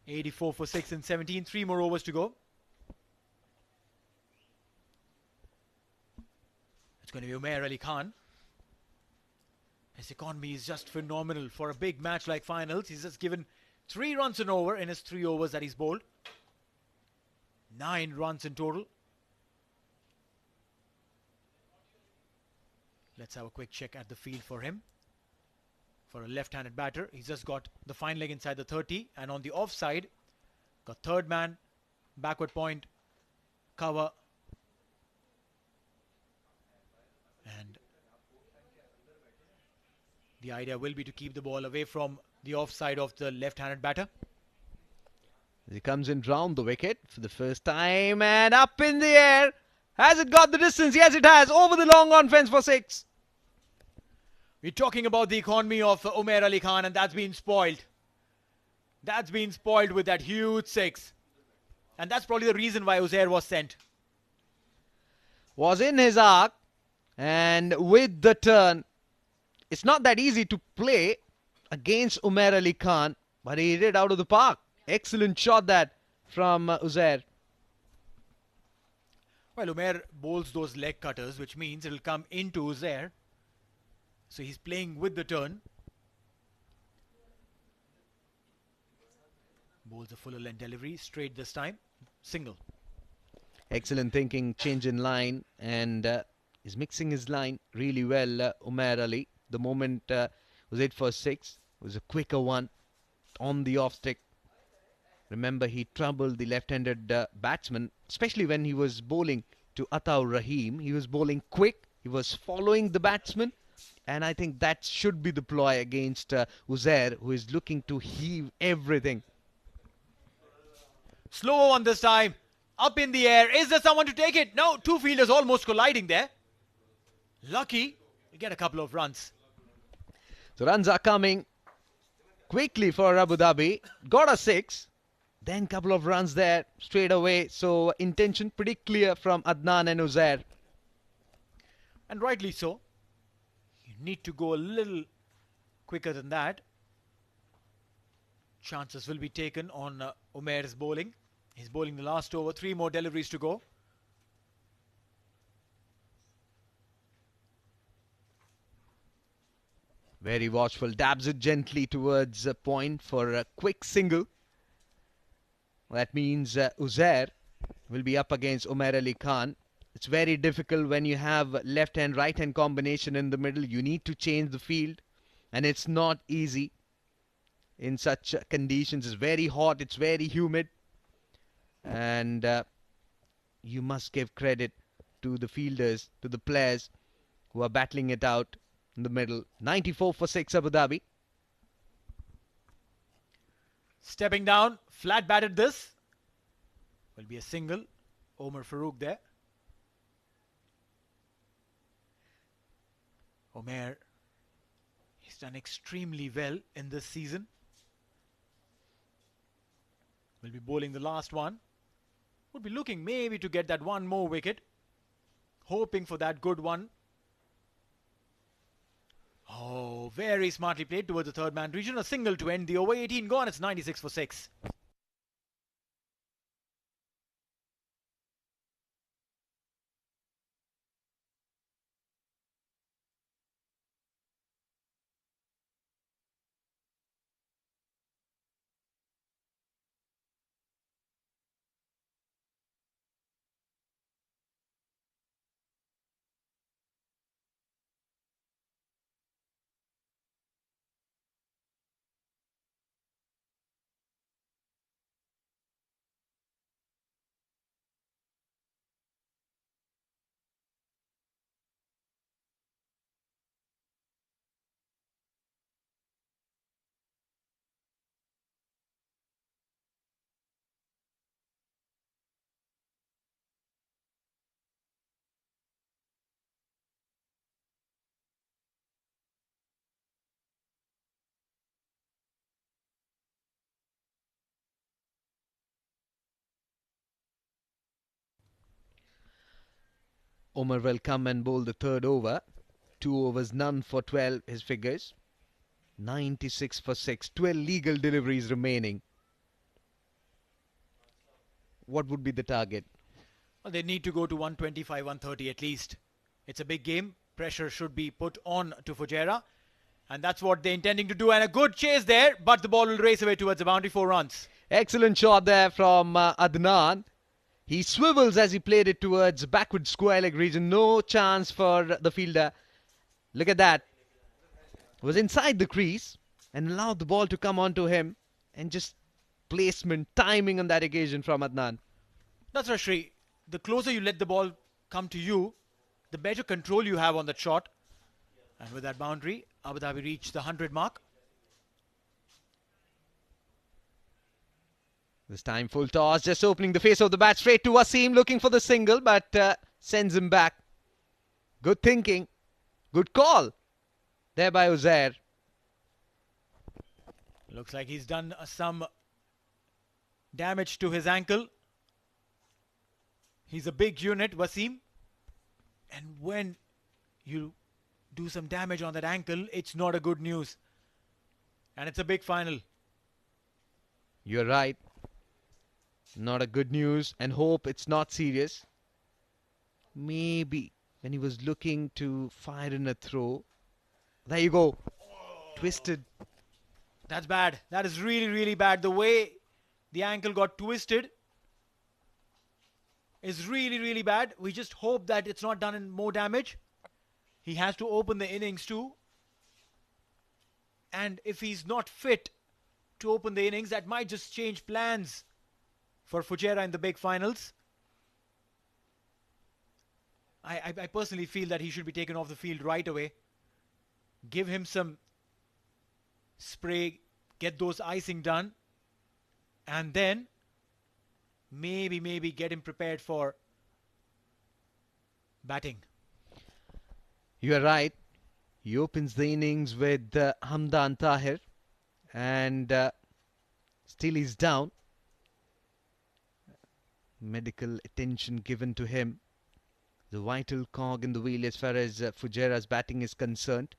84 for 6 and 17. 3 more overs to go. It's going to be Umair Ali Khan. His economy is just phenomenal for a big match like finals. He's just given 3 runs an over in his 3 overs that he's bowled. 9 runs in total. Let's have a quick check at the field for him. For a left-handed batter, he's just got the fine leg inside the 30, and on the offside, got third man, backward point, cover, and the idea will be to keep the ball away from the offside of the left-handed batter. He comes in round the wicket for the first time and up in the air. Has it got the distance? Yes, it has. Over the long on fence for 6. We're talking about the economy of Umair Ali Khan, and that's been spoiled. That's been spoiled with that huge 6. And that's probably the reason why Uzair was sent. Was in his arc, and with the turn, it's not that easy to play against Umair Ali Khan, but he hit it out of the park. Excellent shot that from Uzair. Well, Umair bowls those leg cutters, which means it'll come into Uzair. So he's playing with the turn. Bowls a fuller length delivery, straight this time, single. Excellent thinking, change in line, and he's mixing his line really well, Umair Ali. The moment was it for 6, it was a quicker one on the off stick. Remember, he troubled the left-handed batsman, especially when he was bowling to Ataur Rahim. He was bowling quick, he was following the batsman, and I think that should be the ploy against Uzair, who is looking to heave everything. Slow one this time. Up in the air. Is there someone to take it? No, 2 fielders almost colliding there. Lucky, we get a couple of runs. So runs are coming quickly for Abu Dhabi. Got a 6. Then couple of runs there straight away. So intention pretty clear from Adnan and Uzair. And rightly so. You need to go a little quicker than that. Chances will be taken on Umair's bowling. He's bowling the last over. 3 more deliveries to go. Very watchful. Dabs it gently towards a point for a quick single. That means Uzair will be up against Umair Ali Khan. It's very difficult when you have left hand, right hand combination in the middle. You need to change the field, and it's not easy in such conditions. It's very hot, it's very humid, and you must give credit to the fielders, to the players who are battling it out in the middle. 94 for 6 Abu Dhabi. Stepping down, flat batted this. Will be a single. Omar Farooq there. Umair, he's done extremely well in this season. Will be bowling the last one. Would be looking maybe to get that one more wicket. Hoping for that good one. Oh, very smartly played towards the third man region. A single to end the over. 18 gone. It's 96 for 6. Omar will come and bowl the third over. 2 overs, none for 12, his figures. 96 for 6. 12 legal deliveries remaining. what would be the target? Well, they need to go to 125, 130 at least. It's a big game. Pressure should be put on to Fujairah. And that's what they're intending to do. And a good chase there, but the ball will race away towards the boundary, 4 runs. Excellent shot there from Adnan. He swivels as he played it towards backward square leg region. No chance for the fielder. Look at that. Was inside the crease and allowed the ball to come onto him. And just placement, timing on that occasion from Adnan. That's right, Shri. The closer you let the ball come to you, the better control you have on that shot. And with that boundary, Abu Dhabi reached the 100 mark. This time full toss, just opening the face of the bat straight to Wasim, looking for the single, but sends him back. Good thinking. Good call. There by Uzair. Looks like he's done some damage to his ankle. He's a big unit, Wasim. And when you do some damage on that ankle, it's not a good news. And it's a big final. You're right. Not a good news, and hope it's not serious. Maybe when he was looking to fire in a throw. There you go. Twisted. That's bad. That is really, really bad. The way the ankle got twisted is really, really bad. We just hope that it's not done in more damage. He has to open the innings too. And if he's not fit to open the innings, that might just change plans for Fujairah in the big finals. I personally feel that he should be taken off the field right away. Give him some spray, get those icing done, and then maybe get him prepared for batting. You are right. He opens the innings with Hamdan Tahir, and still he's down. Medical attention given to him. The vital cog in the wheel as far as Fujairah's batting is concerned.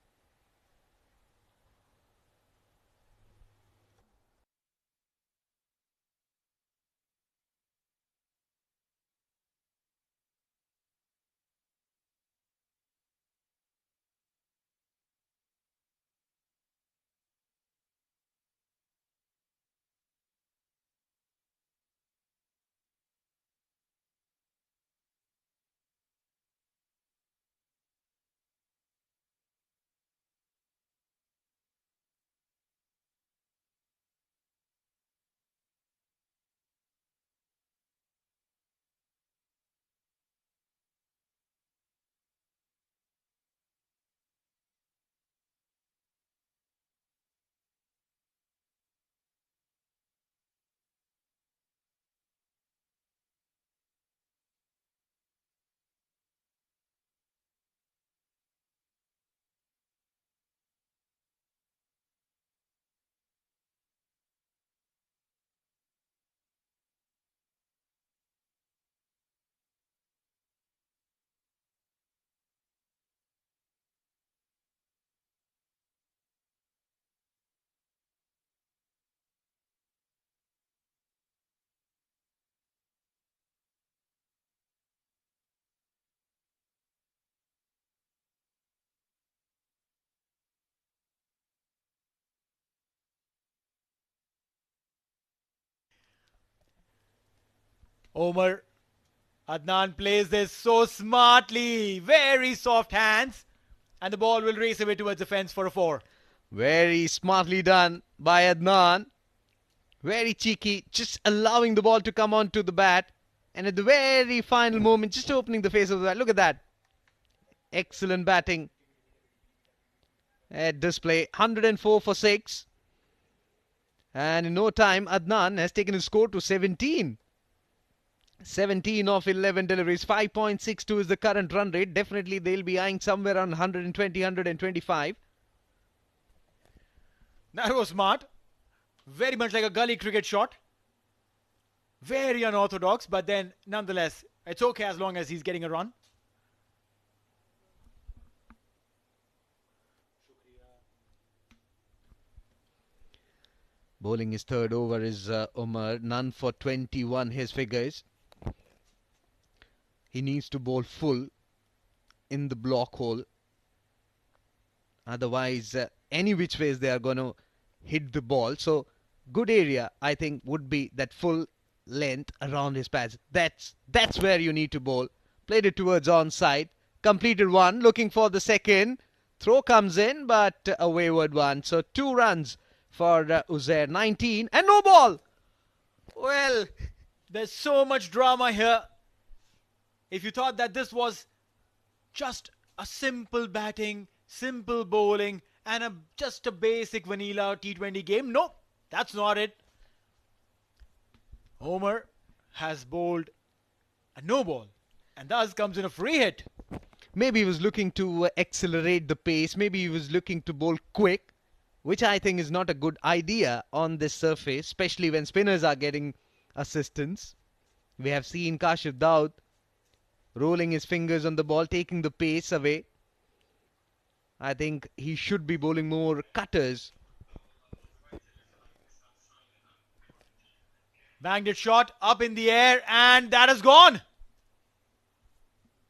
Omar, Adnan plays this so smartly. Very soft hands. And the ball will race away towards the fence for a 4. Very smartly done by Adnan. Very cheeky, just allowing the ball to come onto the bat. And at the very final moment, just opening the face of the bat. Look at that. Excellent batting. At display, 104 for 6. And in no time, Adnan has taken his score to 17. 17 of 11 deliveries. 5.62 is the current run rate. Definitely they'll be eyeing somewhere around 120, 125. That was smart. Very much like a gully cricket shot. Very unorthodox, but then nonetheless, it's okay as long as he's getting a run. Bowling his third over is Umar. None for 21, his figures. He needs to bowl full in the block hole. Otherwise, any which ways they are going to hit the ball. So, good area, I think, would be that full length around his pads. That's where you need to bowl. Played it towards onside. Completed one. Looking for the second. Throw comes in, but a wayward one. So, 2 runs for Uzair. 19 and no ball. Well, there's so much drama here. If you thought that this was just a simple batting, simple bowling, and just a basic vanilla T20 game, no, that's not it. Homer has bowled a no ball, and thus comes in a free hit. Maybe he was looking to accelerate the pace. Maybe he was looking to bowl quick, which I think is not a good idea on this surface, especially when spinners are getting assistance. We have seen Kashif Daud rolling his fingers on the ball, taking the pace away. I think he should be bowling more cutters. Banged it shot up in the air, and that is gone.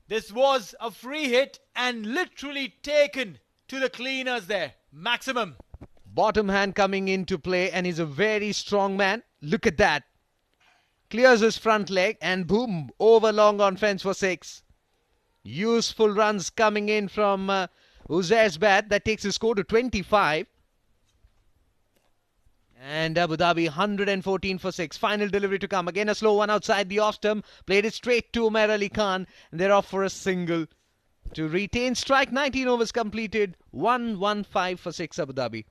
This was a free hit and literally taken to the cleaners there. Maximum. Bottom hand coming into play, and he's a very strong man. Look at that. Clears his front leg and boom, over long on fence for 6. Useful runs coming in from Uzair's bat. That takes his score to 25. And Abu Dhabi 114 for 6. Final delivery to come. Again a slow one outside the off stump. Played it straight to Umair Ali Khan. And they're off for a single to retain strike. 19 overs completed. 115 for 6 Abu Dhabi.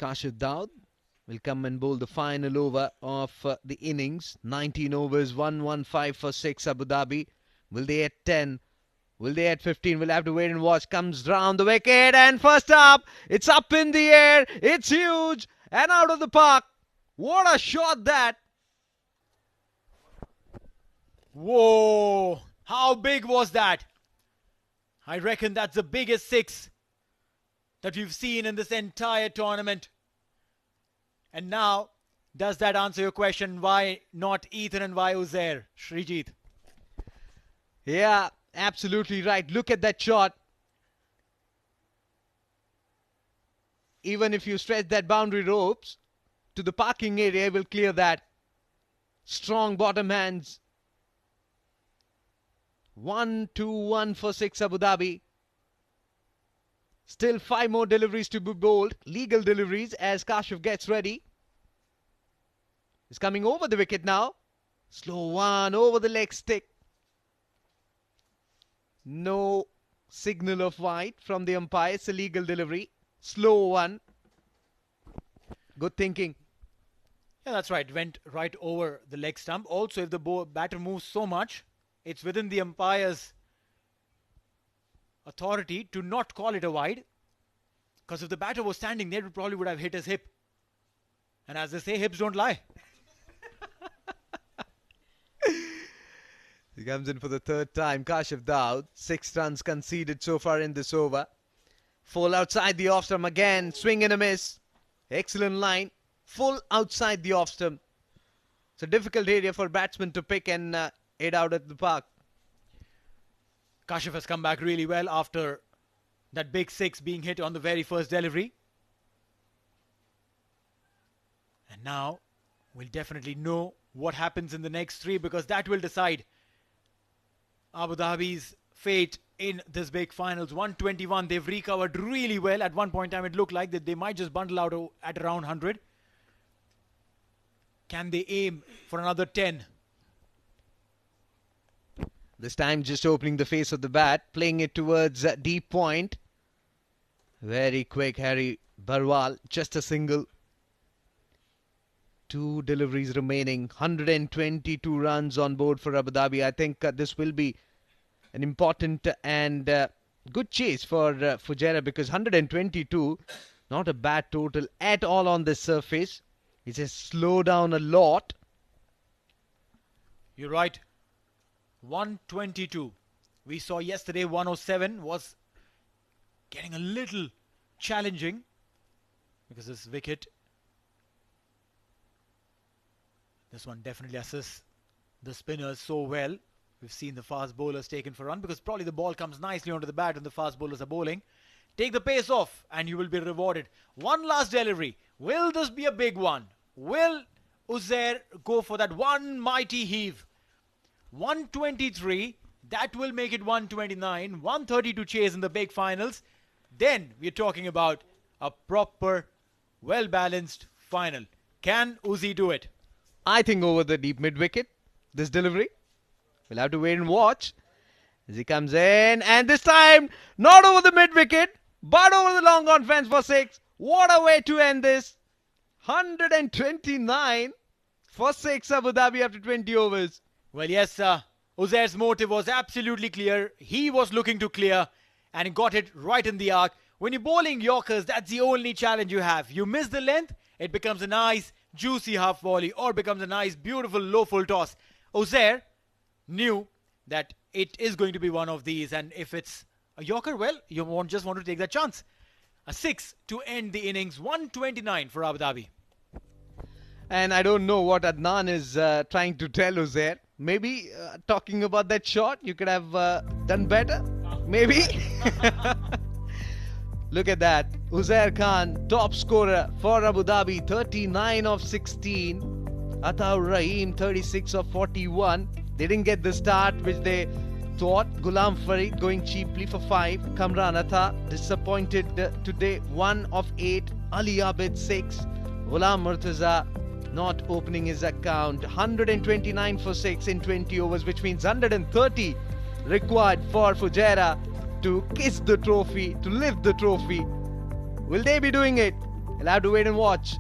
Kashif Daud will come and bowl the final over of the innings. 19 overs, 115 for 6 Abu Dhabi. Will they at 10? Will they at 15? We'll have to wait and watch. Comes round the wicket and first up. It's up in the air. It's huge and out of the park. What a shot that. Whoa! How big was that? I reckon that's the biggest 6 that we've seen in this entire tournament. And now, does that answer your question? Why not Ethan and why Uzair? Srijit. Yeah, absolutely right. Look at that shot. Even if you stretch that boundary ropes to the parking area, will clear that. Strong bottom hands. 1-2-1 for 6 Abu Dhabi. Still 5 more deliveries to be bowled. Legal deliveries as Kashif gets ready. He's coming over the wicket now. Slow one over the leg stick. No signal of white from the umpire. It's a legal delivery. Slow one. Good thinking. Yeah, that's right. Went right over the leg stump. Also, if the batter moves so much, it's within the umpire's authority to not call it a wide. Because if the batter was standing there, it probably would have hit his hip. And as they say, hips don't lie. He comes in for the third time. Kashif Daud. 6 runs conceded so far in this over. Full outside the off stump again. Swing and a miss. Excellent line. Full outside the off stump. It's a difficult area for batsmen to pick and head out at the park. Kashif has come back really well after that big six being hit on the very first delivery. And now we'll definitely know what happens in the next three, because that will decide Abu Dhabi's fate in this big finals. 121, they've recovered really well. At one point in time it looked like that they might just bundle out at around 100. Can they aim for another 10? This time just opening the face of the bat, playing it towards deep point. Very quick Harry Barwal, just a single. 2 deliveries remaining, 122 runs on board for Abu Dhabi. I think this will be an important and good chase for Fujairah, because 122, not a bad total at all on this surface. It's a slow down a lot. You're right. 122. We saw yesterday 107 was getting a little challenging because this wicket. This one definitely assists the spinners so well. We've seen the fast bowlers taken for run because probably the ball comes nicely onto the bat and the fast bowlers are bowling. Take the pace off and you will be rewarded. One last delivery. Will this be a big one? Will Uzair go for that one mighty heave? 123. That will make it 129. 130 to chase in the big finals. Then we're talking about a proper, well-balanced final. Can Uzi do it? I think over the deep mid-wicket, this delivery. We'll have to wait and watch as he comes in. And this time, not over the mid-wicket, but over the long on fence for 6. What a way to end this. 129 for 6 Abu Dhabi after 20 overs. Well, yes, Uzair's motive was absolutely clear. He was looking to clear and he got it right in the arc. When you're bowling Yorkers, that's the only challenge you have. You miss the length, it becomes a nice, juicy half volley or becomes a nice, beautiful low full toss. Uzair knew that it is going to be one of these, and if it's a Yorker, well, you won't just want to take that chance. A 6 to end the innings, 129 for Abu Dhabi. And I don't know what Adnan is trying to tell Uzair. Maybe talking about that shot, you could have done better. Maybe. Look at that. Uzair Khan, top scorer for Abu Dhabi, 39 of 16. Ataur Rahim, 36 of 41. They didn't get the start which they thought. Ghulam Farid going cheaply for 5. Kamran Atta disappointed today, 1 of 8. Ali Abid 6. Ghulam Murtaza not opening his account. 129 for 6 in 20 overs, which means 130 required for Fujairah to kiss the trophy, to lift the trophy. Will they be doing it? We'll have to wait and watch.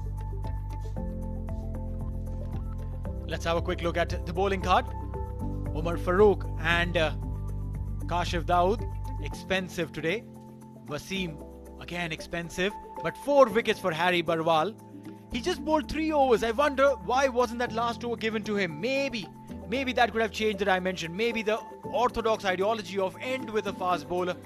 Let's have a quick look at the bowling card. Umar Farooq and Kashif Dawood, expensive today. Wasim, again expensive. But 4 wickets for Harry Barwal. He just bowled 3 overs. I wonder why wasn't that last over given to him? Maybe that could have changed the dimension. Maybe the orthodox ideology of end with a fast bowler.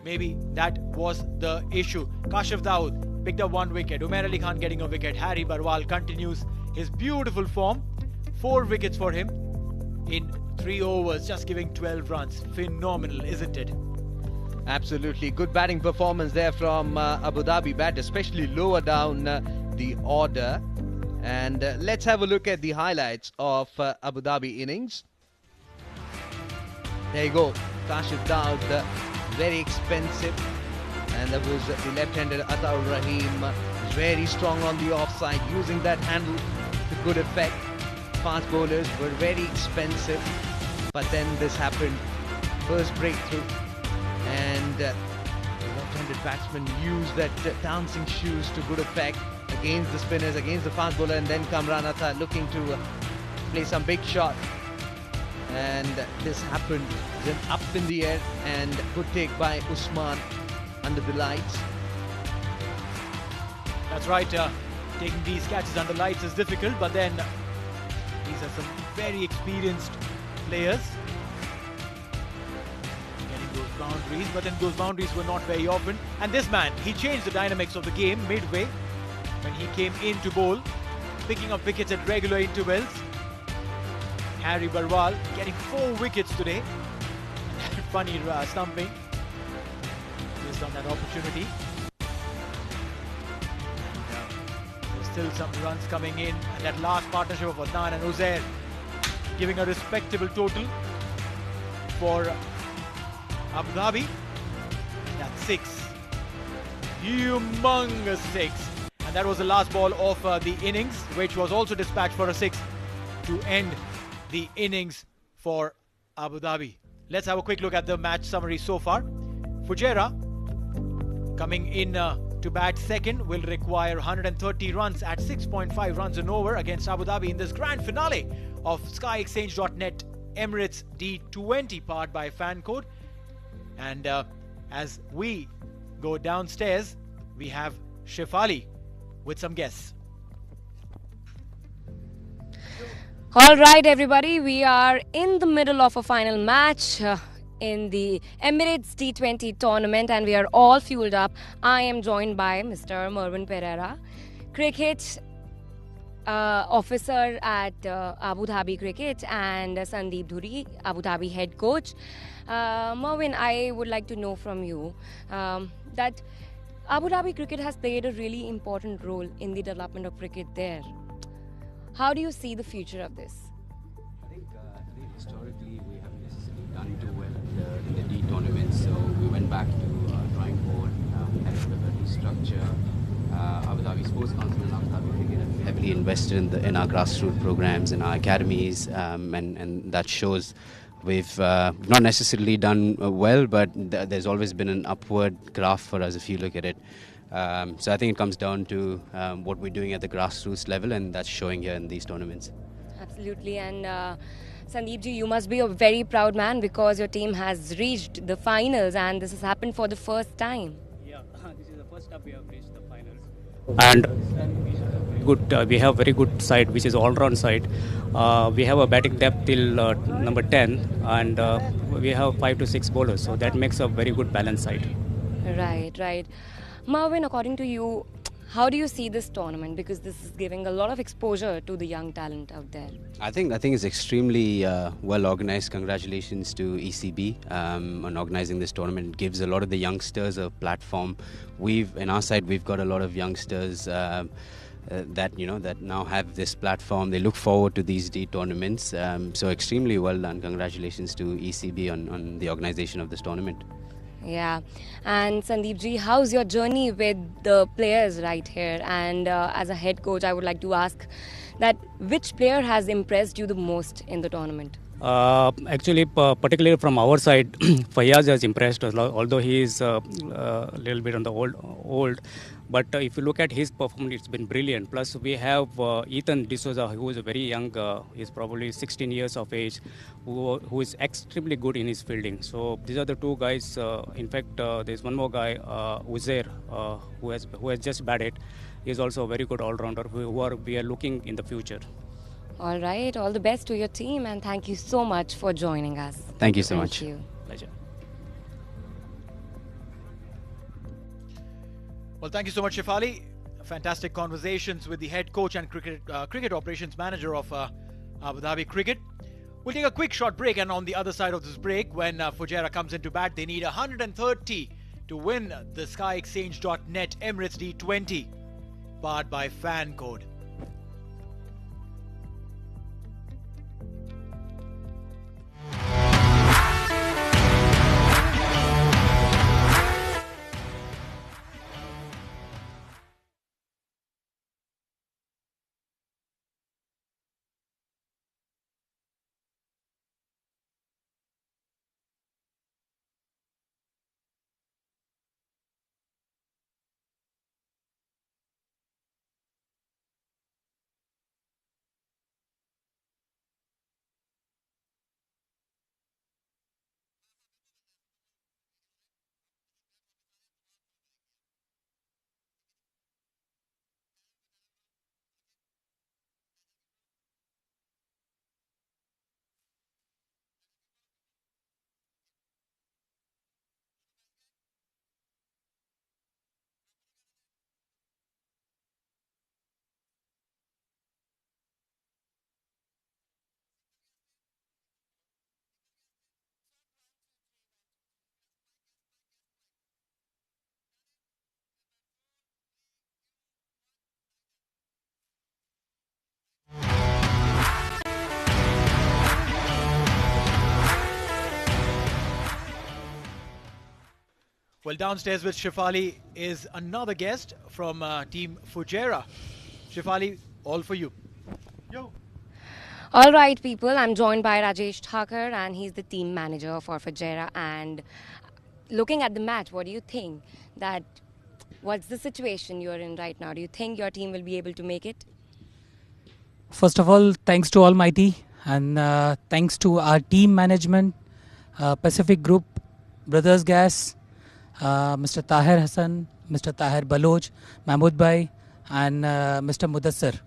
Maybe that was the issue. Kashif Dawood picked up 1 wicket. Umair Ali Khan getting a wicket. Harry Barwal continues his beautiful form. 4 wickets for him in 3 overs, just giving 12 runs. Phenomenal, isn't it? Absolutely. Good batting performance there from Abu Dhabi bat, especially lower down the order. And let's have a look at the highlights of Abu Dhabi innings. There you go. Kashif Dawood, very expensive. And that was the left-handed Ataur Rahim, very strong on the offside, using that handle to good effect. Fast bowlers were very expensive. But then this happened. First breakthrough. And the left-handed batsman used that dancing shoes to good effect against the spinners, against the fast bowler, and then Kamran Atta looking to play some big shot. And this happened. Then up in the air and good take by Usman under the lights. That's right. Taking these catches under lights is difficult, but then these are some very experienced players getting those boundaries, but then those boundaries were not very often. And this man, he changed the dynamics of the game midway when he came in to bowl, picking up wickets at regular intervals. Harry Barwal getting 4 wickets today. Funny stumping based on that opportunity. There's still some runs coming in, and that last partnership of Adnan and Uzair giving a respectable total for Abu Dhabi. That's 6. Humongous 6. And that was the last ball of the innings, which was also dispatched for a 6 to end the innings for Abu Dhabi. Let's have a quick look at the match summary so far. Fujairah coming in to bat second will require 130 runs at 6.5 runs an over against Abu Dhabi in this grand finale of SkyExchange.net Emirates D20 powered by Fan Code. And as we go downstairs, we have Shefali with some guests. All right, everybody, we are in the middle of a final match in the Emirates D20 tournament, and we are all fueled up. I am joined by Mr. Mervin Pereira, cricket officer at Abu Dhabi Cricket, and Sandeep Dhuri, Abu Dhabi head coach. Mervin, I would like to know from you that Abu Dhabi Cricket has played a really important role in the development of cricket there. How do you see the future of this? I think historically we haven't necessarily done too well in the D tournament, so we went back to drawing board, had a bit of a restructure. Abu Dhabi Sports Council and Abu Dhabi Cricket have heavily invested in our grassroots programs, in our academies, and that shows we've not necessarily done well, but there's always been an upward graph for us if you look at it. So I think it comes down to what we're doing at the grassroots level, and that's showing here in these tournaments. Absolutely. And Sandeepji, you must be a very proud man because your team has reached the finals, and this has happened for the first time. Yeah, this is the first time we have reached the finals. And good, we have very good side, which is all-round side. We have a batting depth till number 10, and we have 5 to 6 bowlers, so that makes a very good balanced side. Right, right. Marvin, according to you, how do you see this tournament? Because this is giving a lot of exposure to the young talent out there. I think it's extremely well organized. Congratulations to ECB on organizing this tournament. It gives a lot of the youngsters a platform. In our side, we've got a lot of youngsters that now have this platform. They look forward to these D tournaments. So extremely well done. Congratulations to ECB on the organization of this tournament. Yeah. And Sandeepji, how's your journey with the players right here? And as a head coach, I would like to ask that which player has impressed you the most in the tournament? Actually, particularly from our side, Fayaz has impressed us, although he is a little bit on the old. But if you look at his performance, it's been brilliant. Plus, we have Ethan D'Souza, who is a very young, he's probably 16 years of age, who is extremely good in his fielding. So these are the two guys. In fact, there's one more guy, Uzair, who has just batted. He's also a very good all-rounder we are looking in the future. All right. All the best to your team, and thank you so much for joining us. Thank you so much. Thank you. Pleasure. Well, thank you so much, Shefali. Fantastic conversations with the head coach and cricket operations manager of Abu Dhabi Cricket. We'll take a quick short break, and on the other side of this break, when Fujairah comes into bat, they need 130 to win the SkyExchange.net Emirates D20, powered by Fan Code. Well, downstairs with Shefali is another guest from Team Fujairah. Shefali, all for you. All right, people, I'm joined by Rajesh Thakur, and he's the team manager for Fujairah. And looking at the match, what do you think? What's the situation you're in right now? Do you think your team will be able to make it? First of all, thanks to Almighty and thanks to our team management, Pacific Group, Brothers Gas, Mr. Tahir Hassan, Mr. Tahir Baloj, Mahmood Bhai, and Mr. Mudassar.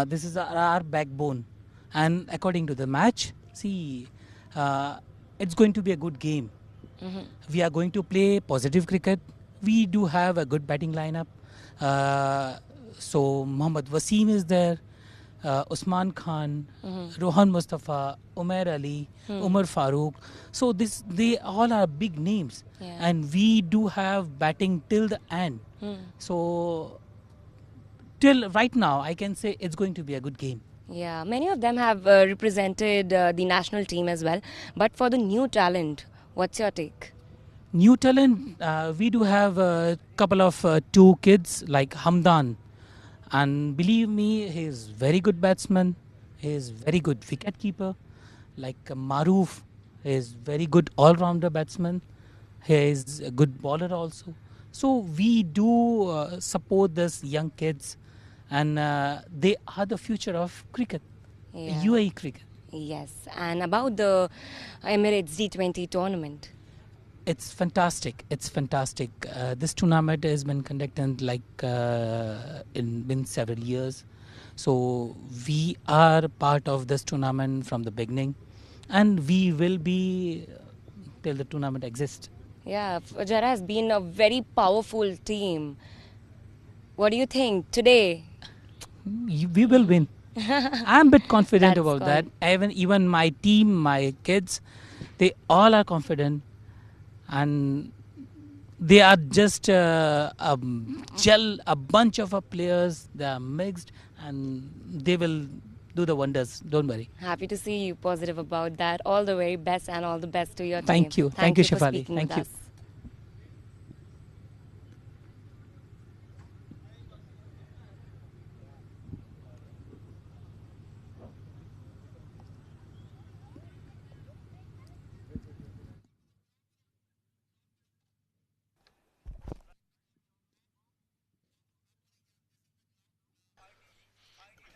This is our backbone. And according to the match, it's going to be a good game. We are going to play positive cricket. We do have a good batting lineup. So Mohammad Wasim is there, Usman Khan, Rohan Mustafa, Umair Ali, Umar Farooq. So they all are big names, and we do have batting till the end. So till right now, I can say it's going to be a good game. Yeah, many of them have represented the national team as well. But for the new talent, what's your take? New talent, we do have a couple of two kids like Hamdan, and believe me, he is very good batsman. He is very good wicket keeper. Like Maroof is very good all-rounder batsman. He is a good bowler also. So we do support these young kids, and they are the future of cricket, UAE cricket. Yes, and about the Emirates D20 tournament. It's fantastic. It's fantastic. This tournament has been conducted in several years. So we are part of this tournament from the beginning, and we will be till the tournament exists. Yeah, Fujairah has been a very powerful team. What do you think today? We will win. I'm a bit confident about that. Even my team, my kids, they all are confident. And they are just a bunch of players. They are mixed, and they will do the wonders. Don't worry. Happy to see you positive about that. All the very best, and all the best to your team. Thank you. Thank you, Shefali. Thank you.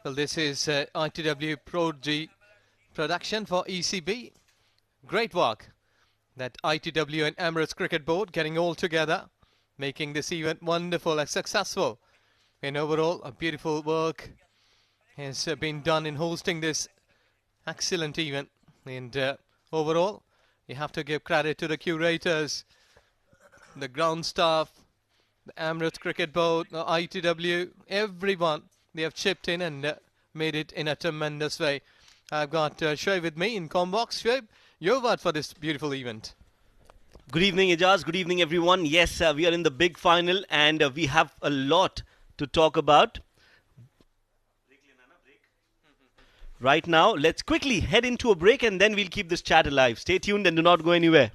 Well, this is ITW Pro G production for ECB. Great work. That ITW and Emirates Cricket Board getting all together, making this event wonderful and successful. And overall, a beautiful work has been done in hosting this excellent event. And overall, you have to give credit to the curators, the ground staff, the Emirates Cricket Board, the ITW, everyone. They have chipped in and made it in a tremendous way. I've got Shoaib with me in Combox. Shoaib, your word for this beautiful event. Good evening, Ijaz. Good evening, everyone. Yes, we are in the big final, and we have a lot to talk about. Right now, let's quickly head into a break, and then we'll keep this chat alive. Stay tuned and do not go anywhere.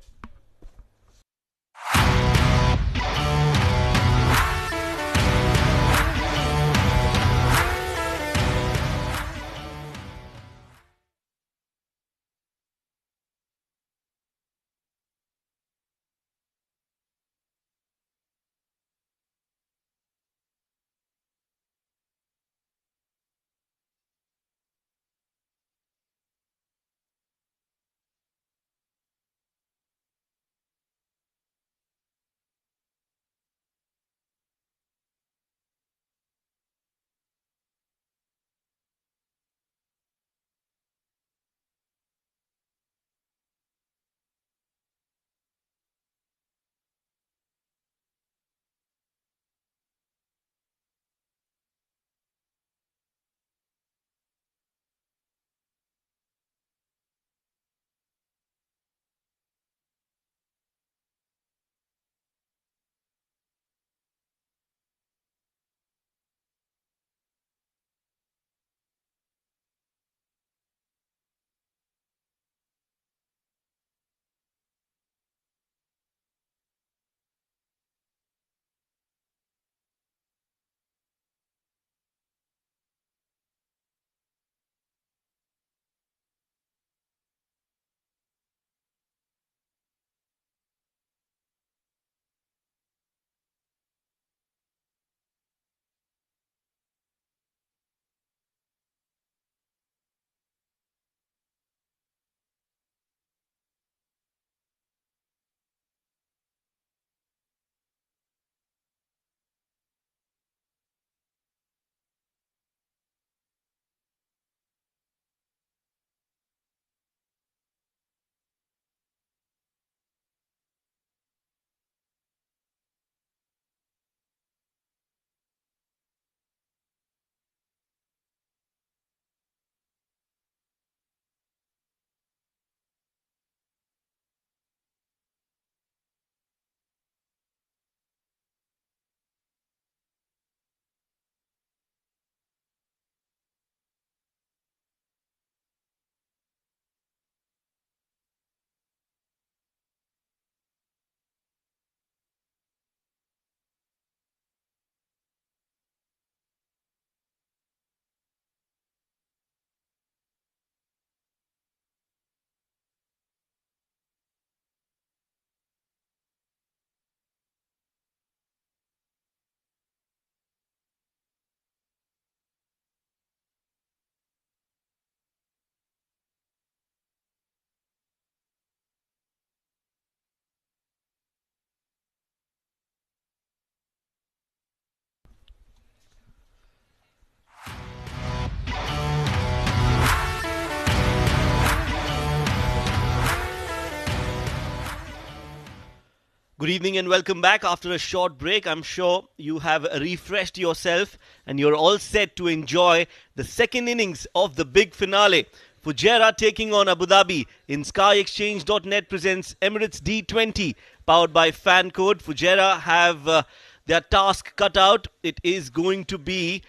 Good evening and welcome back after a short break. I'm sure you have refreshed yourself and you're all set to enjoy the second innings of the big finale. Fujairah taking on Abu Dhabi in SkyExchange.net presents Emirates D20 powered by Fan Code. Fujairah have their task cut out. It is going to be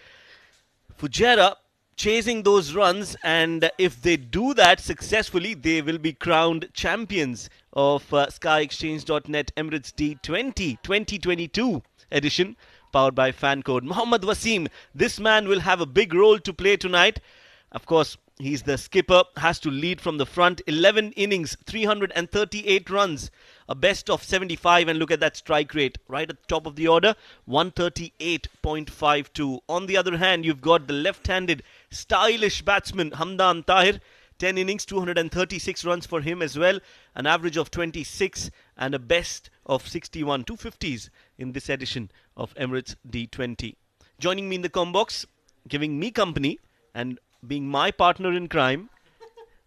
Fujairah chasing those runs, and if they do that successfully, they will be crowned champions of SkyExchange.net Emirates D20 2022 edition powered by Fan Code. Mohammad Wasim, this man will have a big role to play tonight. Of course, he's the skipper, has to lead from the front. 11 innings, 338 runs, a best of 75, and look at that strike rate right at the top of the order, 138.52. On the other hand, you've got the left-handed stylish batsman Hamdan Tahir. 10 innings, 236 runs for him as well, an average of 26 and a best of 61, 250s in this edition of Emirates D20. Joining me in the combox, giving me company and being my partner in crime,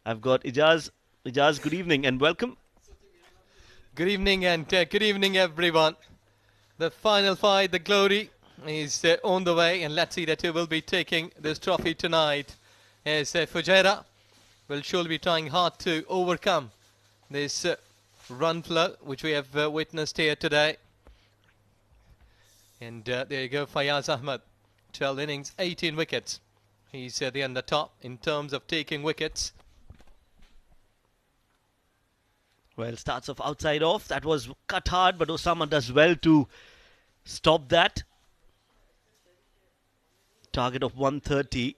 I've got Ijaz. Ijaz, good evening and welcome. Good evening and good evening everyone. The final fight, the glory, is on the way, and let's see that who will be taking this trophy tonight. As Fujairah will surely be trying hard to overcome this run flow which we have witnessed here today. And there you go, Fayaz Ahmed, 12 innings, 18 wickets. He's the on the top in terms of taking wickets. Well, starts off outside off. That was cut hard, but Osama does well to stop that. Target of 130.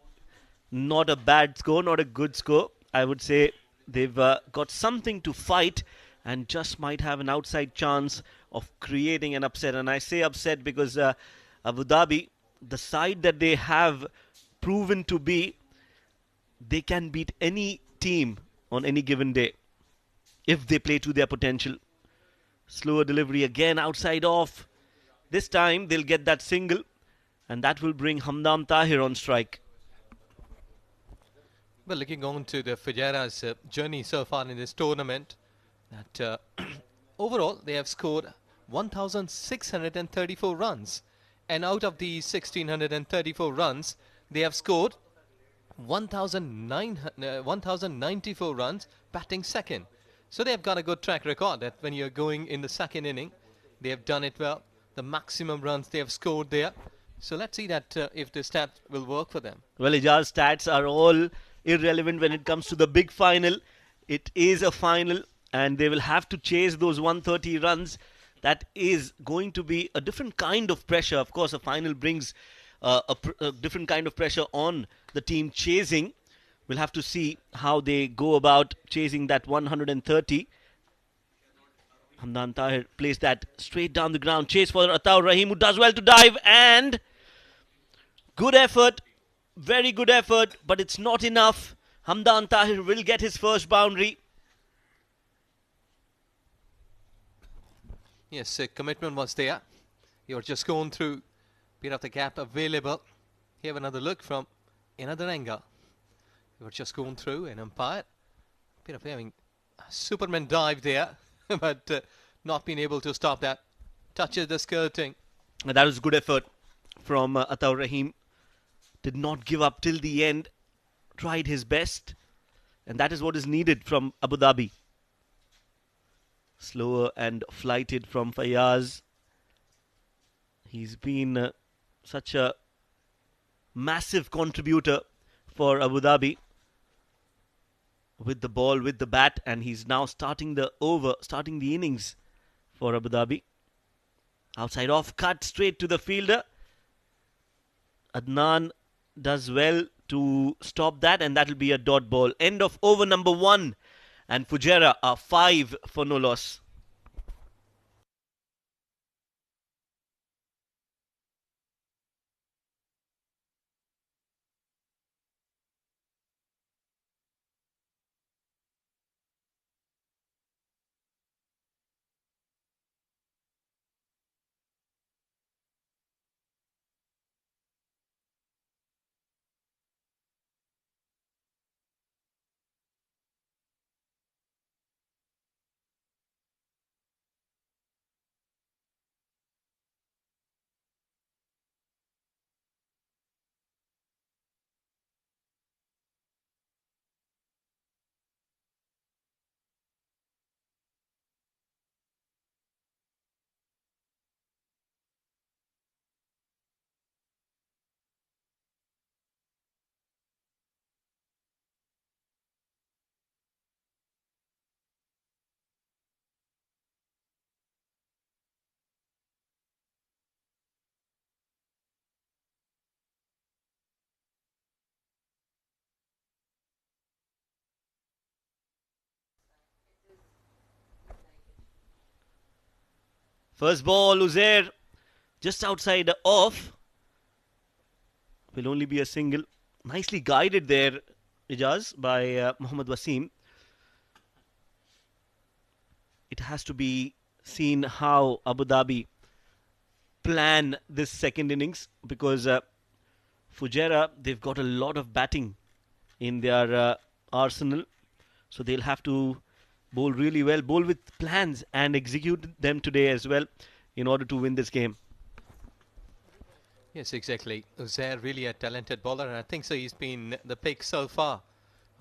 Not a bad score, not a good score. I would say they've got something to fight and just might have an outside chance of creating an upset. And I say upset because Abu Dhabi, the side that they have proven to be, they can beat any team on any given day if they play to their potential. Slower delivery again, outside off. This time they'll get that single, and that will bring Hamdan Tahir on strike. Well, looking on to the Fujairah's journey so far in this tournament, that overall they have scored 1,634 runs, and out of these 1,634 runs, they have scored 1,094 runs, batting second. So they have got a good track record that when you're going in the second inning, they have done it well. The maximum runs they have scored there. So let's see that if the stats will work for them. Well, Ijaz, stats are all irrelevant when it comes to the big final. It is a final, and they will have to chase those 130 runs. That is going to be a different kind of pressure. Of course, a final brings a different kind of pressure on the team chasing. We'll have to see how they go about chasing that 130. Hamdan Tahir plays that straight down the ground. Chase for Ataur Rahim, who does well to dive, and good effort. Very good effort, but it's not enough. Hamdan Tahir will get his first boundary. Yes, commitment was there. You're just going through bit of the gap available. Here another look from another angle. You're just going through an umpire. Bit of having a Superman dive there, but not being able to stop that. Touches the skirting. And that was good effort from Ataur Rahim. Did not give up till the end. Tried his best. And that is what is needed from Abu Dhabi. Slower and flighted from Fayaz. He's been such a massive contributor for Abu Dhabi with the ball, with the bat, and he's now starting the innings for Abu Dhabi. Outside off, cut straight to the fielder. Adnan does well to stop that, and that'll be a dot ball. End of over number 1, and Fujairah are 5 for no loss. First ball, Uzair just outside off. Will only be a single. Nicely guided there, Ijaz, by Mohammad Wasim. It has to be seen how Abu Dhabi plan this second innings, because Fujairah, they've got a lot of batting in their arsenal. So they'll have to bowl really well, bowl with plans and execute them today as well in order to win this game. Yes, exactly. Uzair really a talented bowler, and I think so he's been the pick so far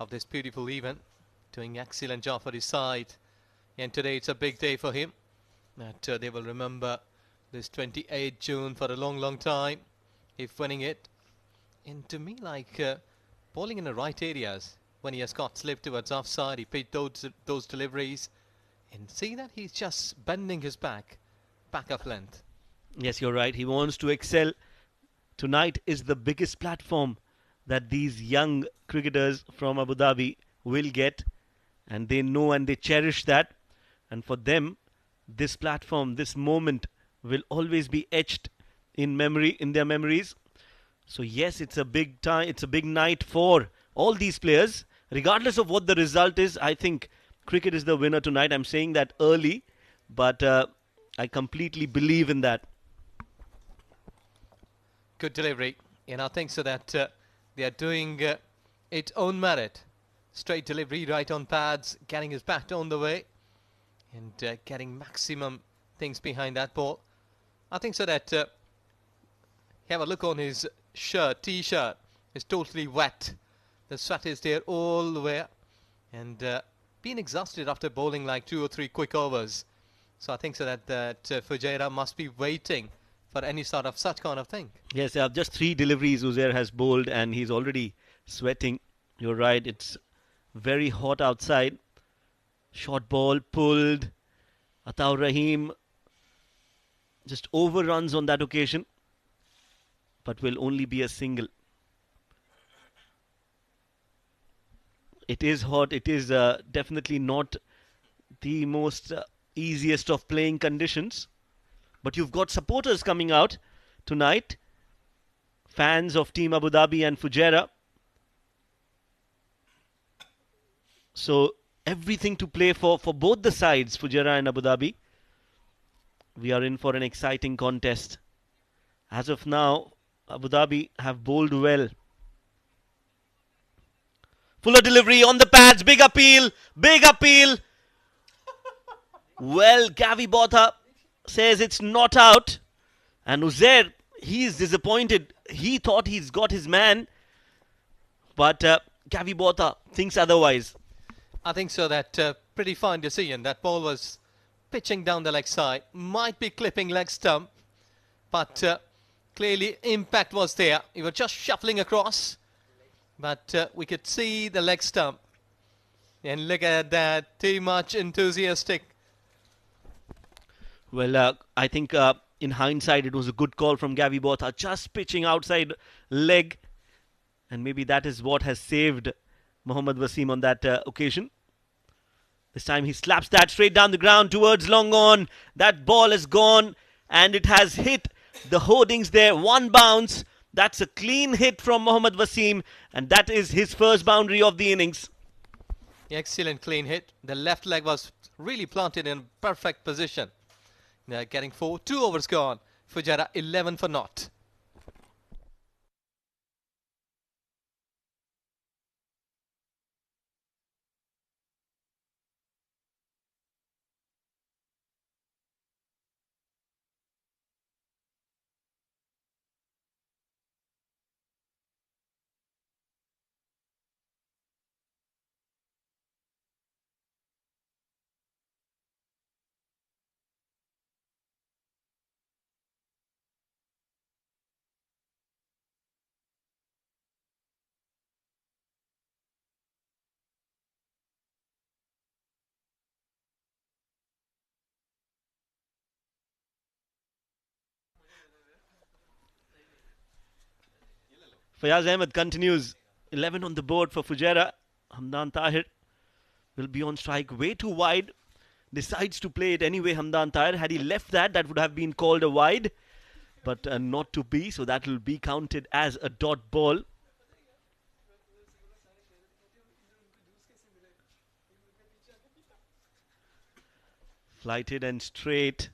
of this beautiful event, doing excellent job for his side. And today it's a big day for him, that they will remember this 28th June for a long, long time, if winning it. And to me, like bowling in the right areas, when he has got slip towards offside, he paid those deliveries, and see that he's just bending his back of length. Yes, you're right. He wants to excel. Tonight is the biggest platform that these young cricketers from Abu Dhabi will get, and they know and they cherish that. And for them, this platform, this moment will always be etched in their memories. So yes, it's a big time. It's a big night for all these players. Regardless of what the result is, I think cricket is the winner tonight. I'm saying that early, but I completely believe in that. Good delivery, and I think so that they are doing it on merit. Straight delivery, right on pads, getting his bat on the way, and getting maximum things behind that ball. I think so that have a look on his shirt, t-shirt, is totally wet. The sweat is there all the way, and being exhausted after bowling like 2 or 3 quick overs. So I think so that Fujairah must be waiting for any sort of such kind of thing. Yes, just 3 deliveries Uzair has bowled and he's already sweating. You're right, it's very hot outside. Short ball pulled. Ataur Rahim just overruns on that occasion, but will only be a single. It is hot. It is definitely not the most easiest of playing conditions. But you've got supporters coming out tonight, fans of Team Abu Dhabi and Fujairah. So everything to play for both the sides, Fujairah and Abu Dhabi. We are in for an exciting contest. As of now, Abu Dhabi have bowled well. Fuller delivery on the pads, big appeal, big appeal. Well, Gavi Botha says it's not out, and Uzair, he's disappointed. He thought he's got his man, but Gavi Botha thinks otherwise. I think so that pretty fine decision. That ball was pitching down the leg side, might be clipping leg stump, but clearly impact was there. He was just shuffling across, but we could see the leg stump. And look at that, too much enthusiastic. Well, I think in hindsight it was a good call from Gavi Botha, just pitching outside leg, and maybe that is what has saved Mohammad Wasim on that occasion. This time he slaps that straight down the ground towards long on. That ball is gone and it has hit the hoardings there. One bounce. That's a clean hit from Mohammad Wasim, and that is his first boundary of the innings. Excellent clean hit. The left leg was really planted in perfect position. Now getting 4, 2 overs gone. Fujairah 11 for naught. Fayaz Ahmed continues. 11 on the board for Fujairah. Hamdan Tahir will be on strike way too wide. decides to play it anyway, Hamdan Tahir. Had he left that, that would have been called a wide, but not to be, so that will be counted as a dot ball. Flighted and straight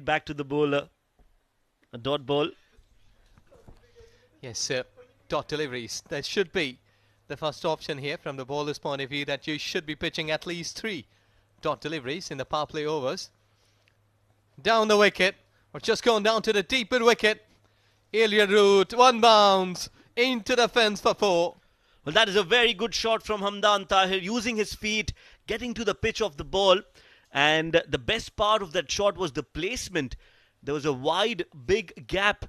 back to the bowler. A dot ball. Yes, dot deliveries. That should be the first option here from the bowler's point of view, that you should be pitching at least 3 dot deliveries in the power play overs. Down the wicket, or just gone down to the deeper wicket. Alien route, one bounce into the fence for 4. Well, that is a very good shot from Hamdan Tahir, using his feet, getting to the pitch of the ball. And the best part of that shot was the placement. There was a wide, big gap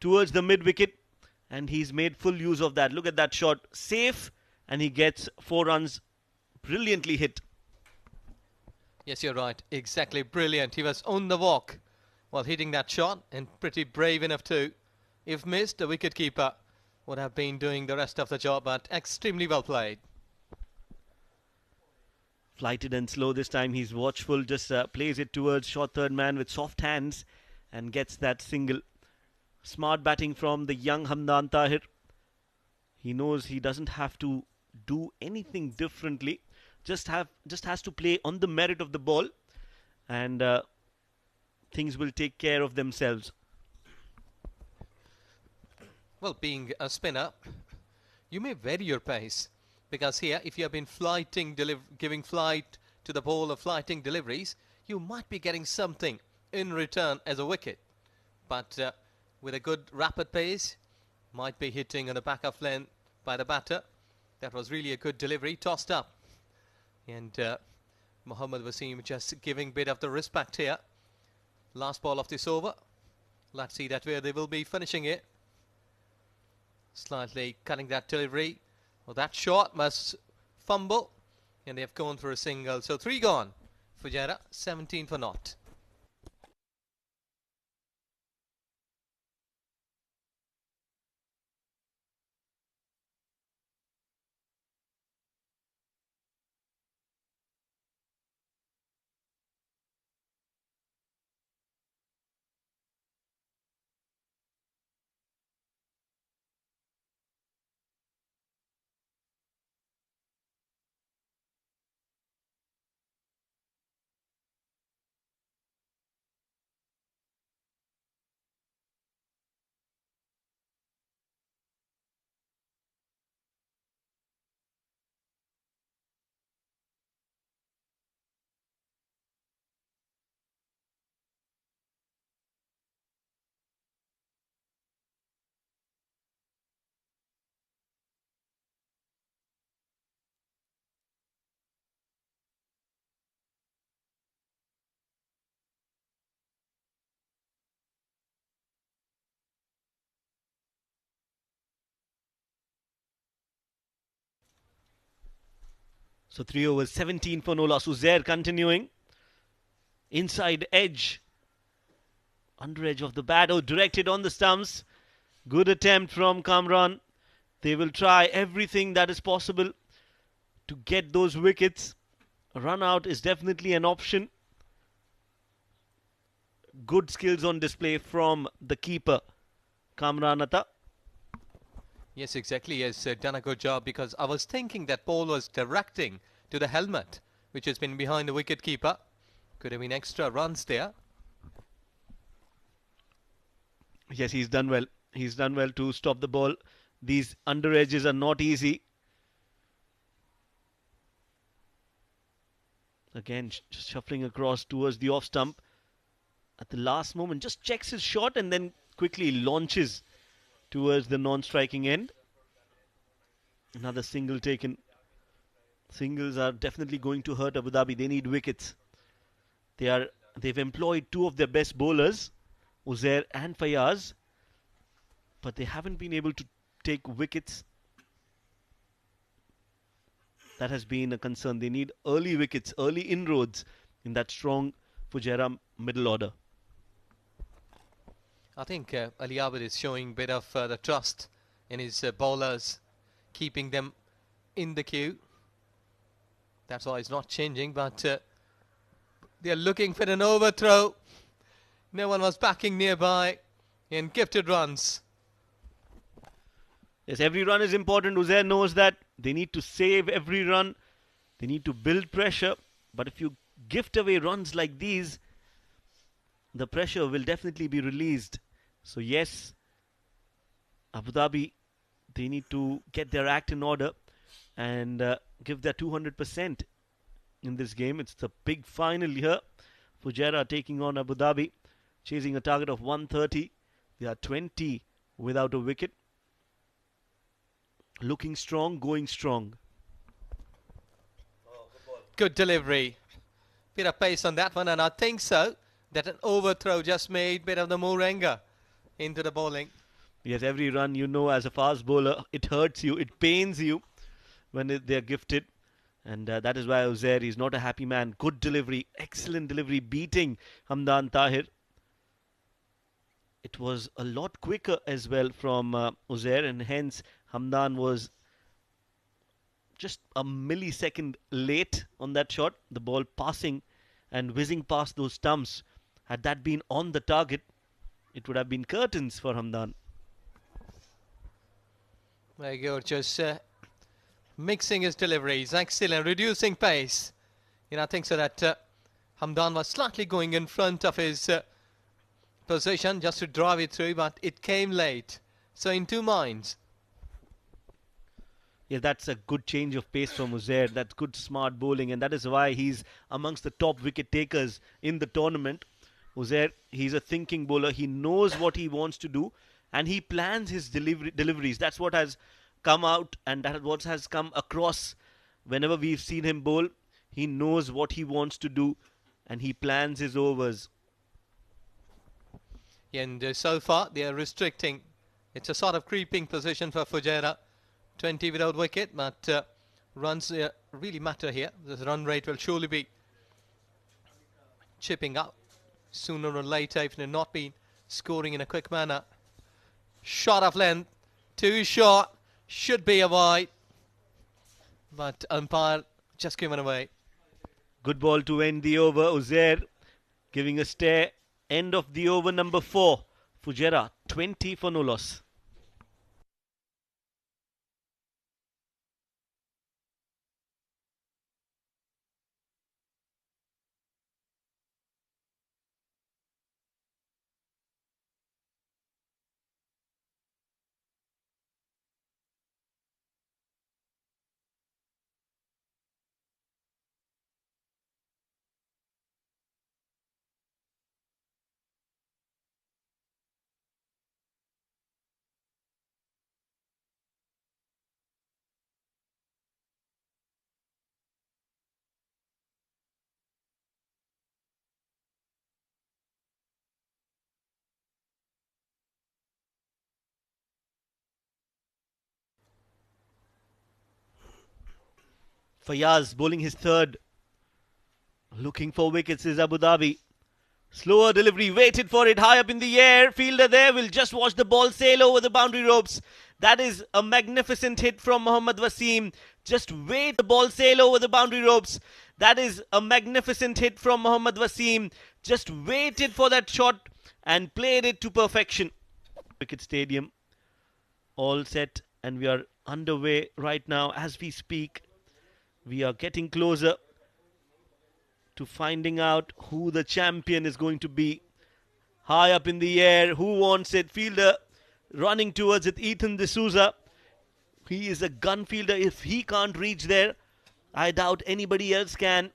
towards the mid-wicket, and he's made full use of that. Look at that shot. Safe, and he gets 4 runs. Brilliantly hit. Yes, you're right. Exactly brilliant. He was on the walk while hitting that shot, and pretty brave enough too. If missed, the wicket-keeper would have been doing the rest of the job, but extremely well played. Flighted and slow this time. He's watchful, just plays it towards short third man with soft hands and gets that single. Smart batting from the young Hamdan Tahir. He knows he doesn't have to do anything differently. Just has to play on the merit of the ball, and things will take care of themselves. Well, being a spinner, you may vary your pace, because here, if you have been giving flight to the bowler, flighting deliveries, you might be getting something in return as a wicket. But with a good rapid pace, might be hitting on the back of length by the batter. That was really a good delivery, tossed up. And Mohammad Wasim just giving bit of the respect here. Last ball of this over. Let's see that where they will be finishing it. Slightly cutting that delivery. Well, that shot must fumble, and they have gone for a single. So 3 gone. Fujairah, 17 for naught. So 3 overs, 17 for no loss. Uzair continuing. Inside edge. Under edge of the bat. Oh, directed on the stumps. Good attempt from Kamran. They will try everything that is possible to get those wickets. A run out is definitely an option. Good skills on display from the keeper, Kamran Atta. Yes, exactly. He has done a good job, because I was thinking that ball was directing to the helmet, which has been behind the wicket keeper. Could have been extra runs there. Yes, he's done well. He's done well to stop the ball. These under edges are not easy. Again, just shuffling across towards the off stump. At the last moment, just checks his shot and then quickly launches towards the non-striking end. Another single taken. Singles are definitely going to hurt Abu Dhabi. They need wickets. They've employed 2 of their best bowlers, Uzair and Fayaz, but they haven't been able to take wickets. That has been a concern. They need early wickets, early inroads in that strong Fujairah middle order. I think Ali Abid is showing a bit of the trust in his bowlers, keeping them in the queue. That's why he's not changing, but They're looking for an overthrow. No one was backing nearby. And gifted runs. Yes, every run is important. Uzair knows that. They need to save every run. They need to build pressure. But if you gift away runs like these, the pressure will definitely be released. So yes, Abu Dhabi, they need to get their act in order and give their 200% in this game. It's the big final here. Fujairah taking on Abu Dhabi, chasing a target of 130. They are 20 without a wicket. Looking strong, going strong. Good delivery. Bit of pace on that one, and I think so that an overthrow just made bit of the morenga into the bowling. Yes, every run, you know, as a fast bowler, it hurts you, it pains you when they're gifted. And that is why Uzair is not a happy man. Good delivery, excellent delivery, beating Hamdan Tahir. It was a lot quicker as well from Uzair, and hence Hamdan was just a millisecond late on that shot. The ball passing and whizzing past those stumps. Had that been on the target, it would have been curtains for Hamdan. Very good, just mixing his deliveries, excellent, reducing pace. I think so that Hamdan was slightly going in front of his position just to drive it through, but it came late. So in two minds. Yeah, that's a good change of pace from Uzair. That's good smart bowling, and that is why he's amongst the top wicket takers in the tournament. Uzair, he's a thinking bowler. He knows what he wants to do, and he plans his deliveries. That's what has come out, and that is what has come across whenever we've seen him bowl. He knows what he wants to do, and he plans his overs. And so far, they are restricting. It's a sort of creeping position for Fujairah. 20 without wicket, but runs really matter here. The run rate will surely be chipping up sooner or later if they're not been scoring in a quick manner. Shot of length, too short, should be a wide, but umpire just given away. Good ball to end the over. Uzair giving a stare. End of the over number 4. Fujairah 20 for no loss. Fayaz bowling his third. Looking for wickets is Abu Dhabi. Slower delivery, waited for it, high up in the air. Fielder there will just watch the ball sail over the boundary ropes. That is a magnificent hit from Mohammad Wasim. Just wait the ball sail over the boundary ropes. That is a magnificent hit from Mohammad Wasim. Just waited for that shot and played it to perfection. Cricket Stadium all set, and we are underway right now as we speak. We are getting closer to finding out who the champion is going to be. High up in the air, who wants it? Fielder running towards it, Ethan D'Souza. He is a gun fielder. If he can't reach there, I doubt anybody else can.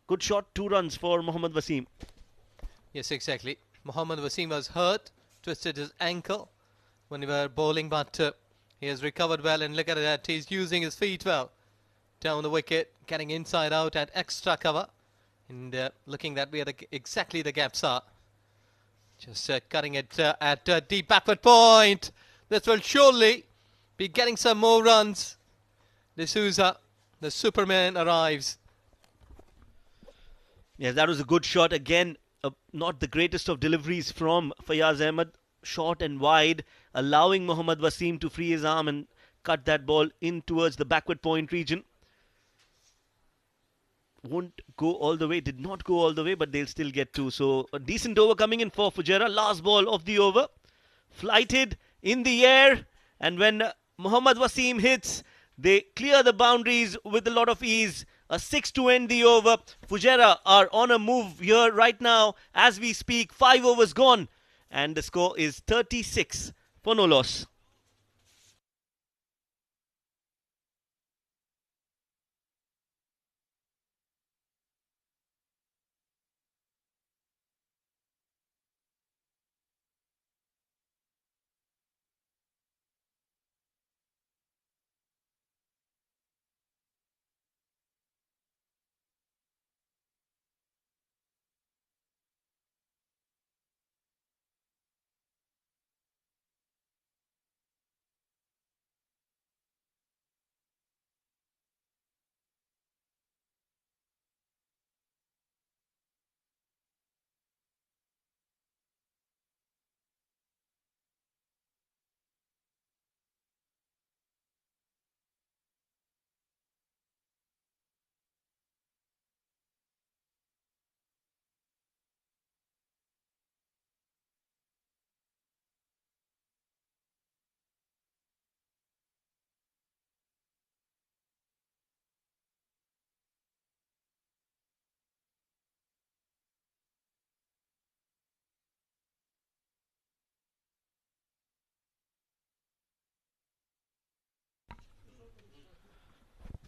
Good shot, 2 runs for Mohammad Wasim. Yes, exactly. Mohammad Wasim was hurt, twisted his ankle when he was bowling, but he has recovered well, and look at that, he's using his feet well. Down the wicket, getting inside out at extra cover, and looking that where exactly the gaps are. Just cutting it at deep backward point. This will surely be getting some more runs. D'Souza, the Superman, arrives. Yes, that was a good shot. Again, not the greatest of deliveries from Fayaz Ahmed. Short and wide, allowing Mohammad Wasim to free his arm and cut that ball in towards the backward point region. won't go all the way, did not go all the way, but they'll still get 2. So a decent over coming in for Fujairah. Last ball of the over. Flighted in the air, and when Mohammad Wasim hits, they clear the boundaries with a lot of ease. A 6 to end the over. Fujairah are on a move here right now as we speak. 5 overs gone, and the score is 36 for no loss.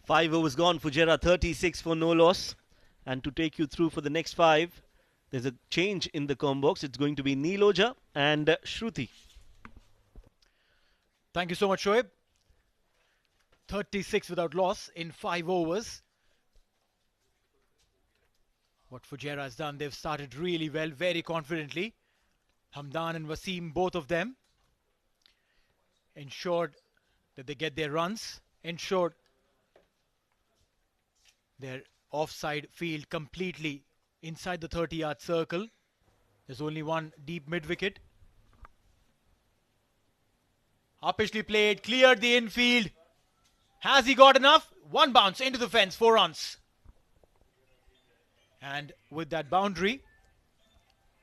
Five overs gone. Fujairah 36 for no loss. And to take you through for the next 5, there's a change in the com box. It's going to be Neeloja and Shruti. Thank you so much, Shoaib. 36 without loss in 5 overs. What Fujairah has done, they've started really well, very confidently. Hamdan and Wasim, both of them, ensured that they get their runs, ensured their offside field completely inside the 30-yard circle. There's only one deep mid-wicket. Uppishly played, cleared the infield. Has he got enough? One bounce into the fence, 4 runs. And with that boundary,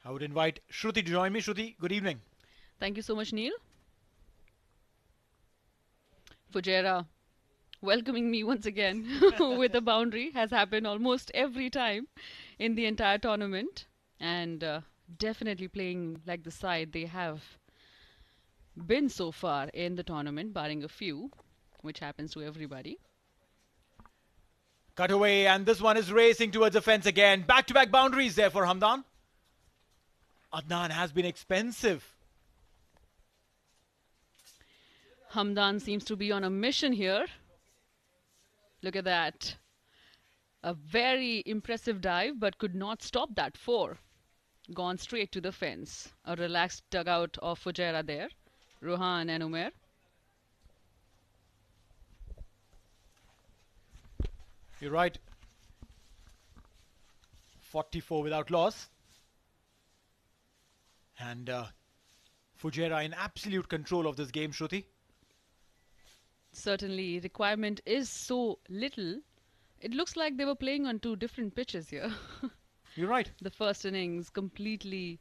I would invite Shruti to join me. Shruti, good evening. Thank you so much, Neil. Fujairah welcoming me once again with a boundary has happened almost every time in the entire tournament, and definitely playing like the side they have been so far in the tournament, barring a few, which happens to everybody. Cut away, and this one is racing towards the fence again. Back-to-back boundaries there for Hamdan. Adnan has been expensive. Hamdan seems to be on a mission here. Look at that. A very impressive dive, but could not stop that 4. Gone straight to the fence. A relaxed dugout of Fujairah there. Rohan and Umair. You're right. 44 without loss. And Fujairah in absolute control of this game, Shruti. Certainly, requirement is so little. It looks like they were playing on 2 different pitches here. You're right. The first innings completely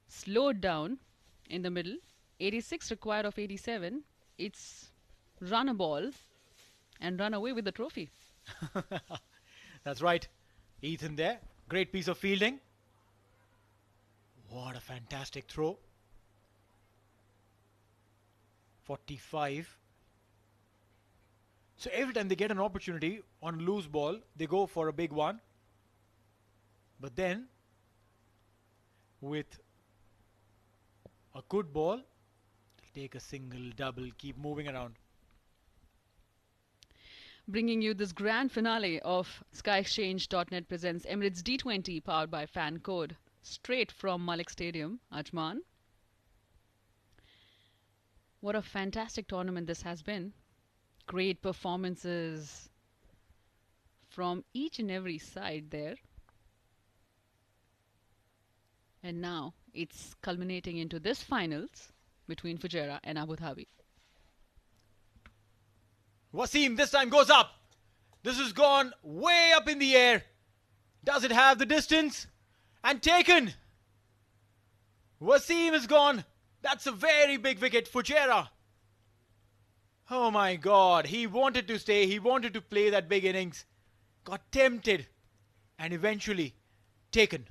slowed down in the middle. 86 required of 87. It's run a ball and run away with the trophy. That's right. Ethan there. Great piece of fielding. What a fantastic throw. 45. So every time they get an opportunity on loose ball, they go for a big one. But then, with a good ball, they'll take a single, double, keep moving around. Bringing you this grand finale of SkyExchange.net presents Emirates D20 powered by Fan Code, straight from Malik Stadium, Ajman. What a fantastic tournament this has been. Great performances from each and every side there. And now it's culminating into this finals between Fujairah and Abu Dhabi. Wasim this time goes up. This has gone way up in the air. Does it have the distance? And taken. Wasim is gone. That's a very big wicket. Fujairah. Oh my God. He wanted to stay. He wanted to play that big innings. Got tempted. And eventually taken.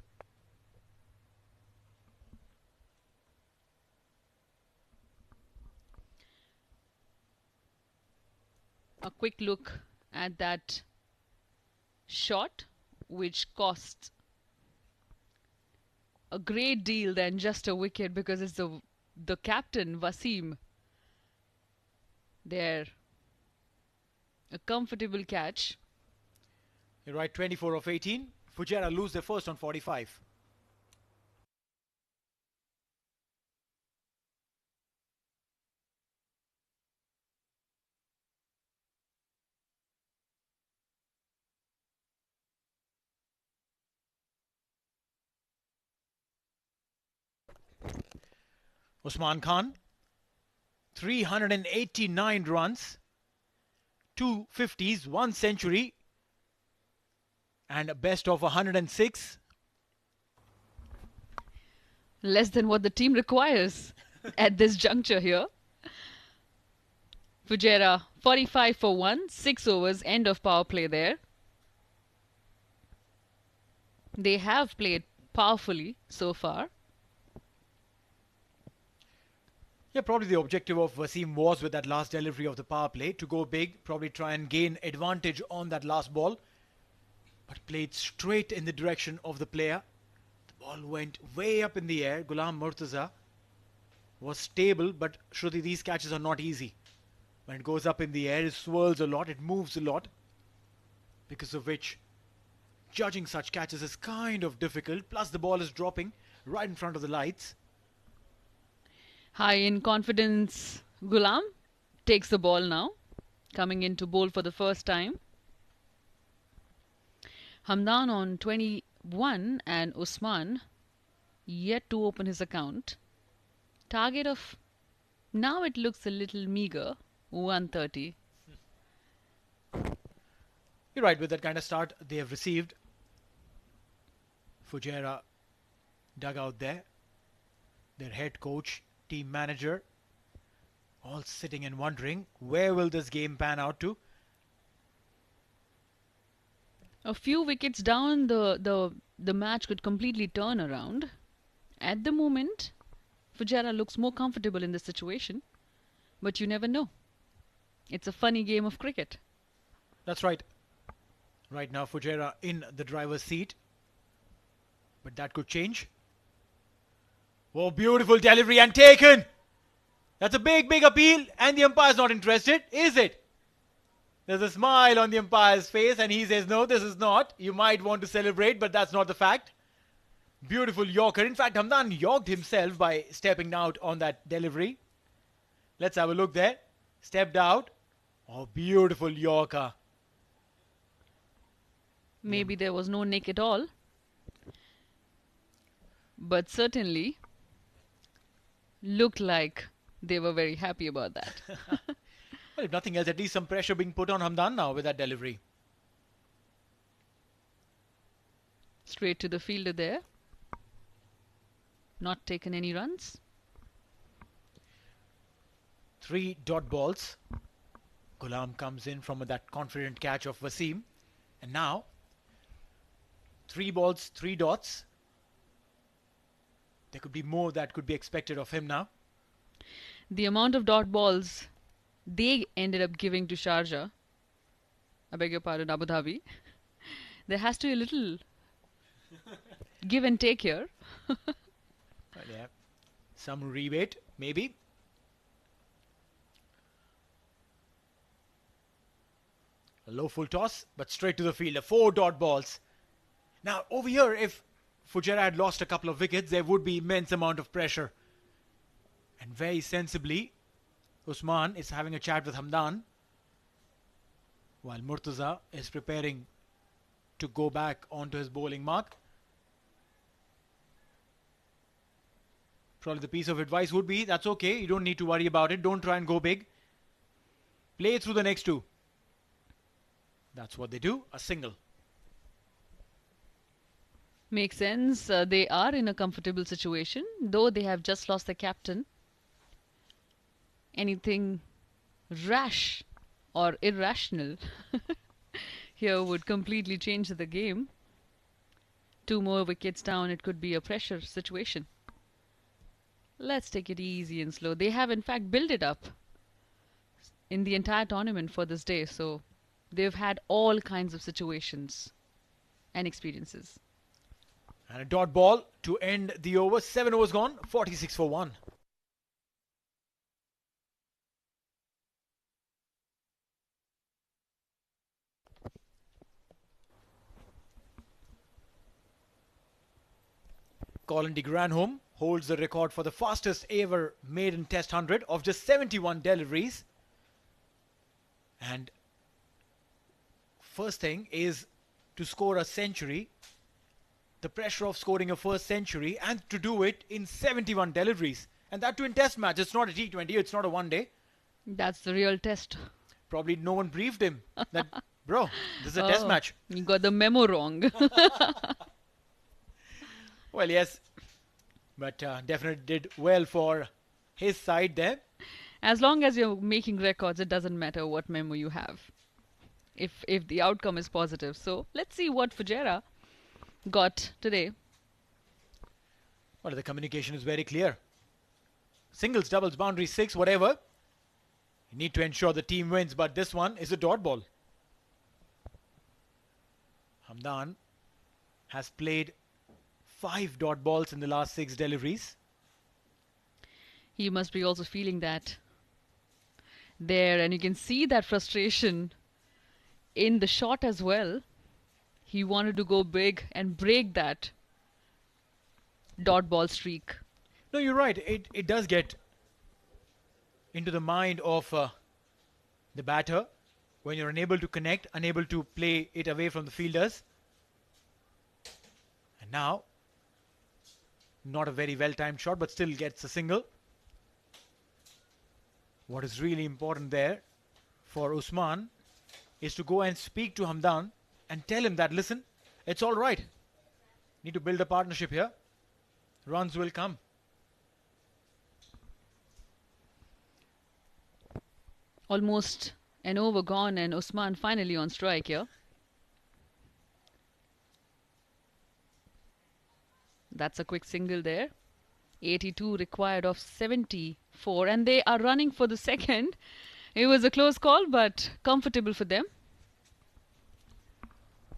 A quick look at that shot, which cost a great deal than just a wicket, because it's the captain Wasim there. A comfortable catch. You're right, 24 of 18. Fujairah lose their first on 45. Usman Khan, 389 runs, 2 50s, 1 century, and a best of 106. Less than what the team requires at this juncture here. Fujairah 45 for 1, 6 overs, end of power play there. They have played powerfully so far. Yeah, probably the objective of Wasim was, with that last delivery of the power play, to go big, probably try and gain advantage on that last ball. But played straight in the direction of the player. The ball went way up in the air. Ghulam Murtaza was stable, but Shruti, these catches are not easy. When it goes up in the air, it swirls a lot, it moves a lot, because of which judging such catches is kind of difficult. Plus the ball is dropping right in front of the lights. High in confidence, Ghulam takes the ball now, coming in to bowl for the first time. Hamdan on 21 and Usman yet to open his account. Target of, now it looks a little meager, 130. You're right, with that kind of start they have received. Fujairah dug out there. Their head coach, team manager, all sitting and wondering, where will this game pan out to? A few wickets down, the match could completely turn around. At the moment, Fujairah looks more comfortable in this situation, but you never know. It's a funny game of cricket. That's right. Right now, Fujairah in the driver's seat, but that could change. Oh, beautiful delivery and taken. That's a big, big appeal, and the umpire's not interested, is it? There's a smile on the umpire's face, and he says, no, this is not. You might want to celebrate, but that's not the fact. Beautiful Yorker. In fact, Hamdan yorked himself by stepping out on that delivery. Let's have a look there. Stepped out. Oh, beautiful Yorker. Maybe there was no nick at all, but certainly looked like they were very happy about that. Well, if nothing else, at least some pressure being put on Hamdan now with that delivery. Straight to the fielder there. Not taken any runs. 3 dot balls. Ghulam comes in from that confident catch of Wasim. And now, 3 balls, 3 dots. There could be more that could be expected of him now. The amount of dot balls they ended up giving to Sharjah, I beg your pardon, Abu Dhabi, there has to be a little give and take here. Well, yeah, some rebate, maybe. A low full toss, but straight to the fielder. 4 dot balls. Now, over here, if Fujairah had lost a couple of wickets, there would be immense amount of pressure. And very sensibly, Usman is having a chat with Hamdan, while Murtaza is preparing to go back onto his bowling mark. Probably the piece of advice would be, that's okay, you don't need to worry about it, don't try and go big. Play through the next 2. That's what they do, a single. Makes sense. They are in a comfortable situation, though they have just lost their captain. Anything rash or irrational here would completely change the game. 2 more wickets down, it could be a pressure situation. Let's take it easy and slow. They have in fact built it up in the entire tournament for this day, so they've had all kinds of situations and experiences. And a dot ball to end the over. 7 overs gone, 46 for 1. Colin de Granholm holds the record for the fastest ever maiden Test 100 of just 71 deliveries. And first thing is to score a century. The pressure of scoring a first century and to do it in 71 deliveries. And that too in Test match. It's not a T20, it's not a one day. That's the real test. Probably no one briefed him that, bro, this is a Test match. You got the memo wrong. Well, yes, but definitely did well for his side there. As long as you're making records, it doesn't matter what memo you have, if the outcome is positive. So let's see what Fujairah got today. Well, the communication is very clear. Singles, doubles, boundary, 6, whatever. You need to ensure the team wins, but this one is a dot ball. Hamdan has played 5 dot balls in the last 6 deliveries. He must be also feeling that there, and you can see that frustration in the shot as well. He wanted to go big and break that dot ball streak. No, you're right. It does get into the mind of the batter when you're unable to connect, unable to play it away from the fielders. And now, not a very well-timed shot, but still gets a single. What is really important there for Usman is to go and speak to Hamdan and tell him that, listen, it's all right. Need to build a partnership here. Runs will come. Almost an over gone, and Usman finally on strike here. That's a quick single there. 82 required of 74, and they are running for the second. It was a close call, but comfortable for them.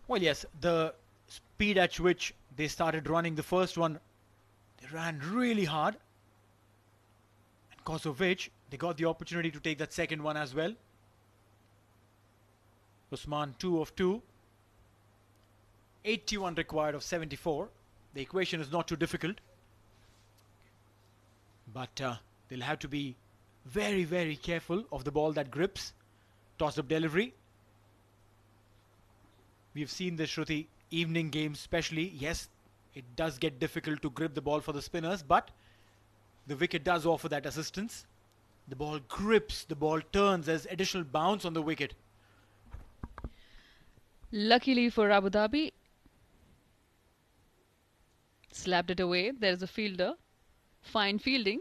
Well, yes, the speed at which they started running the first one, they ran really hard. And because of which, they got the opportunity to take that second one as well. Usman 2 of 2. 81 required of 74. The equation is not too difficult. But they'll have to be very, very careful of the ball that grips. Toss-up delivery. We've seen this, Shruti, evening games especially. Yes, it does get difficult to grip the ball for the spinners, but the wicket does offer that assistance. The ball grips, the ball turns, there's additional bounce on the wicket. Luckily for Abu Dhabi, slapped it away. There's a fielder. Fine fielding.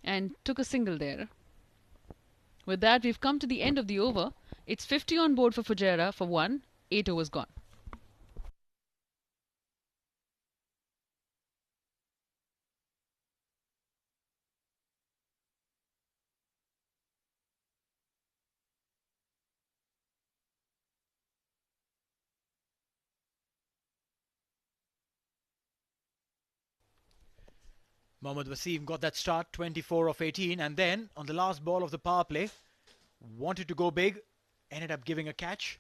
And took a single there. With that, we've come to the end of the over. It's 50 on board for Fujairah for 1. 8 overs gone. Mohammad Wasim got that start, 24 of 18, and then on the last ball of the power play, wanted to go big, ended up giving a catch.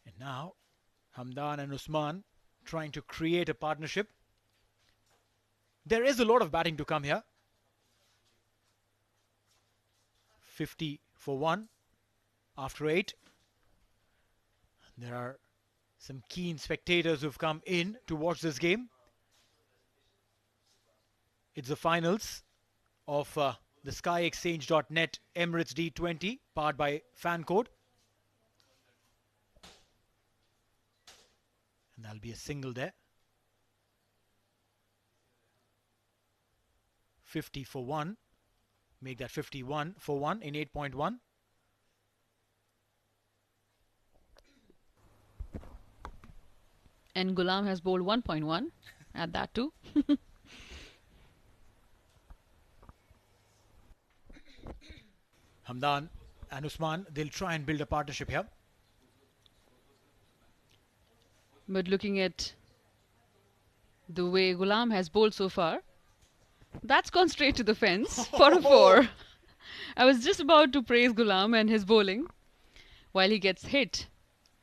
And now, Hamdan and Usman trying to create a partnership. There is a lot of batting to come here. 50 for 1 after 8. There are some keen spectators who've come in to watch this game. It's the finals of the SkyExchange.net Emirates D20, powered by Fan Code. And that'll be a single there. 50 for 1. Make that 51 for 1 in 8.1. And Ghulam has bowled 1.1 at that too. Hamdan and Usman, they'll try and build a partnership here. But looking at the way Ghulam has bowled so far, that's gone straight to the fence for a 4. I was just about to praise Ghulam and his bowling while he gets hit.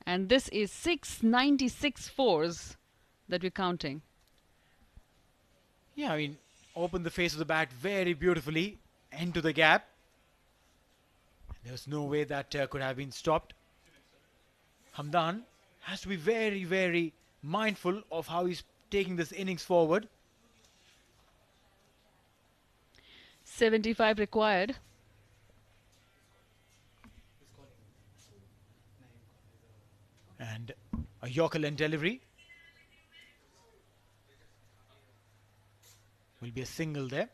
And this is 696 fours that we're counting. Yeah, I mean, open the face of the bat very beautifully into the gap. There's no way that could have been stopped. Hamdan has to be very, very mindful of how he's taking this innings forward. 75 required. And a Yorker length delivery. Will be a single there.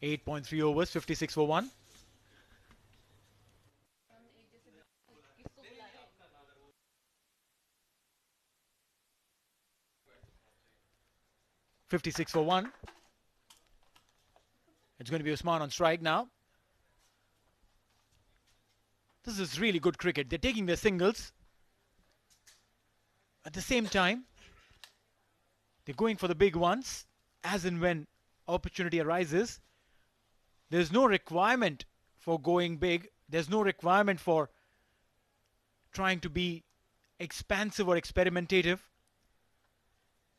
.3 overs, 56 for 1. .56 for 1. It's going to be Usman on strike now. This is really good cricket. They're taking their singles. At the same time, they're going for the big ones as and when opportunity arises. There's no requirement for going big. There's no requirement for trying to be expansive or experimentative.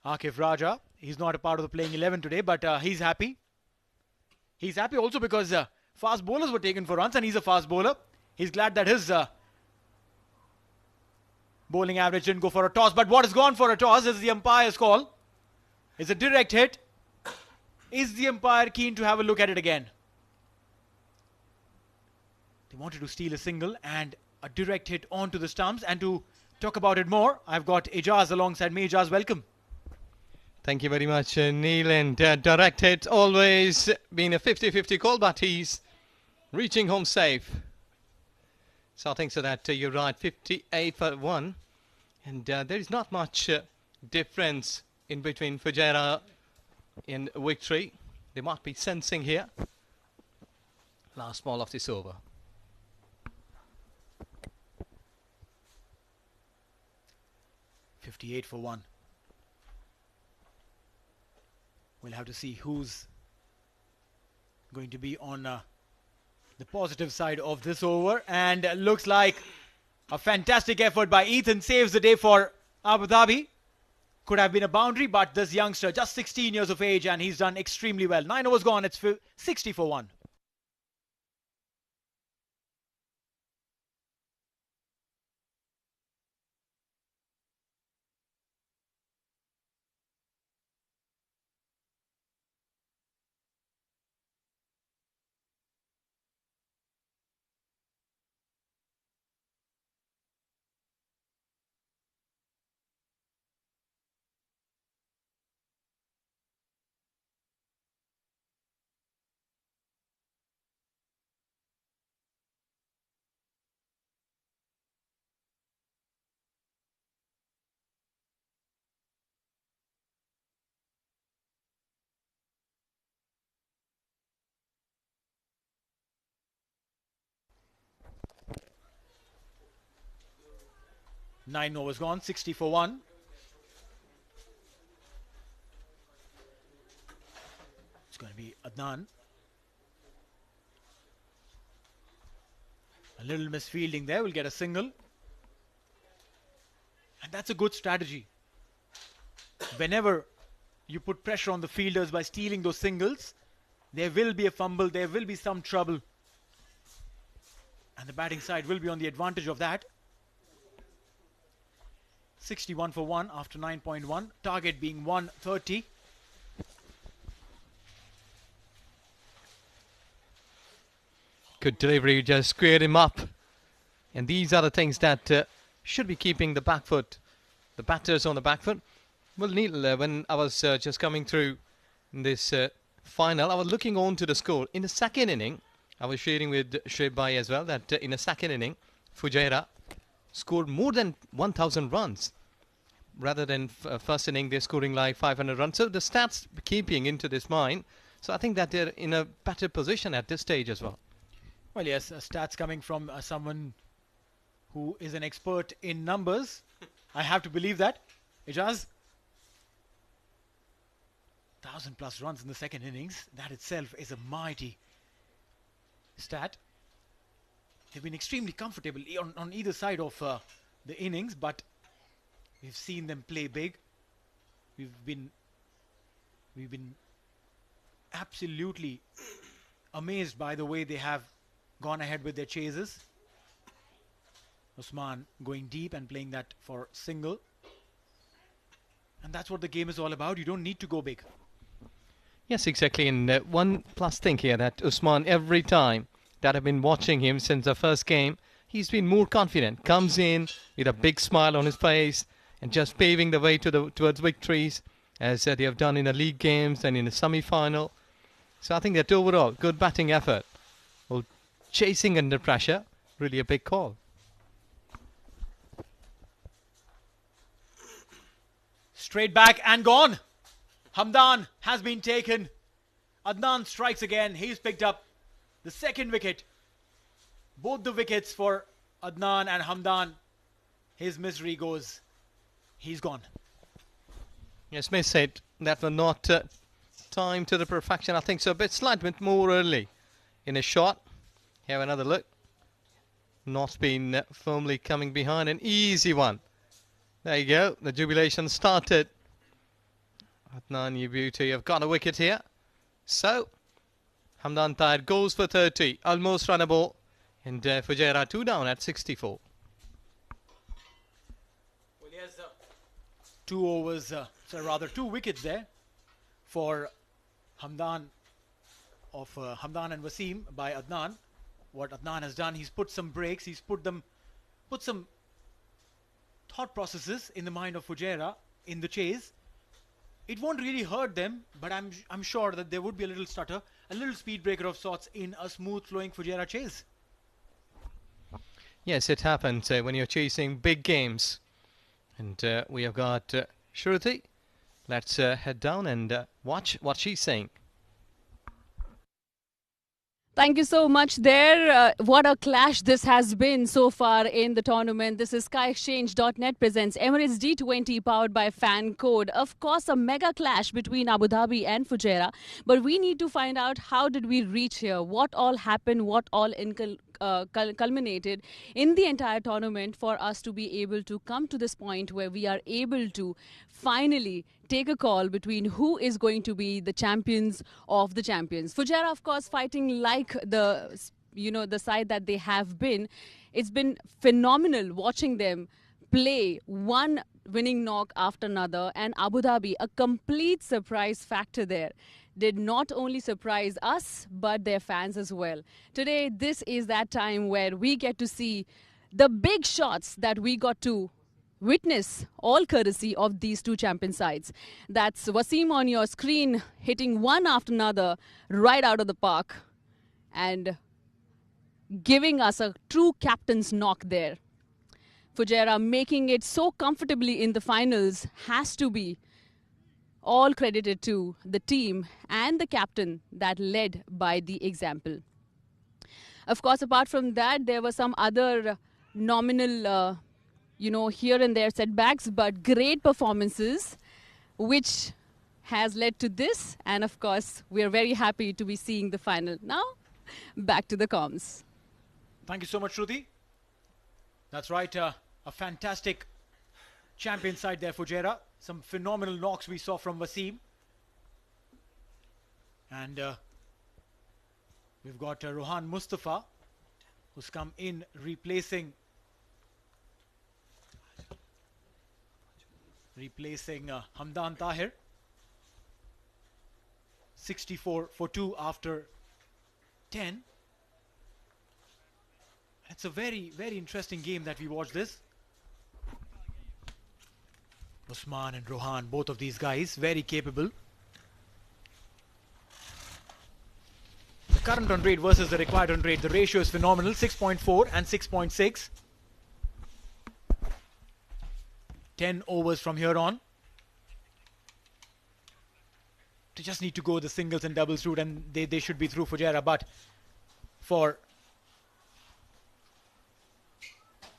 Akif Raja, he's not a part of the playing 11 today, but he's happy. He's happy also because fast bowlers were taken for runs and he's a fast bowler. He's glad that his bowling average didn't go for a toss. But what has gone for a toss is the umpire's call. It's a direct hit. Is the umpire keen to have a look at it again? They wanted to steal a single and a direct hit onto the stumps. And to talk about it more, I've got Ijaz alongside me. Ijaz, welcome. Thank you very much, Neil. And direct hit always been a 50-50 call, but he's reaching home safe. So I think so that you're right, 58 for 1. And there is not much difference in between Fujairah and victory. They might be sensing here. Last ball of this over. .58 for 1. We'll have to see who's going to be on the positive side of this over. And looks like a fantastic effort by Ethan. Saves the day for Abu Dhabi. Could have been a boundary, but this youngster, just 16 years of age, and he's done extremely well. 9 overs gone, it's 60 for 1. Nine overs gone, 60 for 1. It's going to be Adnan. A little misfielding there, will get a single. And that's a good strategy. Whenever you put pressure on the fielders by stealing those singles, there will be a fumble, there will be some trouble. And the batting side will be on the advantage of that. 61 for 1 after 9.1. Target being 130. Good delivery, just squared him up. And these are the things that should be keeping the back foot, the batters on the back foot. Well, Neil, when I was just coming through this final, I was looking on to the score. In the second inning, I was sharing with Shoaib Bhai as well that in the second inning, Fujairah scored more than 1,000 runs. Rather than first inning, they're scoring like 500 runs. So the stats keeping into this mind. So I think that they're in a better position at this stage as well. Well, yes, stats coming from someone who is an expert in numbers. I have to believe that. Ijaz, 1,000+ runs in the second innings. That itself is a mighty stat. They've been extremely comfortable on either side of the innings, but we've seen them play big. We've been absolutely amazed by the way they have gone ahead with their chases. Usman going deep and playing that for single. And that's what the game is all about. You don't need to go big. Yes, exactly. And one plus thing here that Usman, every time that I've been watching him since the first game, he's been more confident. Comes in with a big smile on his face and just paving the way towards victories, as they have done in the league games and in the semi-final. So I think that overall, good batting effort. Well, chasing under pressure, really a big call. Straight back and gone. Hamdan has been taken. Adnan strikes again. He's picked up the second wicket. Both the wickets for Adnan and Hamdan. His misery goes. He's gone. Yes, Smith said that were not timed to the perfection. I think so. A bit slight, bit more early in a shot. Have another look. Not been firmly coming behind. An easy one. There you go. The jubilation started. Adnan, you beauty. You've got a wicket here. So, Hamdan Tahir goes for 30. Almost runnable. And Fujairah 2 down at 64. Well, he has 2 overs, rather 2 wickets there for Hamdan Hamdan and Wasim by Adnan. What Adnan has done, he's put some breaks. He's put some thought processes in the mind of Fujairah in the chase. It won't really hurt them, but I'm sure that there would be a little stutter, a little speed breaker of sorts in a smooth flowing Fujairah chase. Yes, it happens when you're chasing big games. And we have got Shruti. Let's head down and watch what she's saying. Thank you so much there. What a clash this has been so far in the tournament. This is SkyExchange.net presents Emirates D20 powered by Fan Code. Of course, a mega clash between Abu Dhabi and Fujairah. But we need to find out how did we reach here? What all happened? What all culminated in the entire tournament for us to be able to come to this point where we are able to finally take a call between who is going to be the champions of the champions. Fujairah, of course, fighting like the side that they have been. It's been phenomenal watching them play one winning knock after another, and Abu Dhabi, a complete surprise factor there. Did not only surprise us, but their fans as well. Today, this is that time where we get to see the big shots that we got to witness, all courtesy of these two champion sides. That's Wasim on your screen, hitting one after another right out of the park and giving us a true captain's knock there. Fujairah making it so comfortably in the finals has to be all credited to the team and the captain that led by the example. Of course, apart from that, there were some other nominal, here and there setbacks, but great performances, which has led to this. And of course, we are very happy to be seeing the final. Now, back to the comms. Thank you so much, Shruti. That's right, a fantastic champion side there, Fujairah. Some phenomenal knocks we saw from Wasim. And we've got Rohan Mustafa, who's come in replacing Hamdan Tahir. 64 for 2 after 10. It's a very, very interesting game that we watched this. Usman and Rohan, both of these guys, very capable. The current run rate versus the required run rate, the ratio is phenomenal, 6.4 and 6.6. 10 overs from here on. They just need to go the singles and doubles route and they should be through Fujairah. But for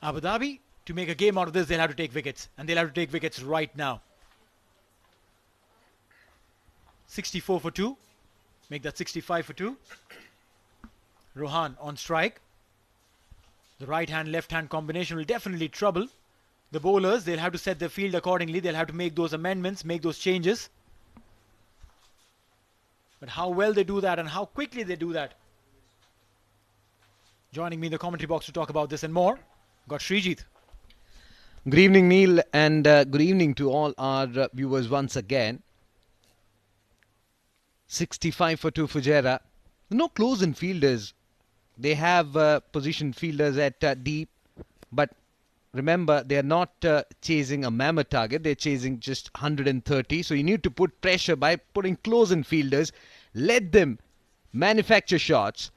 Abu Dhabi to make a game out of this, they'll have to take wickets. And they'll have to take wickets right now. 64 for 2. Make that 65 for 2. Rohan on strike. The right hand, left hand combination will definitely trouble the bowlers. They'll have to set their field accordingly. They'll have to make those amendments, make those changes. But how well they do that and how quickly they do that. Joining me in the commentary box to talk about this and more, got Srijit. Good evening, Neil, and good evening to all our viewers once again. 65 for 2 Fujairah. No close-in fielders. They have positioned fielders at deep, but remember, they are not chasing a mammoth target. They're chasing just 130. So you need to put pressure by putting close-in fielders. Let them manufacture shots.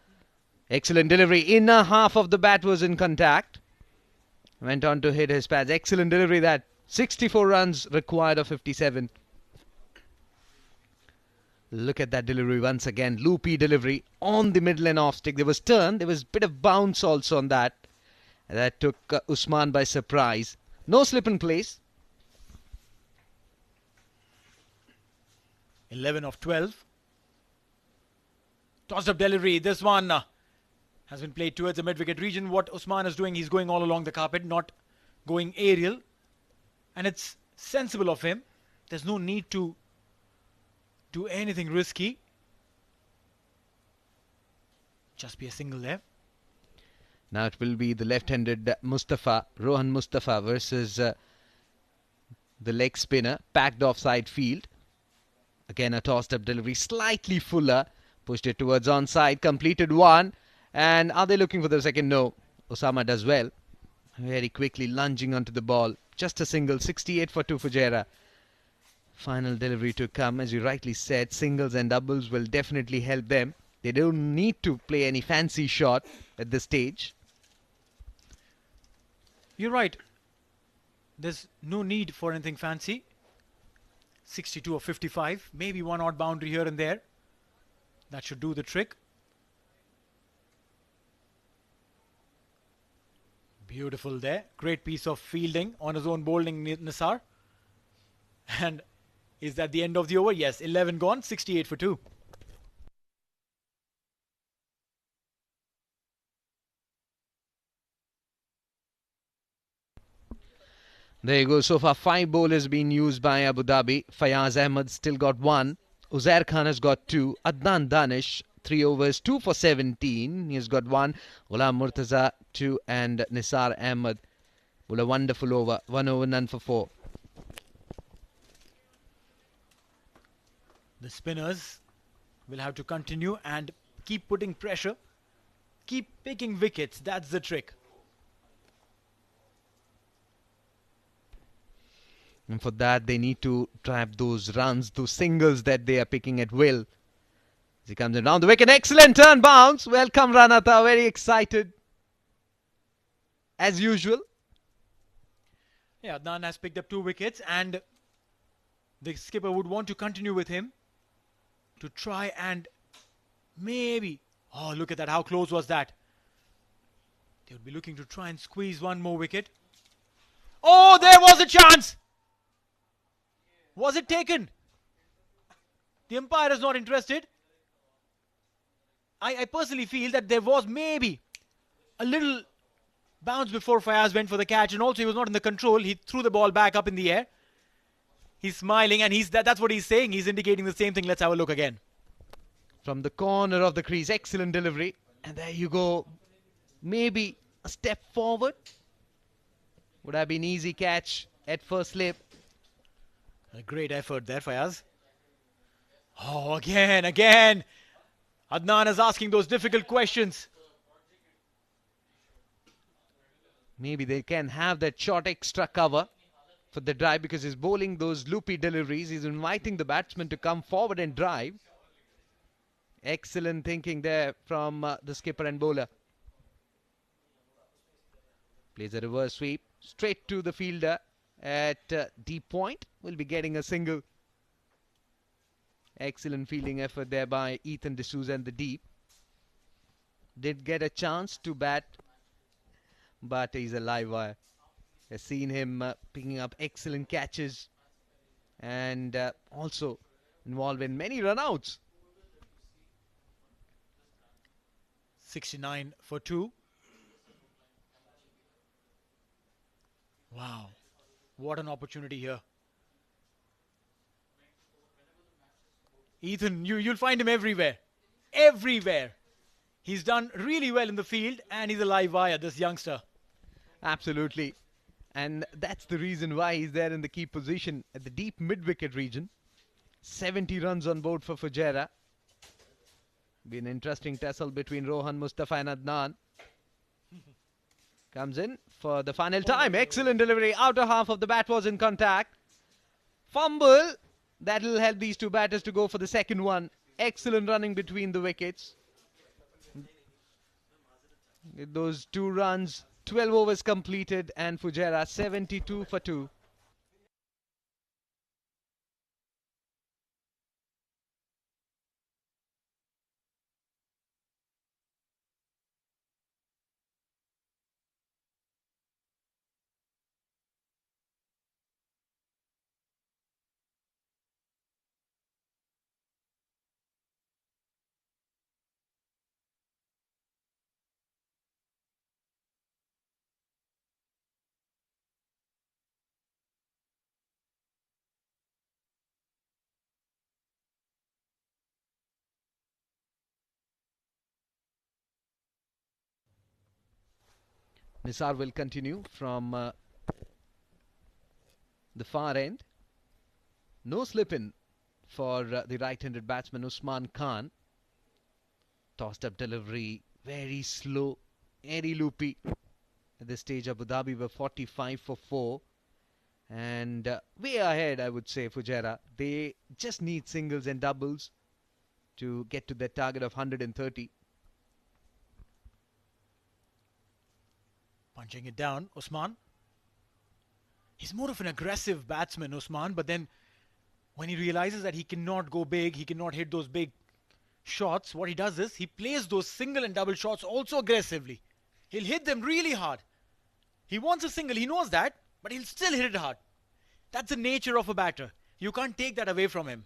Excellent delivery. Inner half of the bat was in contact. Went on to hit his pads. Excellent delivery that. 64 runs required of 57. Look at that delivery once again. Loopy delivery on the middle and off stick. There was turn. There was a bit of bounce also on that. That took Usman by surprise. No slip in place. 11 of 12. Tossed up delivery. This one has been played towards the mid-wicket region. What Usman is doing, he's going all along the carpet, not going aerial. And it's sensible of him. There's no need to do anything risky. Just be a single there. Now it will be the left-handed Rohan Mustafa versus the leg spinner, packed offside field. Again a tossed up delivery, slightly fuller, pushed it towards onside, completed one. And are they looking for the second? No. Osama does well. Very quickly lunging onto the ball. Just a single, 68 for 2 Fujairah. Final delivery to come. As you rightly said, singles and doubles will definitely help them. They don't need to play any fancy shot at this stage. You're right. There's no need for anything fancy. 62 or 55. Maybe one odd boundary here and there. That should do the trick. Beautiful there. Great piece of fielding on his own bowling, Nisar. And is that the end of the over? Yes, 11 gone, 68 for 2. There you go. So far, 5 bowlers being used by Abu Dhabi. Fayaz Ahmed still got 1. Uzair Khan has got 2. Adnan Danish, 3 overs, 2 for 17. He has got 1. Ghulam Murtaza, 2. And Nisar Ahmed with a wonderful over. 1 over, none for 4. The spinners will have to continue and keep putting pressure. Keep picking wickets. That's the trick. And for that, they need to trap those runs, those singles that they are picking at will. As he comes in down the wicket, excellent turn bounce. Welcome, Ranata, very excited. As usual. Yeah, Adnan has picked up 2 wickets and the skipper would want to continue with him to try and maybe... Oh, look at that. How close was that? They would be looking to try and squeeze 1 more wicket. Oh, there was a chance! Was it taken? The umpire is not interested. I personally feel that there was maybe a little bounce before Fayaz went for the catch, and also he was not in the control. He threw the ball back up in the air. He's smiling and that's what he's saying. He's indicating the same thing. Let's have a look again. From the corner of the crease, excellent delivery. And there you go. Maybe a step forward. Would have been easy catch at first slip. A great effort there, Fayaz. Oh, again. Adnan is asking those difficult questions. Maybe they can have that short extra cover for the drive because he's bowling those loopy deliveries. He's inviting the batsman to come forward and drive. Excellent thinking there from the skipper and bowler. Plays a reverse sweep straight to the fielder at deep point. Will be getting a single. Excellent fielding effort there by Ethan D'Souza and the deep. Did get a chance to bat, but he's a live wire. I've seen him picking up excellent catches and also involved in many runouts. 69 for 2. Wow, what an opportunity here. Ethan, you'll find him everywhere. Everywhere. He's done really well in the field and he's a live wire, this youngster. Absolutely. And that's the reason why he's there in the key position at the deep mid-wicket region. 70 runs on board for Fujairah. Be an interesting tussle between Rohan, Mustafa and Adnan. Comes in for the final time. Excellent delivery. Outer half of the bat was in contact. Fumble. That'll help these two batters to go for the second one. Excellent running between the wickets. With those 2 runs, 12 overs completed and Fujairah 72 for 2. Nisar will continue from the far end. No slip in for the right-handed batsman Usman Khan. Tossed up delivery, very slow, very loopy. At this stage, Abu Dhabi were 45 for 4. And way ahead, I would say, Fujairah. They just need singles and doubles to get to their target of 130. Punching it down, Usman. He's more of an aggressive batsman, Usman, but then when he realizes that he cannot go big, he cannot hit those big shots, what he does is he plays those single and double shots also aggressively. He'll hit them really hard. He wants a single, he knows that, but he'll still hit it hard. That's the nature of a batter. You can't take that away from him.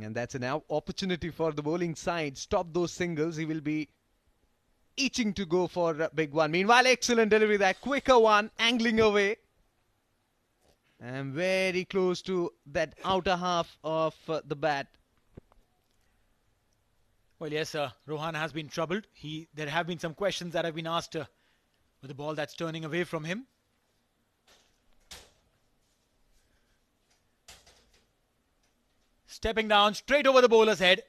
And that's an opportunity for the bowling side. Stop those singles. He will be itching to go for a big one. Meanwhile, excellent delivery there. Quicker one, angling away. And very close to that outer half of the bat. Well, yes, Rohan has been troubled. There have been some questions that have been asked with the ball that's turning away from him. Stepping down straight over the bowler's head.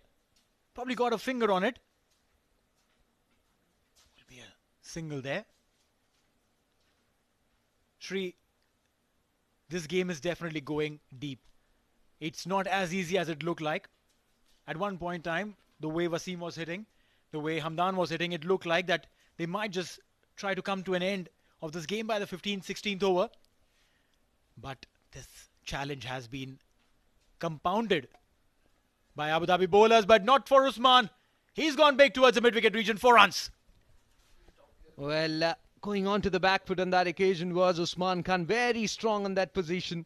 Probably got a finger on it. Will be a single there. Shri, this game is definitely going deep. It's not as easy as it looked like. At one point in time, the way Wasim was hitting, the way Hamdan was hitting, it looked like that they might just try to come to an end of this game by the 15th, 16th over. But this challenge has been compounded by Abu Dhabi bowlers, but not for Usman. He's gone big towards the mid-wicket region, 4 runs. Well, going on to the back foot on that occasion was Usman Khan. Very strong on that position.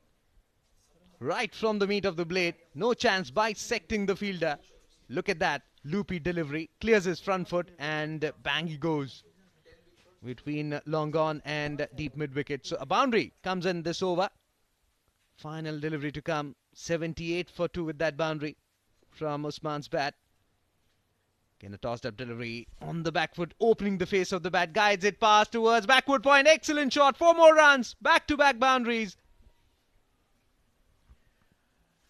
Right from the meat of the blade. No chance bisecting the fielder. Look at that. Loopy delivery. Clears his front foot and bang he goes. Between long on and deep mid-wicket. So a boundary comes in this over. Final delivery to come. 78 for 2 with that boundary from Usman's bat. Again, a tossed up delivery on the back foot, opening the face of the bat, guides it past towards backward point. Excellent shot, 4 more runs, back-to-back boundaries.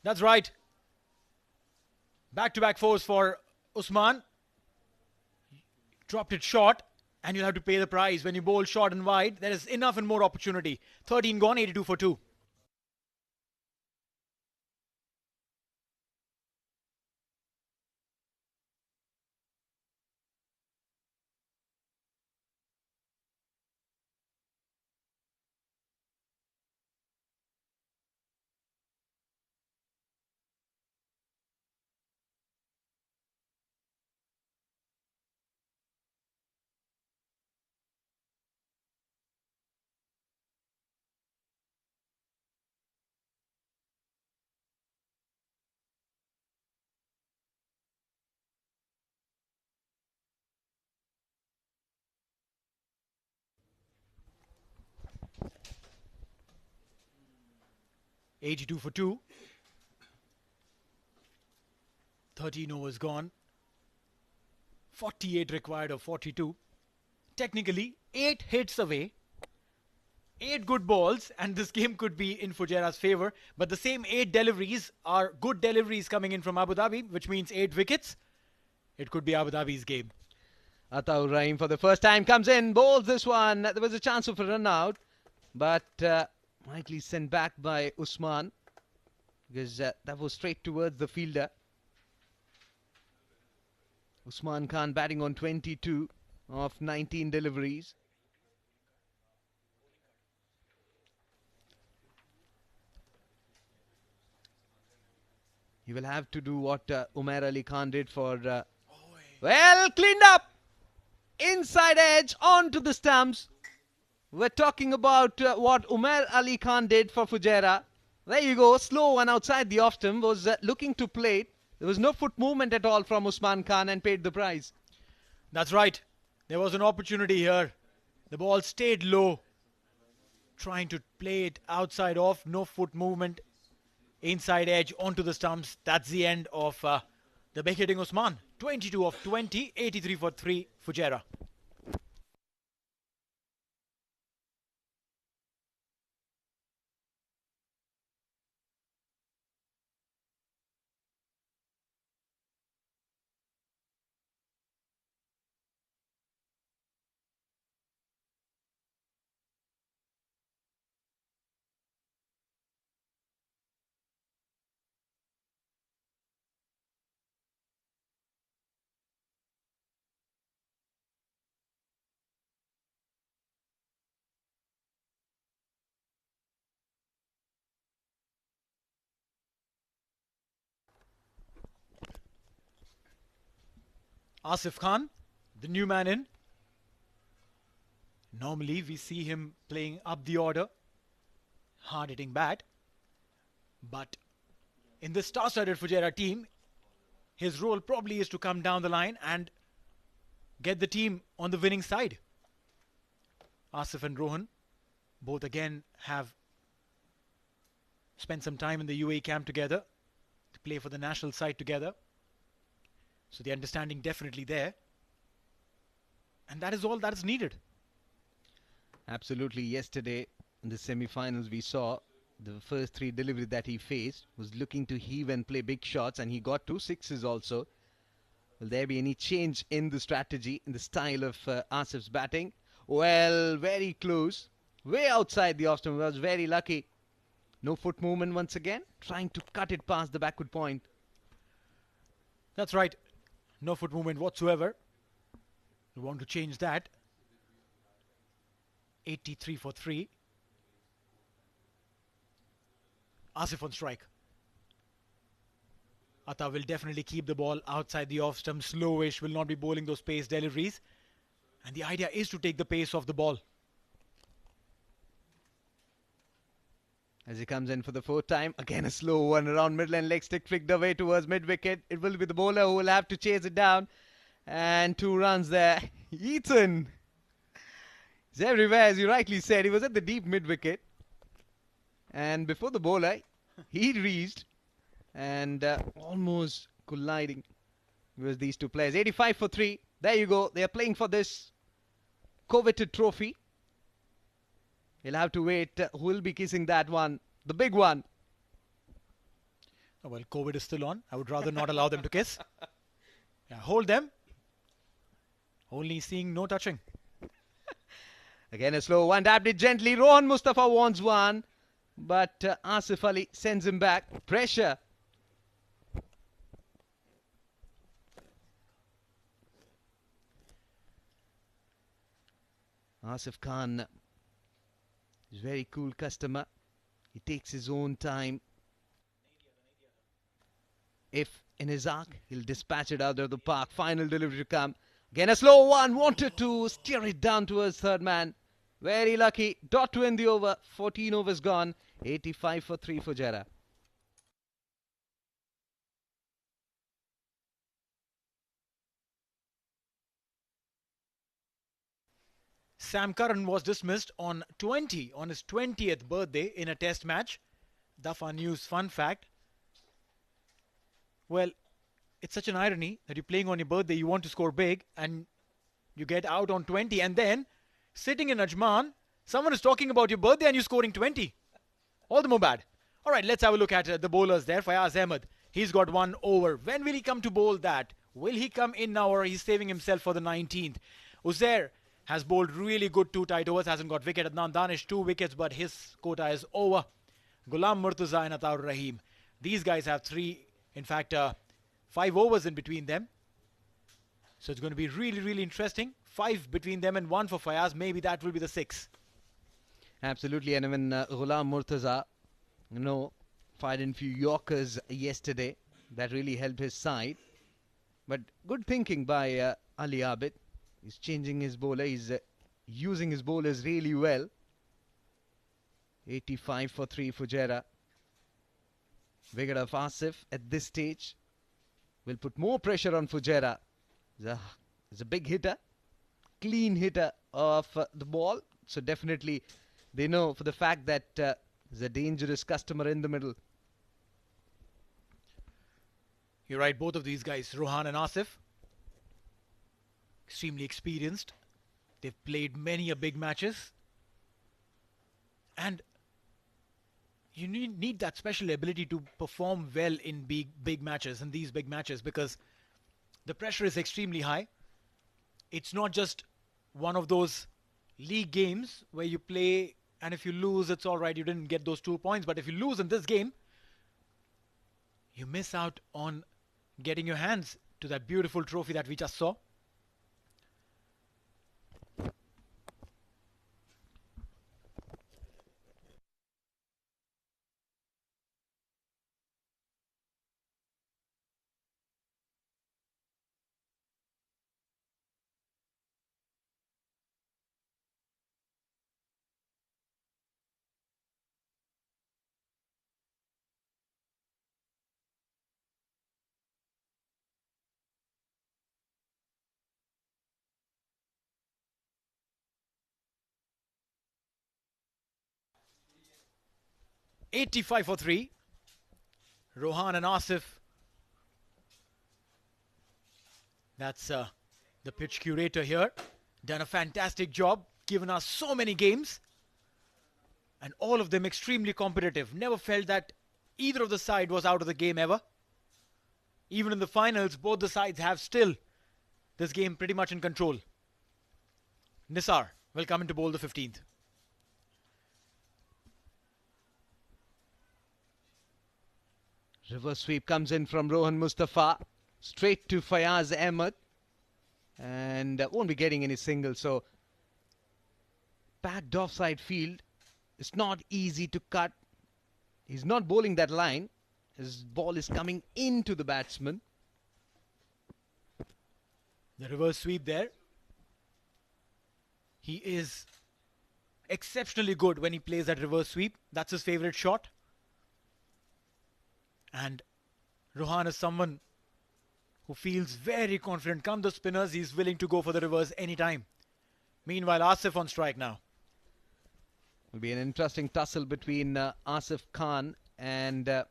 That's right. Back-to-back fours for Usman. Dropped it short And you'll have to pay the price. When you bowl short and wide, there is enough and more opportunity. 13 gone, 82 for 2. $82 for 2. 13 overs gone. 48 required of 42. Technically, 8 hits away. 8 good balls, and this game could be in Fujairah's favour. But the same 8 deliveries are good deliveries coming in from Abu Dhabi, which means 8 wickets. It could be Abu Dhabi's game. Ataur Rahim for the first time comes in, bowls this one. There was a chance of a run out, but rightly sent back by Usman, because that was straight towards the fielder. Usman Khan batting on 22 of 19 deliveries. He will have to do what Umar Ali Khan did for... well, cleaned up! Inside edge onto the stumps. We're talking about what Umar Ali Khan did for Fujairah. There you go, slow one outside the off stump, was looking to play it. There was no foot movement at all from Usman Khan and paid the price. That's right. There was an opportunity here. The ball stayed low. Trying to play it outside off, no foot movement. Inside edge onto the stumps. That's the end of the big hitting Usman. 22 of 20, 83 for 3, Fujairah. Asif Khan, the new man in. Normally we see him playing up the order, hard hitting bat. But in this star-studded Fujairah team, his role probably is to come down the line and get the team on the winning side. Asif and Rohan both again have spent some time in the UAE camp together to play for the national side together. So the understanding definitely there. And that is all that is needed. Absolutely. Yesterday in the semi-finals we saw the first 3 deliveries that he faced was looking to heave and play big shots, and he got 2 sixes also. Will there be any change in the strategy, in the style of Asif's batting? Well, very close. Way outside the off-stump. Was very lucky. No foot movement once again. Trying to cut it past the backward point. That's right. No foot movement whatsoever. We want to change that. 83 for 3. Asif on strike. Atta will definitely keep the ball outside the off stump, slowish, will not be bowling those pace deliveries. And the idea is to take the pace off the ball. As he comes in for the 4th time, again a slow one around middle and leg stick flicked away towards mid-wicket. It will be the bowler who will have to chase it down. And 2 runs there. Ethan is everywhere, as you rightly said. He was at the deep mid-wicket. And before the bowler, he reached and almost colliding with these 2 players. 85 for 3. There you go. They are playing for this coveted trophy. He'll have to wait. Who will be kissing that one? The big one. Oh, well, COVID is still on. I would rather not allow them to kiss. Yeah, hold them. Only seeing, no touching. Again a slow one, tapped it gently. Rohan Mustafa wants one, but Asif Ali sends him back. Pressure. Asif Khan is a very cool customer. He takes his own time. If in his arc, he'll dispatch it out of the park. Final delivery to come. Again a slow one. Wanted to steer it down towards third man. Very lucky. Dot to end the over. 14 overs gone. 85 for 3 Fujairah. Sam Curran was dismissed on his 20th birthday in a test match. Dafa News fun fact. Well, it's such an irony that you're playing on your birthday, you want to score big, and you get out on 20, and then sitting in Ajman, someone is talking about your birthday and you're scoring 20. All the more bad. All right, let's have a look at the bowlers there. Fayaz Ahmed, he's got 1 over. When will he come to bowl that? Will he come in now, or he's saving himself for the 19th? Uzair has bowled really good 2 tight overs, hasn't got wicket. Adnan Danish 2 wickets, but his quota is over. Ghulam Murtaza and Ataur Rahim. These guys have 3, in fact, 5 overs in between them. So it's going to be really, really interesting. 5 between them and 1 for Fayaz. Maybe that will be the 6. Absolutely, and even Ghulam Murtaza, fired in few Yorkers yesterday. That really helped his side. But good thinking by Ali Abid. He's changing his bowler. He's using his bowlers really well. 85 for 3 Fujairah. Wicket of Asif at this stage will put more pressure on Fujairah. He's a big hitter. Clean hitter of the ball. So definitely they know for the fact that there's a dangerous customer in the middle. You're right, both of these guys, Rohan and Asif, extremely experienced. They've played many a big matches. And you need that special ability to perform well in big matches, in these big matches, because the pressure is extremely high. It's not just one of those league games where you play and if you lose, it's all right, you didn't get those 2 points. But if you lose in this game, you miss out on getting your hands to that beautiful trophy that we just saw. $85 for 3. Rohan and Asif. That's the pitch curator here. Done a fantastic job. Given us so many games. And all of them extremely competitive. Never felt that either of the side was out of the game ever. Even in the finals, both the sides have still this game pretty much in control. Nisar will come in to bowl the 15th. Reverse sweep comes in from Rohan Mustafa. Straight to Fayaz Ahmed. And won't be getting any singles. So, packed offside field. It's not easy to cut. He's not bowling that line. His ball is coming into the batsman. The reverse sweep there. He is exceptionally good when he plays that reverse sweep. That's his favorite shot. And Rohan is someone who feels very confident. Come the spinners, he's willing to go for the reverse anytime. Meanwhile, Asif on strike now. Will be an interesting tussle between Asif Khan and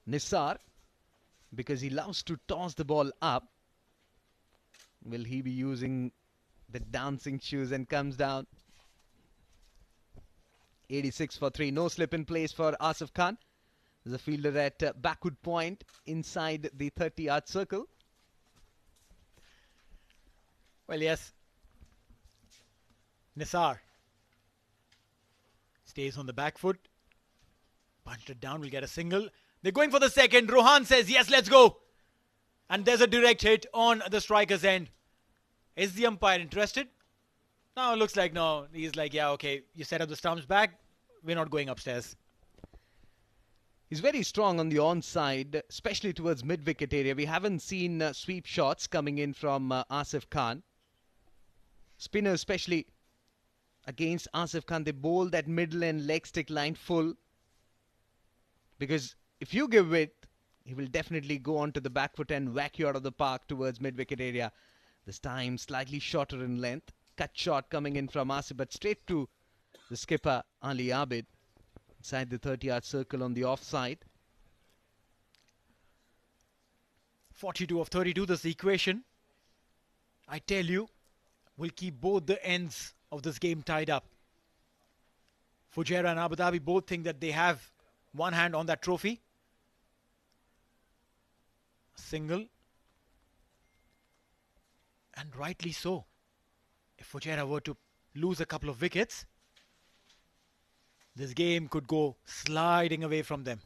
Nisar, because he loves to toss the ball up. Will he be using the dancing shoes and comes down? 86 for 3. No slip in place for Asif Khan. There's a fielder at backward point inside the 30-yard circle. Well, yes. Nisar stays on the back foot. Punched it down, will get a single. They're going for the second. Rohan says, yes, let's go. And there's a direct hit on the striker's end. Is the umpire interested? No, it looks like no. He's like, yeah, okay, you set up the stumps back. We're not going upstairs. He's very strong on the onside, especially towards mid-wicket area. We haven't seen sweep shots coming in from Asif Khan. Spinner especially against Asif Khan, they bowl that middle and leg stick line full. Because if you give width, he will definitely go onto the back foot and whack you out of the park towards mid-wicket area. This time slightly shorter in length. Cut shot coming in from Asif, but straight to the skipper, Ali Abid. Inside the 30-yard circle on the offside. 42 of 32, this equation, I tell you, will keep both the ends of this game tied up. Fujairah and Abu Dhabi both think that they have one hand on that trophy. Single. And rightly so. If Fujairah were to lose a couple of wickets, this game could go sliding away from them.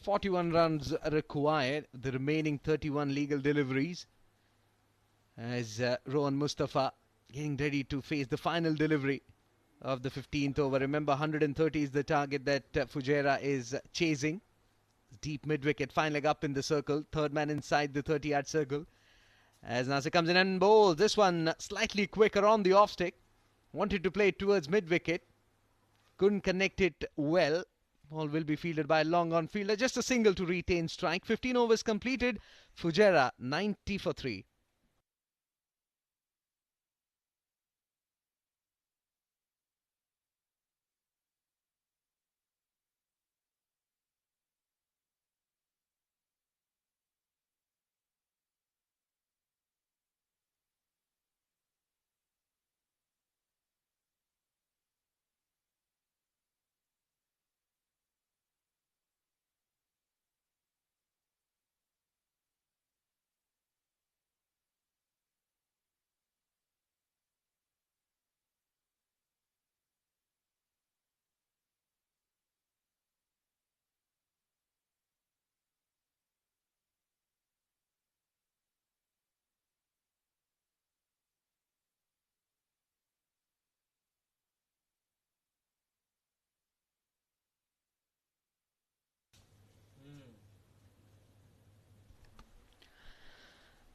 41 runs required, the remaining 31 legal deliveries. As Rohan Mustafa getting ready to face the final delivery of the 15th over. Remember, 130 is the target that Fujairah is chasing. Deep mid-wicket, fine leg up in the circle. Third man inside the 30-yard circle. As Nasir comes in and bowls. This one slightly quicker on the off-stick. Wanted to play it towards mid-wicket. Couldn't connect it well. Ball will be fielded by a long on fielder. Just a single to retain strike. 15 overs completed. Fujairah 90 for 3.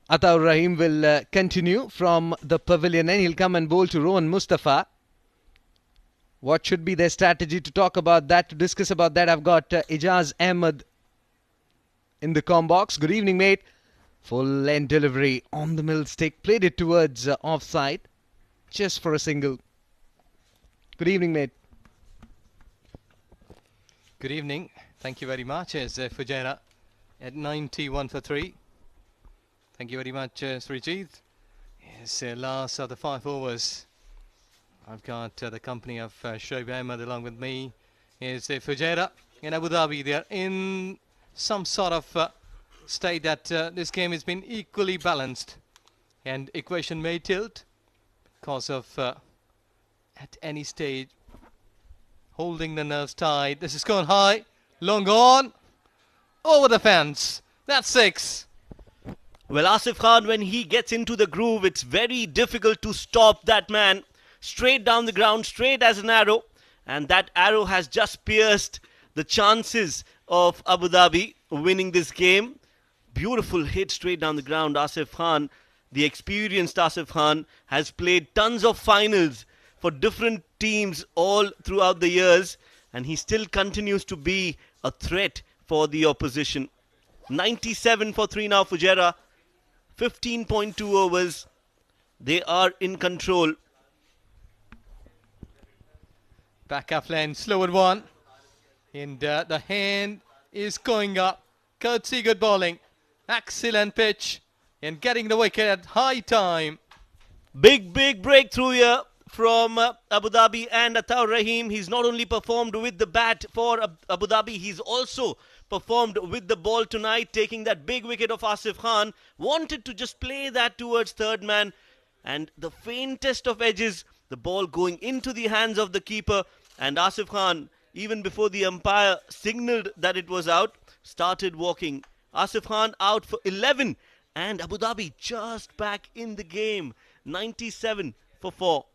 Ataur Rahim will continue from the pavilion and he'll come and bowl to Rohan Mustafa. What should be their strategy? To talk about that, to discuss about that, I've got Ijaz Ahmed in the comm box. Good evening, mate. Full length delivery on the middle stick. Played it towards offside. Just for a single. Good evening, mate. Good evening. Thank you very much. As Fujairah at 91 for 3. Thank you very much, Srijit. Yes, last of the 5 overs. I've got the company of Shoaib Ahmed along with me. Is Fujairah in Abu Dhabi. They are in some sort of state that this game has been equally balanced. And equation may tilt because of at any stage holding the nerves tight. This is gone high. Long on. Over the fence. That's 6. Well, Asif Khan, when he gets into the groove, it's very difficult to stop that man. Straight down the ground, straight as an arrow. And that arrow has just pierced the chances of Abu Dhabi winning this game. Beautiful hit straight down the ground. Asif Khan, the experienced Asif Khan, has played tons of finals for different teams all throughout the years. And he still continues to be a threat for the opposition. 97 for 3 now, Fujairah. 15.2 overs. They are in control. Back off lane, slow at 1. And the hand is going up. Courtesy good bowling. Excellent pitch. And getting the wicket at high time. Big breakthrough here from Abu Dhabi and Ataur Rahim. He's not only performed with the bat for Abu Dhabi, he's also performed with the ball tonight, taking that big wicket of Asif Khan. Wanted to just play that towards third man. And the faintest of edges, The ball going into the hands of the keeper, and Asif Khan, even before the umpire signalled that it was out, started walking. Asif Khan out for 11, and Abu Dhabi just back in the game. 97 for 4.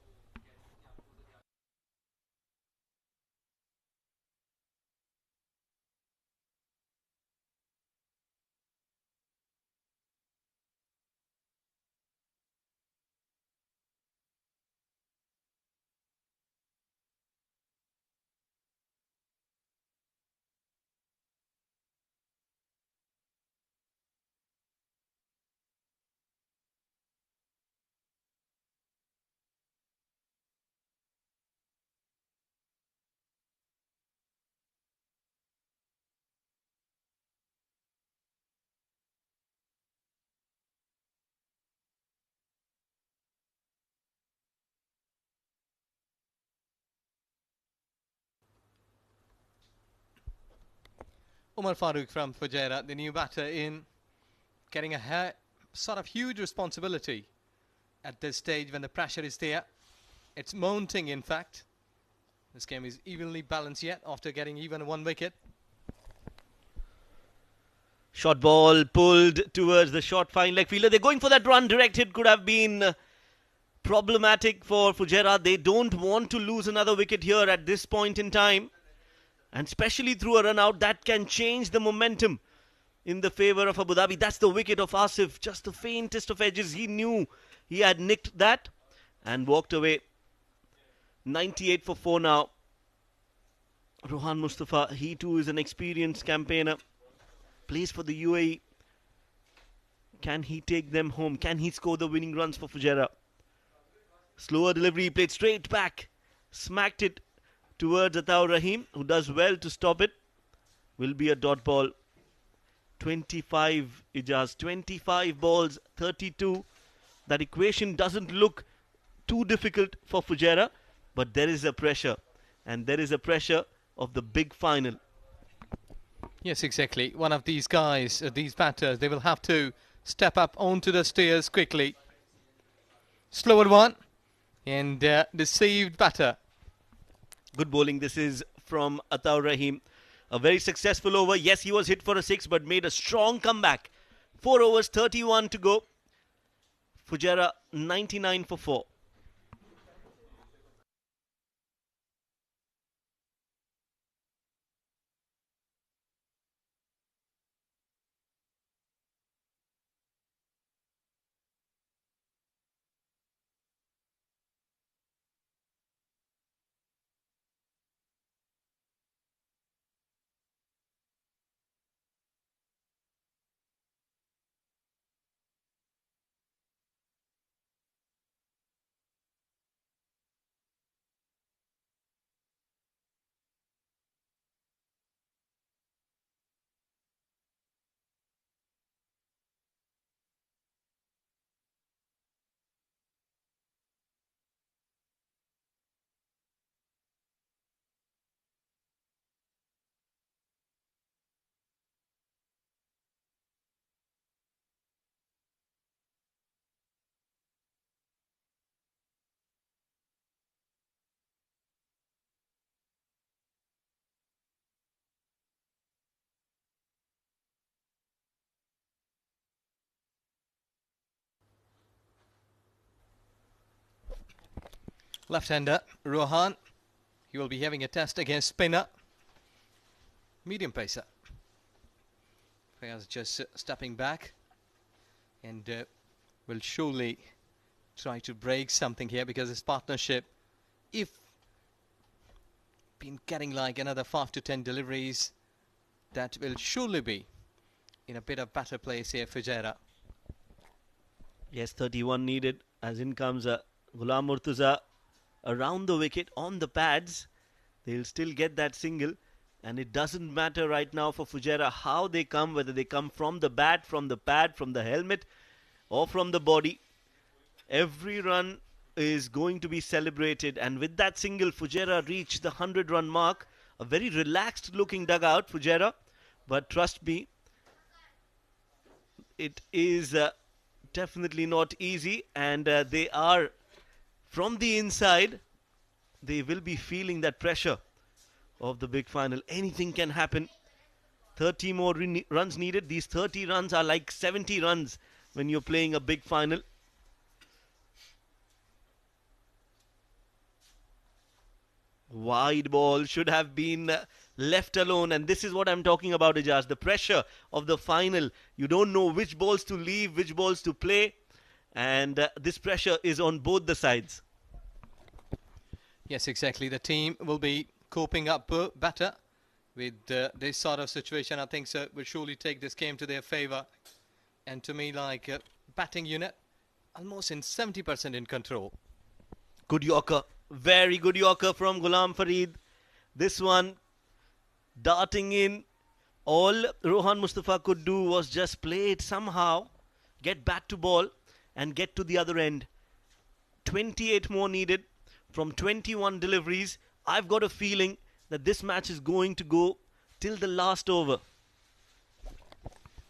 Umar Farooq from Fujairah, the new batter, in getting a sort of huge responsibility at this stage when the pressure is there. It's mounting, in fact. This game is evenly balanced yet after getting even 1 wicket. Short ball pulled towards the short fine leg fielder. They're going for that run. Direct hit could have been problematic for Fujairah. They don't want to lose another wicket here at this point in time. And especially through a run out, that can change the momentum in the favour of Abu Dhabi. That's the wicket of Asif. Just the faintest of edges. He knew he had nicked that and walked away. 98 for 4 now. Rohan Mustafa, he too is an experienced campaigner. Plays for the UAE. Can he take them home? Can he score the winning runs for Fujairah? Slower delivery, played straight back. Smacked it towards Ataur Rahim, who does well to stop it. Will be a dot ball. 25, Ijaz. 25 balls, 32. That equation doesn't look too difficult for Fujairah, but there is a pressure. And there is a pressure of the big final. Yes, exactly. One of these guys, these batters, they will have to step up onto the stairs quickly. Slower one. And deceived batter. Good bowling. This is from Ataur Rahim. A very successful over. Yes, he was hit for a 6, but made a strong comeback. 4 overs, 31 to go. Fujairah 99 for 4. Left-hander, Rohan. He will be having a test against spinner. Medium pacer. Fayaz just stepping back. And will surely try to break something here because his partnership, if been getting like another 5 to 10 deliveries, that will surely be in a bit of better place here for Fujairah. Yes, 31 needed. As in comes Ghulam Murtuza around the wicket on the pads. They'll still get that single. And it doesn't matter right now for Fujairah how they come, whether they come from the bat, from the pad, from the helmet, or from the body. Every run is going to be celebrated. And with that single, Fujairah reached the 100-run mark. A very relaxed looking dugout, Fujairah. But trust me, it is definitely not easy. And they are from the inside, they will be feeling that pressure of the big final. Anything can happen. 30 more runs needed. These 30 runs are like 70 runs when you're playing a big final. Wide ball should have been left alone, and this is what I'm talking about, Ijaz. The pressure of the final. You don't know which balls to leave, which balls to play, and this pressure is on both the sides. Yes, exactly. The team will be coping up better with this sort of situation. I think so will surely take this game to their favour. And to me, like batting unit, almost in 70% in control. Good Yorker. Very good Yorker from Ghulam Farid. This one darting in. All Rohan Mustafa could do was just play it somehow, get bat to ball and get to the other end. 28 more needed from 21 deliveries. I've got a feeling that this match is going to go till the last over.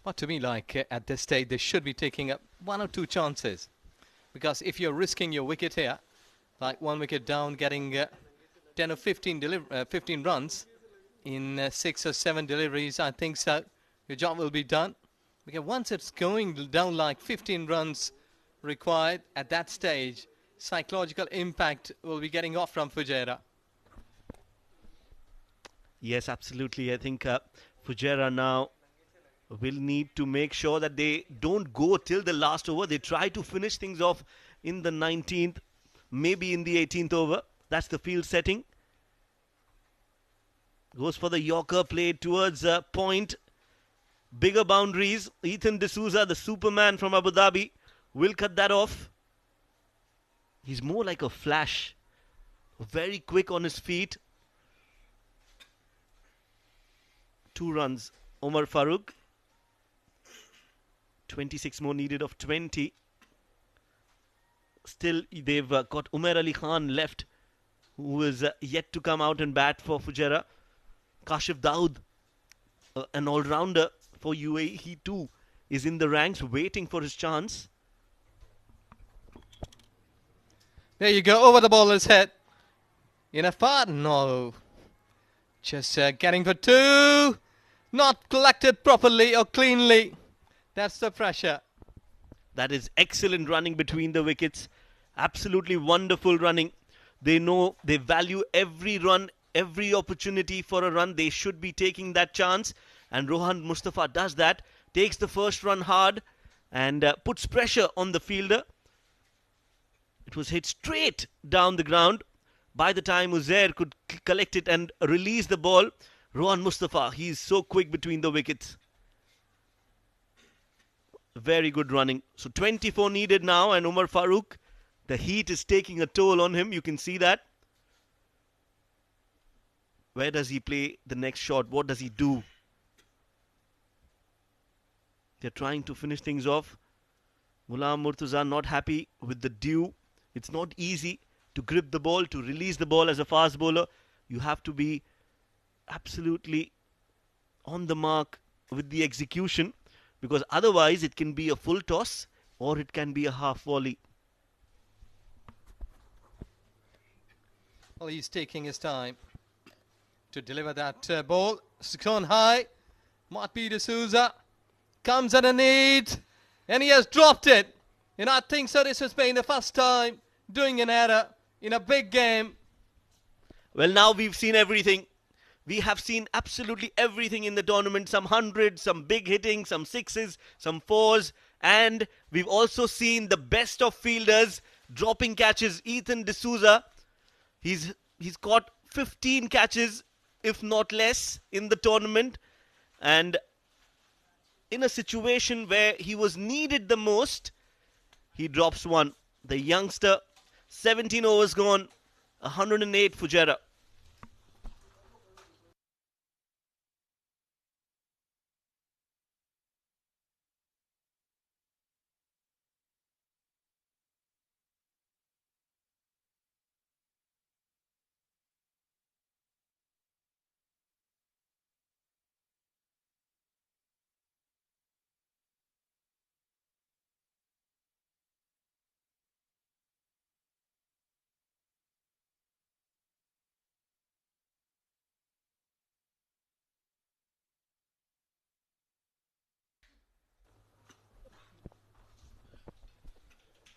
But to me, like at this stage, they should be taking up 1 or 2 chances. Because if you're risking your wicket here, like 1 wicket down, getting 10 or 15 runs in 6 or 7 deliveries, I think so. Your job will be done. Because once it's going down like 15 runs required at that stage, psychological impact will be getting off from Fujairah. Yes, absolutely. I think Fujairah now will need to make sure that they don't go till the last over. They try to finish things off in the 19th, maybe in the 18th over. That's the field setting. Goes for the Yorker, played towards point. Bigger boundaries. Ethan D'Souza, the Superman from Abu Dhabi, will cut that off. He's more like a flash. Very quick on his feet. 2 runs. Omar Farooq. 26 more needed of 20. Still, they've got Umair Ali Khan left, who is yet to come out and bat for Fujairah. Kashif Dawood, an all-rounder for UAE, he too is in the ranks waiting for his chance. There you go, over the bowler's head. In a far, no. Just getting for 2. Not collected properly or cleanly. That's the pressure. That is excellent running between the wickets. Absolutely wonderful running. They know they value every run, every opportunity for a run. They should be taking that chance. And Rohan Mustafa does that. Takes the first run hard and puts pressure on the fielder. It was hit straight down the ground. By the time Uzair could collect it and release the ball, Rohan Mustafa, he's so quick between the wickets. Very good running. So 24 needed now, and Umar Farooq, the heat is taking a toll on him. You can see that. Where does he play the next shot? What does he do? They're trying to finish things off. Ghulam Murtuza not happy with the due. It's not easy to grip the ball, to release the ball as a fast bowler. You have to be absolutely on the mark with the execution, because otherwise it can be a full toss or it can be a half volley. Well, he's taking his time to deliver that ball. It's gone high. Might be D'Souza. Comes underneath. And he has dropped it. And I think so this has been the first time doing an error in a big game. Well, now we've seen everything. We have seen absolutely everything in the tournament. Some hundreds, some big hitting, some sixes, some fours. And we've also seen the best of fielders dropping catches. Ethan D'Souza, he's caught 15 catches, if not less, in the tournament. And in a situation where he was needed the most, he drops one. The youngster, 17 overs gone, 108 Fujairah.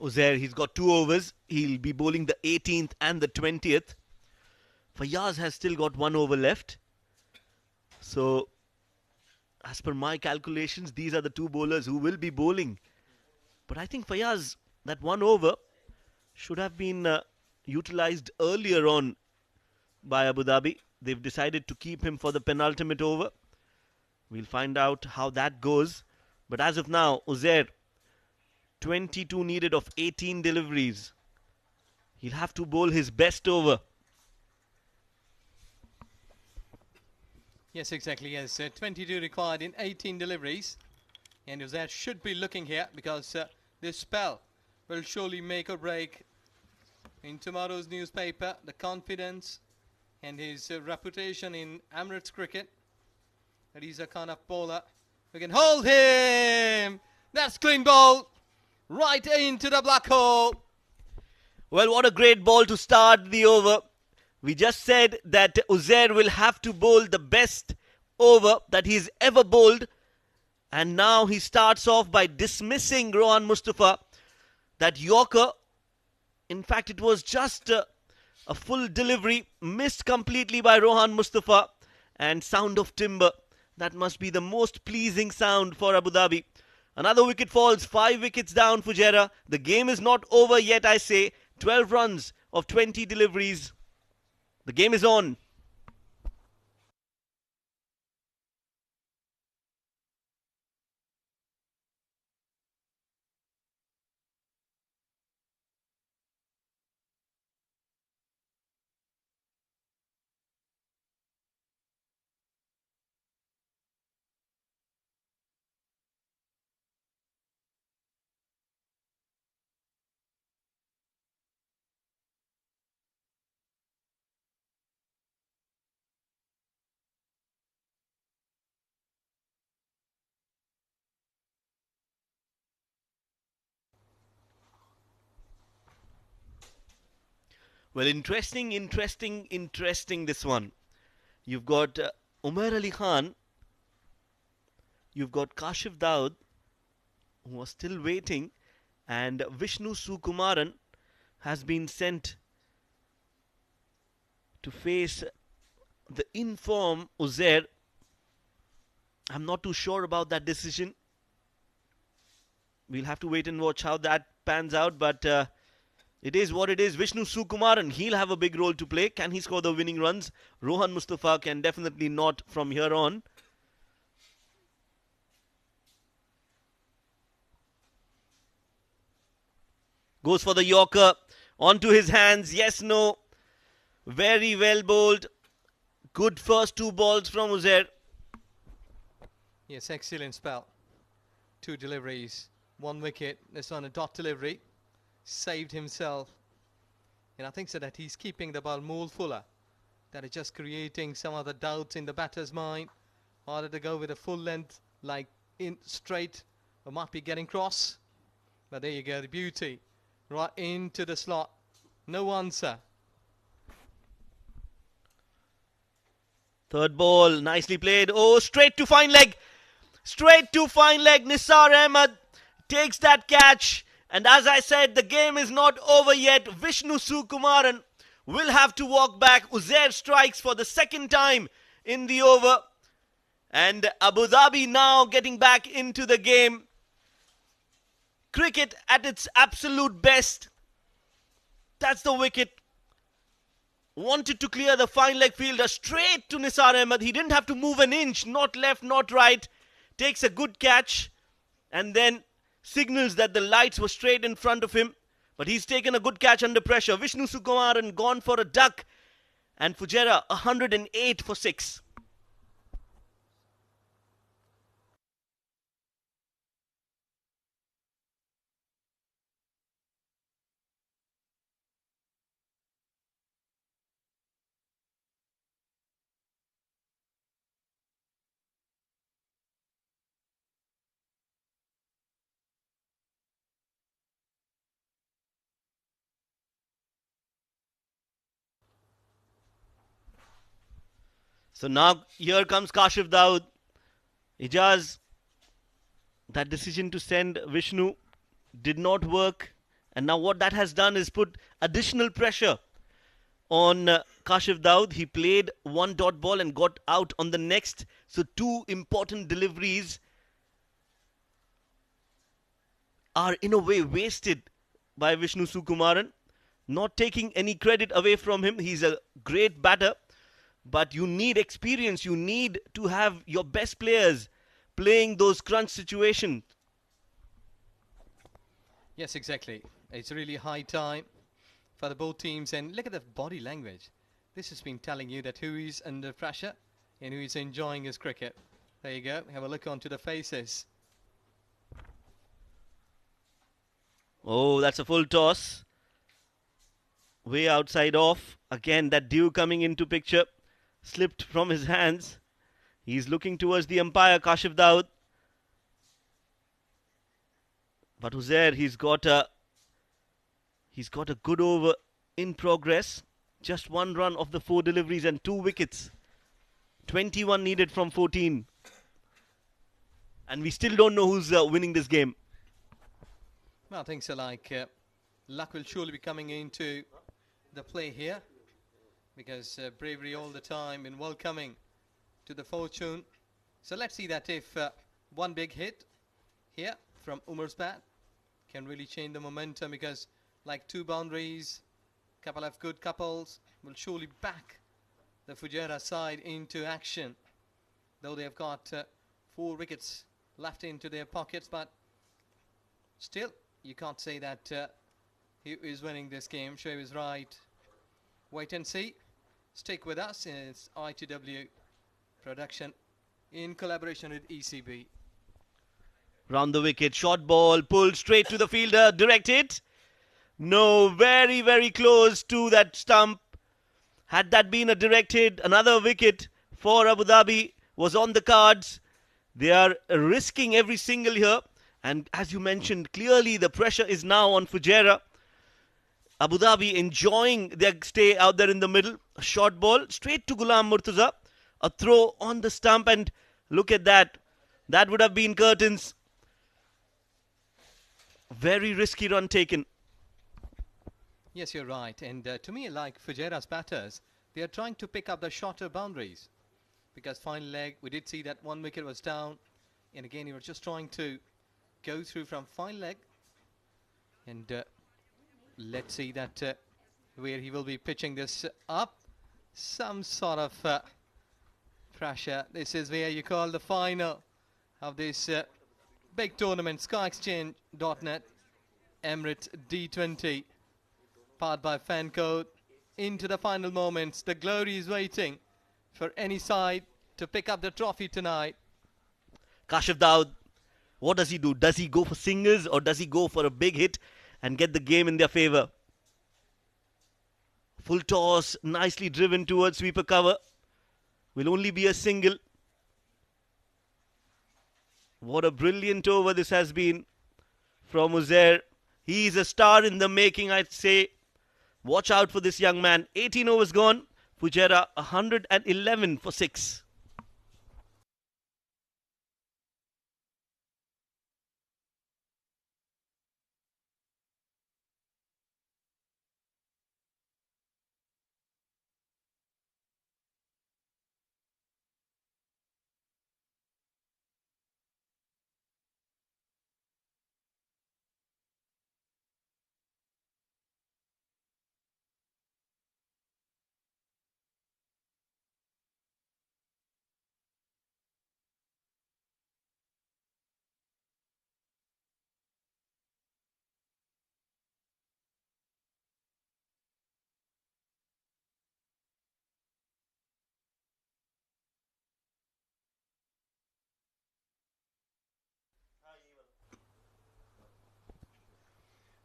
Uzair, he's got 2 overs. He'll be bowling the 18th and the 20th. Fayaz has still got 1 over left. So, as per my calculations, these are the 2 bowlers who will be bowling. But I think Fayaz, that 1 over should have been utilized earlier on by Abu Dhabi. They've decided to keep him for the penultimate over. We'll find out how that goes. But as of now, Uzair, 22 needed of 18 deliveries. He'll have to bowl his best over. Yes, exactly. Yes, 22 required in 18 deliveries. And Uzair should be looking here because this spell will surely make or break in tomorrow's newspaper the confidence and his reputation in Emirates cricket. That he's a kind of bowler who can hold him. That's clean ball right into the black hole. Well, what a great ball to start the over. We just said that Uzair will have to bowl the best over that he's ever bowled. And now he starts off by dismissing Rohan Mustafa. That Yorker, in fact, it was just a full delivery, missed completely by Rohan Mustafa. And sound of timber. That must be the most pleasing sound for Abu Dhabi. Another wicket falls, 5 wickets down Fujairah. The game is not over yet, I say. 12 runs of 20 deliveries. The game is on. Well, interesting this one. You've got Umair Ali Khan. You've got Kashif Daud, who was still waiting. And Vishnu Sukumaran has been sent to face the in-form Uzair. I'm not too sure about that decision. We'll have to wait and watch how that pans out. But it is what it is. Vishnu Sukumaran, he'll have a big role to play. Can he score the winning runs? Rohan Mustafa can definitely not from here on. Goes for the Yorker. Onto his hands. Yes, no. Very well bowled. Good first 2 balls from Uzair. Yes, excellent spell. 2 deliveries, 1 wicket. This one a dot delivery. Saved himself. And I think so that he's keeping the ball more fuller. That is just creating some of the doubts in the batter's mind. Harder to go with a full length, like in straight, or might be getting cross. But there you go, the beauty. Right into the slot. No answer. Third ball, nicely played. Oh, straight to fine leg. Straight to fine leg. Nisar Ahmed takes that catch. And as I said, the game is not over yet. Vishnu Sukumaran will have to walk back. Uzair strikes for the second time in the over. And Abu Dhabi now getting back into the game. Cricket at its absolute best. That's the wicket. Wanted to clear the fine leg fielder straight to Nisar Ahmed. He didn't have to move an inch. Not left, not right. Takes a good catch. And then signals that the lights were straight in front of him. But he's taken a good catch under pressure. Vishnu Sukumaran gone for a duck. And Fujairah 108 for 6. So now here comes Kashif Daud. Ijaz, that decision to send Vishnu did not work. And now what that has done is put additional pressure on Kashif Daud. He played one dot ball and got out on the next. So two important deliveries are in a way wasted by Vishnu Sukumaran. Not taking any credit away from him. He's a great batter. But you need experience. You need to have your best players playing those crunch situations. Yes, exactly. It's really high time for the both teams. And look at the body language. This has been telling you that who is under pressure and who is enjoying his cricket. There you go. Have a look onto the faces. Oh, that's a full toss. Way outside off. Again, that dew coming into picture. Slipped from his hands. He's looking towards the umpire, Kashif Daud. But Uzair, he's got a good over in progress. Just one run of the 4 deliveries and 2 wickets. 21 needed from 14. And we still don't know who's winning this game. Well, things are like luck will surely be coming into the play here. Because bravery all the time in welcoming to the fortune. So let's see that if one big hit here from Umar's bat can really change the momentum, because like 2 boundaries, couple of good couples will surely back the Fujairah side into action. Though they have got 4 wickets left into their pockets, but still you can't say that he is winning this game. Shoaib is right. Wait and see. Stick with us. It's ITW production in collaboration with ECB. Round the wicket, short ball, pulled straight to the fielder, direct hit. No, very, very close to that stump. Had that been a direct hit, another wicket for Abu Dhabi was on the cards. They are risking every single here. And as you mentioned, clearly the pressure is now on Fujairah. Abu Dhabi enjoying their stay out there in the middle. A short ball straight to Ghulam Murtaza. A throw on the stump, and look at that. That would have been curtains. Very risky run taken. Yes, you're right. And to me, like Fujairah's batters, they are trying to pick up the shorter boundaries. Because final leg, we did see that 1 wicket was down. And again, he was just trying to go through from final leg. And let's see that where he will be pitching this up. Some sort of pressure. This is where you call the final of this big tournament. SkyExchange.net Emirates D20. Powered by Fancode. Into the final moments. The glory is waiting for any side to pick up the trophy tonight. Kashif Daud, what does he do? Does he go for singles or does he go for a big hit and get the game in their favour? Full toss, nicely driven towards sweeper cover. Will only be a single. What a brilliant over this has been from Uzair. He is a star in the making, I'd say. Watch out for this young man. 18 overs gone. Fujairah 111 for 6.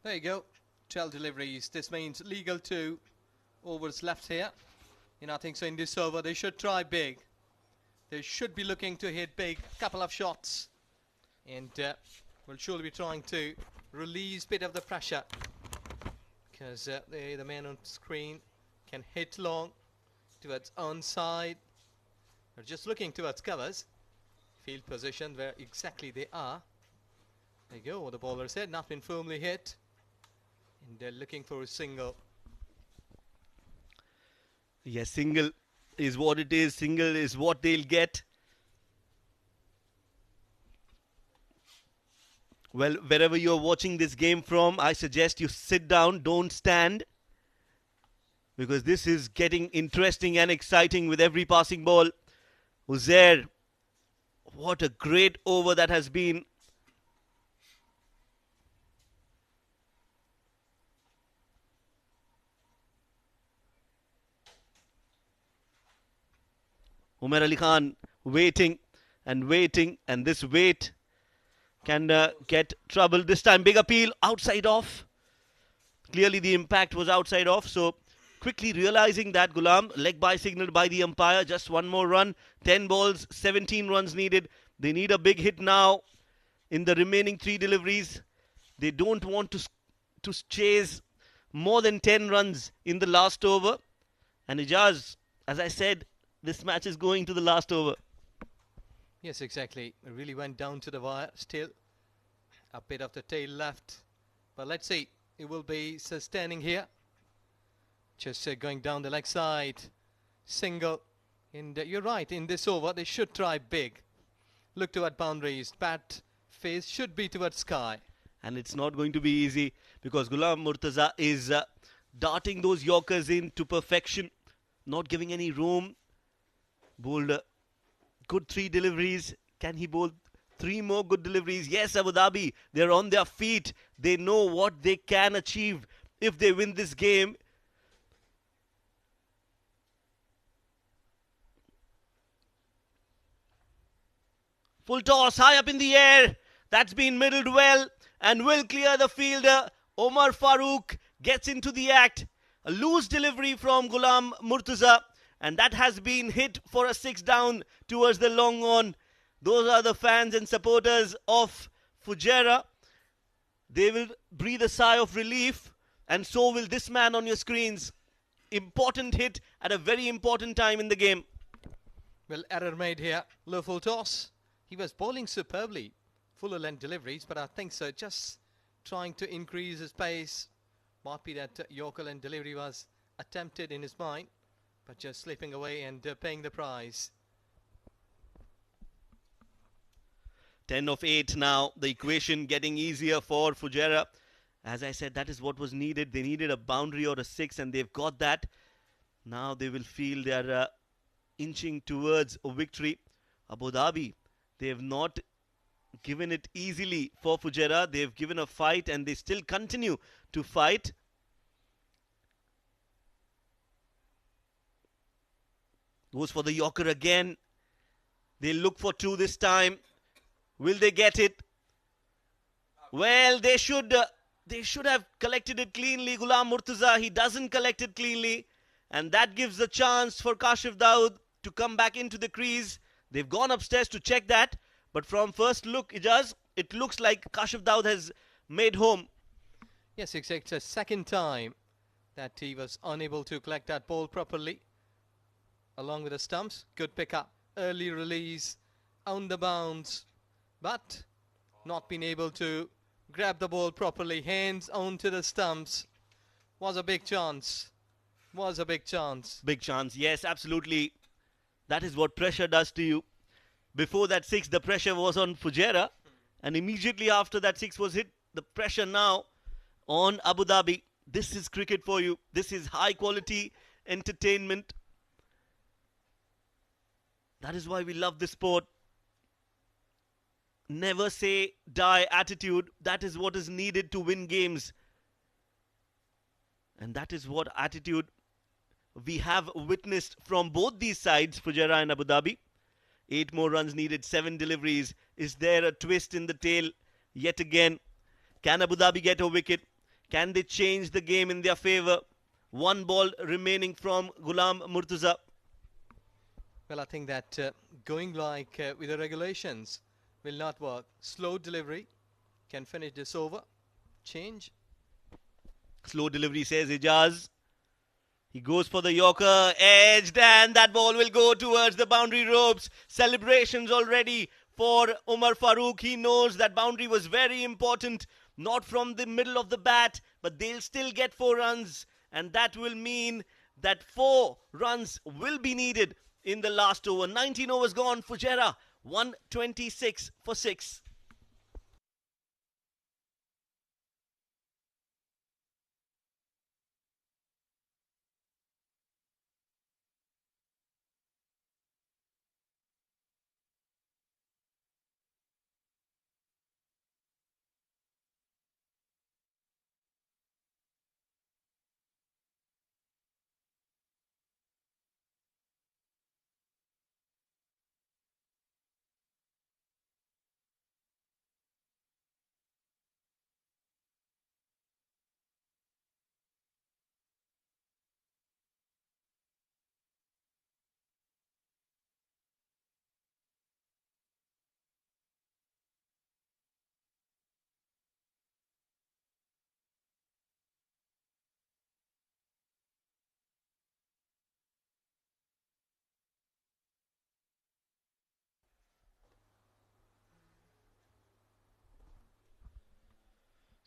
There you go. 12 deliveries. This means legal 2 overs left here. And I think so in this over they should try big. They should be looking to hit big. Couple of shots. And will surely be trying to release a bit of the pressure. Because the man on screen can hit long towards onside. They're just looking towards covers. Field position where exactly they are. There you go. What the bowler said. Not been firmly hit. And they're looking for a single. Yes, single is what it is. Single is what they'll get. Well, wherever you're watching this game from, I suggest you sit down, don't stand. Because this is getting interesting and exciting with every passing ball. Fujairah, what a great over that has been. Umar Ali Khan waiting, and this wait can get trouble. This time, big appeal, outside off. Clearly the impact was outside off, so quickly realizing that, Gulam, leg by signaled by the umpire, just one more run, 10 balls, 17 runs needed. They need a big hit now in the remaining 3 deliveries. They don't want to chase more than 10 runs in the last over. And Ijaz, as I said, this match is going to the last over. Yes, exactly. It really went down to the wire. Still a bit of the tail left. But let's see. It will be sustaining here. Just going down the leg side. Single. And you're right. In this over, they should try big. Look toward boundaries. Bat face should be towards sky. And it's not going to be easy because Ghulam Murtaza is darting those Yorkers in to perfection. Not giving any room. Bowled good 3 deliveries. Can he bowl 3 more good deliveries? Yes, Abu Dhabi, they're on their feet. They know what they can achieve if they win this game. Full toss, high up in the air. That's been middled well and will clear the fielder. Omar Farooq gets into the act. A loose delivery from Ghulam Murtaza. And that has been hit for a 6 down towards the long on. Those are the fans and supporters of Fujairah. They will breathe a sigh of relief. And so will this man on your screens. Important hit at a very important time in the game. Well, error made here. Low full toss. He was bowling superbly. Fuller length deliveries, but I think so. Just trying to increase his pace. Might be that Yorker length delivery was attempted in his mind. But just slipping away and paying the price. 10 of 8 now. The equation getting easier for Fujairah. As I said, that is what was needed. They needed a boundary or a 6 and they've got that. Now they will feel they are inching towards a victory. Abu Dhabi, they have not given it easily for Fujairah. They've given a fight and they still continue to fight. Goes for the Yorker again. They look for 2 this time. Will they get it? Well, they should have collected it cleanly. Ghulam Murtaza, he doesn't collect it cleanly. And that gives a chance for Kashif Daud to come back into the crease. They've gone upstairs to check that. But from first look, it looks like Kashif Daud has made home. Yes, it's the second time that he was unable to collect that ball properly. Along with the stumps, good pickup, early release, on the bounce, but not being able to grab the ball properly, hands onto the stumps. Was a big chance. Big chance, yes, absolutely. That is what pressure does to you. Before that 6, the pressure was on Fujairah, and immediately after that 6 was hit, the pressure now on Abu Dhabi. This is cricket for you. This is high quality entertainment. That is why we love this sport. Never say die attitude. That is what is needed to win games. And that is what attitude we have witnessed from both these sides, Fujairah and Abu Dhabi. 8 more runs needed, 7 deliveries. Is there a twist in the tail yet again? Can Abu Dhabi get a wicket? Can they change the game in their favour? 1 ball remaining from Ghulam Murtaza. Well, I think that going like with the regulations will not work. Slow delivery can finish this over. Change. Slow delivery, says Ijaz. He goes for the Yorker, edged, and that ball will go towards the boundary ropes. Celebrations already for Umar Farooq. He knows that boundary was very important, not from the middle of the bat, but they'll still get 4 runs, and that will mean that 4 runs will be needed in the last over. 19 overs gone. Fujairah 126 for 6.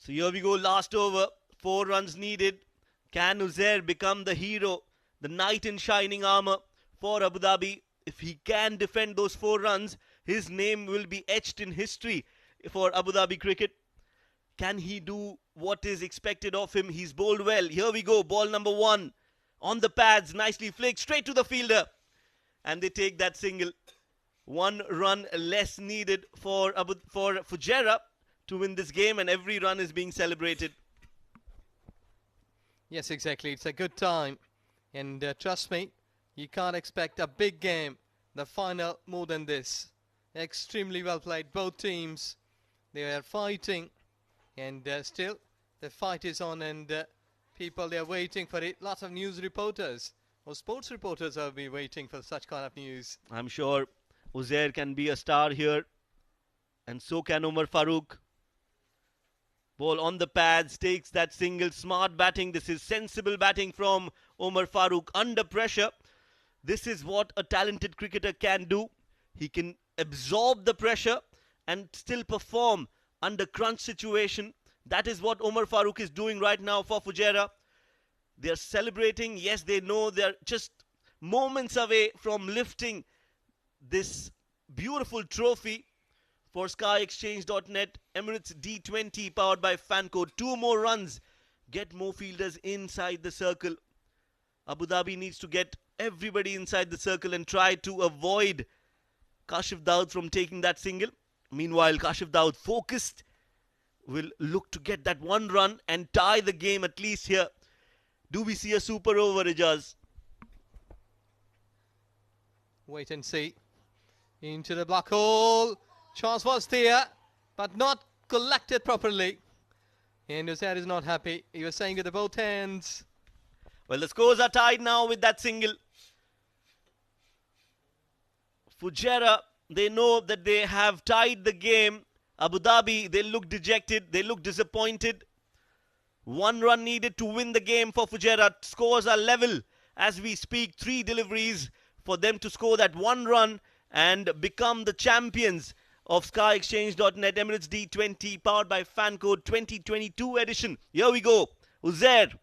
So here we go, last over, 4 runs needed. Can Uzair become the hero, the knight in shining armor for Abu Dhabi? If he can defend those 4 runs, his name will be etched in history for Abu Dhabi cricket. Can he do what is expected of him? He's bowled well. Here we go, ball number 1 on the pads, nicely flicked straight to the fielder. And they take that single. 1 run less needed for Fujairah to win this game, and every run is being celebrated. Yes, exactly. It's a good time. And trust me, you can't expect a big game, the final, more than this. Extremely well played, both teams. They are fighting, and still the fight is on, and people, they are waiting for it. Lots of news reporters or sports reporters will be waiting for such kind of news. I'm sure Uzair can be a star here, and so can Umar Farooq. Ball on the pads, takes that single. Smart batting. This is sensible batting from Umar Farooq under pressure. This is what a talented cricketer can do. He can absorb the pressure and still perform under crunch situation. That is what Umar Farooq is doing right now for Fujairah. They are celebrating. Yes, they know they are just moments away from lifting this beautiful trophy for SkyExchange.net, Emirates D20 powered by Fancode. 2 more runs, get more fielders inside the circle. Abu Dhabi needs to get everybody inside the circle and try to avoid Kashif Daud from taking that single. Meanwhile, Kashif Daud, focused, will look to get that 1 run and tie the game at least here. Do we see a super over, Ijaz? Wait and see. Into the black hole. Chance was there, but not collected properly. And Uzair is not happy. He was saying with both hands. Well, the scores are tied now with that single. Fujairah, they know that they have tied the game. Abu Dhabi, they look dejected. They look disappointed. 1 run needed to win the game for Fujairah. Scores are level as we speak. 3 deliveries for them to score that 1 run and become the champions of SkyExchange.net, Emirates D20, powered by Fancode 2022 edition. Here we go. Uzair.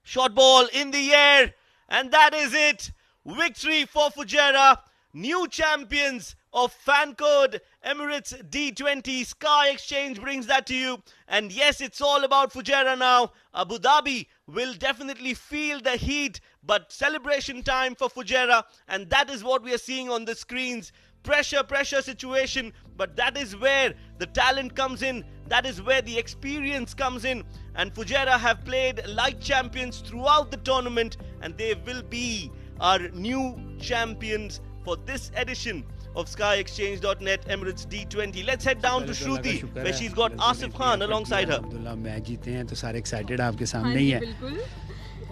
Short ball in the air. And that is it. Victory for Fujairah. New champions of Fancode, Emirates D20. Sky Exchange brings that to you. And yes, it's all about Fujairah now. Abu Dhabi will definitely feel the heat, but celebration time for Fujairah. And that is what we are seeing on the screens. Pressure situation, but that is where the talent comes in. That is where the experience comes in. And Fujairah have played like champions throughout the tournament, and they will be our new champions for this edition of SkyExchange.net Emirates D20. Let's head down to Shruti, where she's got Asif Khan alongside her. Match जीते हैं तो सारे excited आपके सामने ही है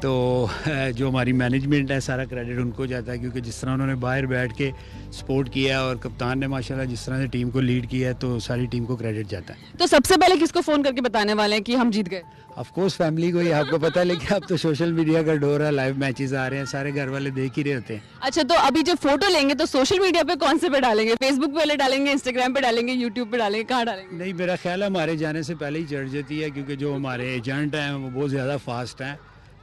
तो जो हमारी मैनेजमेंट है सारा क्रेडिट उनको जाता है, क्योंकि जिस तरह उन्होंने बाहर बैठ के सपोर्ट किया और कप्तान ने माशाल्लाह जिस तरह से टीम को लीड किया है, तो सारी टीम को क्रेडिट जाता है। तो सबसे पहले किसको फोन करके बताने वाले हैं कि हम जीत गए? ऑफ कोर्स फैमिली को ही, आपको पता है, लेकिन अब तो सोशल मीडिया का दौर है, लाइव मैचेस आ रहे हैं, सारे घर वाले देख ही रहे होते हैं। अच्छा, तो अभी जब फोटो लेंगे तो सोशल मीडिया पे कौन से पे डालेंगे? फेसबुक पे वाले डालेंगे, इंस्टाग्राम पे डालेंगे, यूट्यूब पे डालेंगे, कहाँ डालेंगे? नहीं, मेरा ख्याल है हमारे जाने से पहले ही चढ़ जाती है, क्योंकि जो हमारे एजेंट हैं वो बहुत ज़्यादा फास्ट हैं,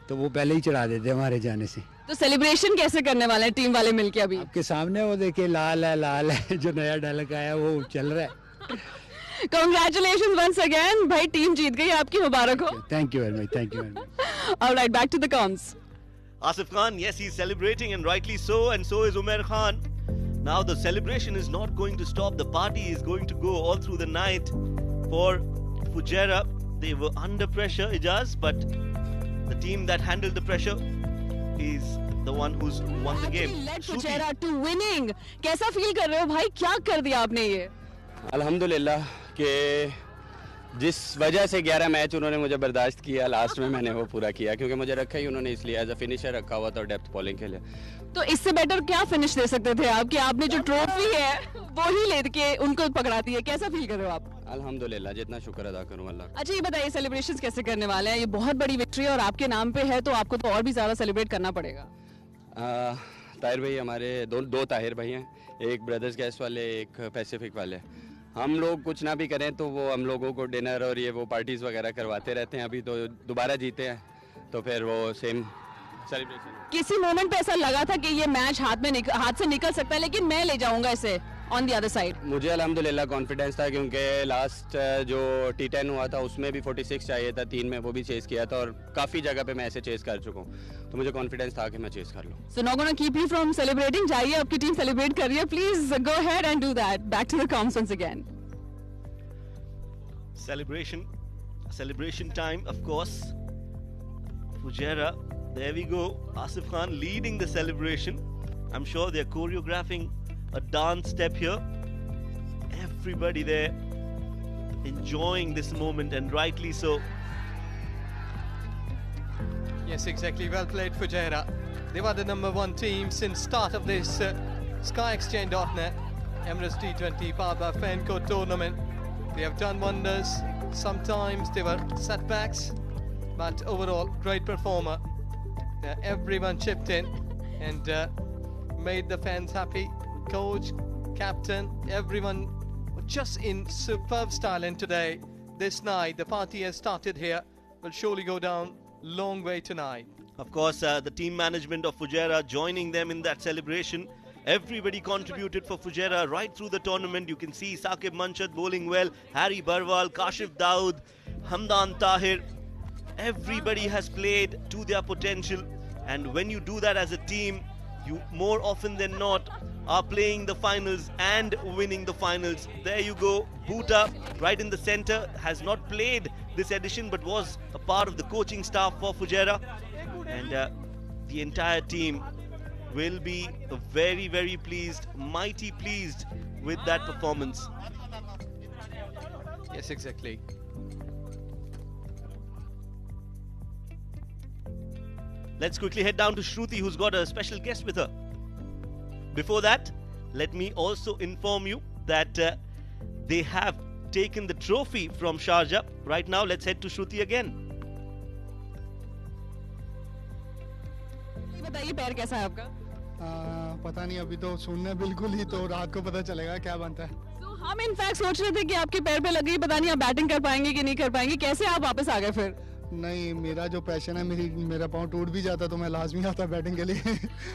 तो वो पहले ही चढ़ा देते हैं हमारे जाने से। तो सेलिब्रेशन कैसे करने वाले हैं टीम वाले मिलके? अभी आपके सामने वो देखिए, लाल है जो नया डायलॉग आया वो चल रहा है। Congratulations once again, भाई टीम जीत गई, आपकी मुबारक हो। Thank you very much, thank you very much. All right, back to the comms. Asif Khan, yes, he's celebrating and rightly so, and so is Umair Khan. Now the celebration is not going to stop. The party is going to go all through the night for Fujairah. They were under pressure, Ijaz, but the team that handled the pressure is the one who's won the game. Led Fujairah to winning. कैसा feel कर रहे हो भाई, क्या कर दिया आपने ये? अल्हम्दुलिल्लाह कि जिस वजह से 11 मैच उन्होंने मुझे बर्दाश्त किया, लास्ट में मैंने वो पूरा किया, क्योंकि मुझे रखा ही उन्होंने इसलिए एज अ फिनिशर रखा हुआ था और डेप्थ बॉलिंग के लिए। तो इससे बेटर क्या फिनिश दे सकते थे आप, कि आपने जो ट्रॉफी है वो ही लेके उनको पकड़ा दी है? कैसा फील कर रहे हो आप? अल्हम्दुलिल्लाह, जितना शुक्र अदा करूं अल्लाह। अच्छा, ये बताइए सेलिब्रेशंस कैसे करने वाले हैं? ये बहुत बड़ी विक्ट्री है और आपके नाम पे है, तो आपको तो और भी ज्यादा सेलिब्रेट करना पड़ेगा। ताहिर भाई हमारे दो ताहिर भाई हैं, एक ब्रदर्स गैस वाले, एक पैसिफिक वाले। हम लोग कुछ ना भी करें तो वो हम लोगों को डिनर और ये वो पार्टीज़ वगैरह करवाते रहते हैं। अभी तो दोबारा जीते हैं तो फिर वो सेम सेलिब्रेशन। किसी मोमेंट पे ऐसा लगा था कि ये मैच हाथ से निकल सकता है, लेकिन मैं ले जाऊंगा इसे ऑन द अदर साइड? मुझे अल्हम्दुलिल्लाह कॉन्फिडेंस था, क्योंकि लास्ट जो T10 हुआ था उसमें भी 46 चाहिए था, 3 में वो भी चेस किया था और काफ़ी जगह पे मैं ऐसे चेस कर चुका हूँ, तो मुझे कॉन्फिडेंस था कि मैं चेस कर लूँ। So not gonna keep you from celebrating. जाइए, आपकी टीम सेलिब्रेट कर रही है, please go ahead and do that. Back to the comms once again. Celebration time, of course. Fujairah, there we go. Asif Khan leading the celebration. I'm sure they're choreographing a dance step here. Everybody there enjoying this moment, and rightly so. Yes, exactly. Well played, Fujairah. They were the #1 team since start of this SkyExchange.net Emirates D20 powered by Fenco tournament. They have done wonders. Sometimes there were setbacks, but overall, great performer. Everyone chipped in and made the fans happy. Coach, captain, everyone just in superb style. And today, this night, the party has started here. Will surely go down long way tonight. Of course, the team management of Fujairah joining them in that celebration. Everybody contributed for Fujairah right through the tournament. You can see Saqib Manshad bowling well, Harry Barwal, Kashif Daud, Hamdan Tahir. Everybody has played to their potential, and when you do that as a team, you more often than not are playing the finals and winning the finals. There you go, Bhuta right in the center, has not played this edition but was a part of the coaching staff for Fujairah, and the entire team will be very, very pleased, mighty pleased with that performance. Yes, exactly. Let's quickly head down to Shruti, who's got a special guest with her. Before that, let me also inform you that they have taken the trophy from Sharjah. Right now, let's head to Shruti again. बताइए, पैर कैसा है आपका? पता नहीं, अभी तो सुनने बिल्कुल ही, तो रात को पता चलेगा क्या बनता है। तो हम इनफैक्ट सोच रहे थे कि आपके पैर पे लग गई, पता नहीं आप बैटिंग कर पाएंगे कि नहीं कर पाएंगे। कैसे आप वापस आ गए फिर? नहीं, मेरा जो पैशन है, मेरा पाँव टूट भी जाता तो मैं लाजमी आता बैटिंग के लिए।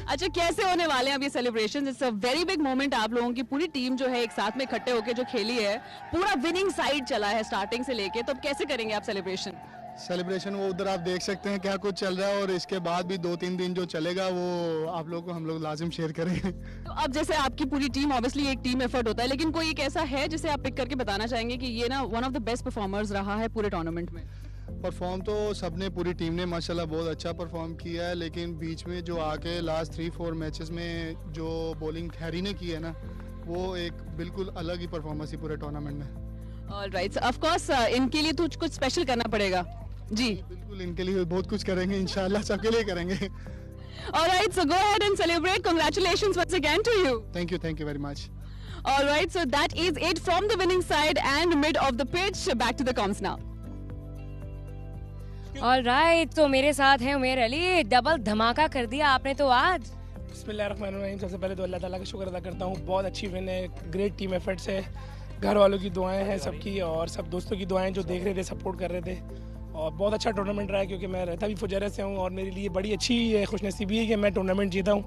अच्छा, कैसे होने वाले हैं अब ये celebration? It's a very big moment. आप लोगों की पूरी टीम जो है एक साथ में इकट्ठे होकर जो खेली है, पूरा विनिंग साइड चला है स्टार्टिंग से लेके, तो अब कैसे करेंगे आप सेलिब्रेशन? वो उधर आप देख सकते हैं क्या कुछ चल रहा है, और इसके बाद भी 2-3 दिन जो चलेगा वो आप लोग को हम लोग लाजिम शेयर करेंगे। तो अब जैसे आपकी पूरी टीम, ऑब्वियसली एक टीम एफर्ट होता है, लेकिन कोई एक ऐसा है जिसे आप पिक करके बताना चाहेंगे कि ये ना one of the best performers रहा है पूरे टूर्नामेंट में? परफॉर्म तो सबने, पूरी टीम ने माशाल्लाह बहुत अच्छा परफॉर्म किया है, लेकिन बीच में जो आके लास्ट 3-4 मैचेस में जो बॉलिंग हैरी ने की है ना, वो एक बिल्कुल अलग ही परफॉर्मेंस थी पूरे टूर्नामेंट में। ऑलराइट, ऑफ कोर्स इनके लिए तो कुछ स्पेशल करना पड़ेगा। जी बिल्कुल इनके लिए बहुत कुछ करेंगे इंशाल्लाह, सबके लिए करेंगे. All right, so go ahead and celebrate. Congratulations once again to you. Thank you very much. All right, so that is it from the winning side and mid of the pitch. Back to the comms now. All right, तो मेरे साथ हैं उमेर Ali. Double धमाका कर दिया आपने तो आज. बिस्मिल्लाहिर्रहमानिर्रहीम. सबसे पहले तो अल्लाह ताला का शुक्र अदा करता हूँ. बहुत अच्छी विन है, ग्रेट टीम एफर्ट्स है, घर वालों की दुआएं हैं सबकी और सब दोस्तों की दुआएं जो देख रहे थे, सपोर्ट कर रहे थे. और बहुत अच्छा टूर्नामेंट रहा है क्योंकि मैं रहता भी फुजैरा से हूँ और मेरे लिए बड़ी अच्छी खुशनसीबी है कि मैं टूर्नामेंट जीता हूँ.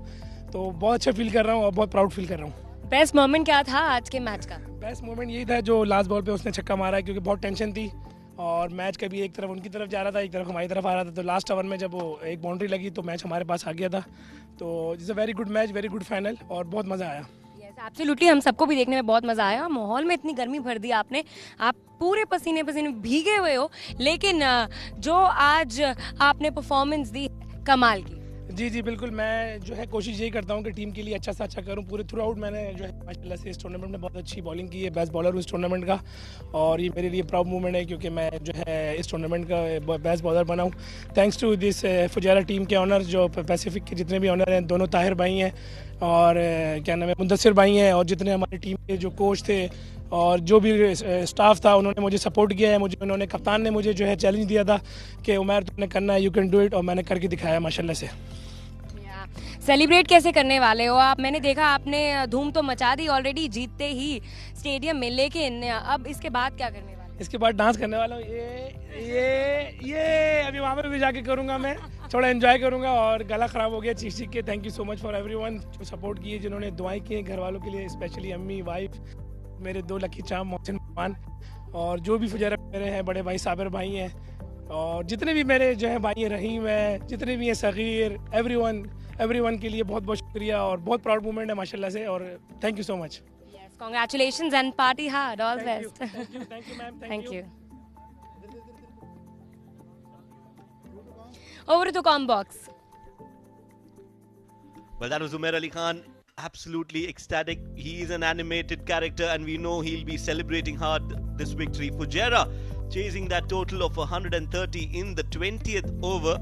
तो बहुत अच्छा फील कर रहा हूँ और बहुत प्राउड फील कर रहा हूँ. बेस्ट मोमेंट क्या था आज के मैच का? बेस्ट मोमेंट यही था जो लास्ट बॉल पे उसने छक्का मारा है क्योंकि बहुत टेंशन थी और मैच का भी एक तरफ उनकी तरफ जा रहा था, एक तरफ हमारी तरफ आ रहा था. तो लास्ट ओवर में जब वो एक बाउंड्री लगी तो मैच हमारे पास आ गया था. तो it's a very good match, very good final और बहुत मज़ा आया. एब्सोल्युटली, हम सबको भी देखने में बहुत मजा आया. माहौल में इतनी गर्मी भर दी आपने, आप पूरे पसीने पसीने भीगे हुए हो, लेकिन जो आज आपने परफॉर्मेंस दी कमाल की. जी बिल्कुल. मैं जो है कोशिश यही करता हूँ कि टीम के लिए अच्छा से अच्छा करूँ. पूरे थ्रू आउट मैंने जो है माशाल्लाह से इस टूर्नामेंट में बहुत अच्छी बॉलिंग की है. बेस्ट बॉलर हूँ इस टूर्नामेंट का और ये मेरे लिए प्राउड मूवमेंट है क्योंकि मैं जो है इस टूर्नामेंट का बेस्ट बॉलर बना हूँ. Thanks to this Fujairah team के ऑनर, जो पैसिफिक के जितने भी ऑनर हैं, दोनों ताहिर भाई हैं और क्या नाम है मुदस्सिर भाई हैं, और जितने हमारी टीम के जो कोच थे और जो भी स्टाफ था उन्होंने मुझे सपोर्ट किया है. उन्होंने कप्तान ने मुझे जो है चैलेंज दिया था कि उमर तुमने करना है, यू कैन डू इट, और मैंने करके दिखाया माशाल्लाह से. सेलिब्रेट कैसे करने वाले हो आप? मैंने देखा आपने धूम तो मचा दी ऑलरेडी जीतते ही स्टेडियम में, लेकिन अब इसके बाद क्या करने वाले? इसके बाद डांस करने वाला हूँ. ये अभी वहाँ पे भी जाके करूँगा. मैं थोड़ा एंजॉय करूँगा और गला ख़राब हो गया चीख के. Thank you so much for everyone जो सपोर्ट किए, जिन्होंने दुआएं की घर वालों के लिए, स्पेशली अम्मी, वाइफ, मेरे 2 लकी चाम, मोहसिन मान, और जो भी फुजैरा मेरे हैं, बड़े भाई साबिर भाई हैं, और जितने भी मेरे जो है भाई रहीम है, जितने भी हैं सगीर, एवरीवन के लिए बहुत बहुत शुक्रिया और बहुत प्राउड मोमेंट है माशाल्लाह से. और thank you so much. Congratulations and party hard. All the best. Thank you, ma'am. Thank you. Over to the com box. Well, that was Umair Ali Khan. Absolutely ecstatic. He is an animated character and we know he'll be celebrating hard this victory. Fujairah chasing that total of 130 in the 20th over.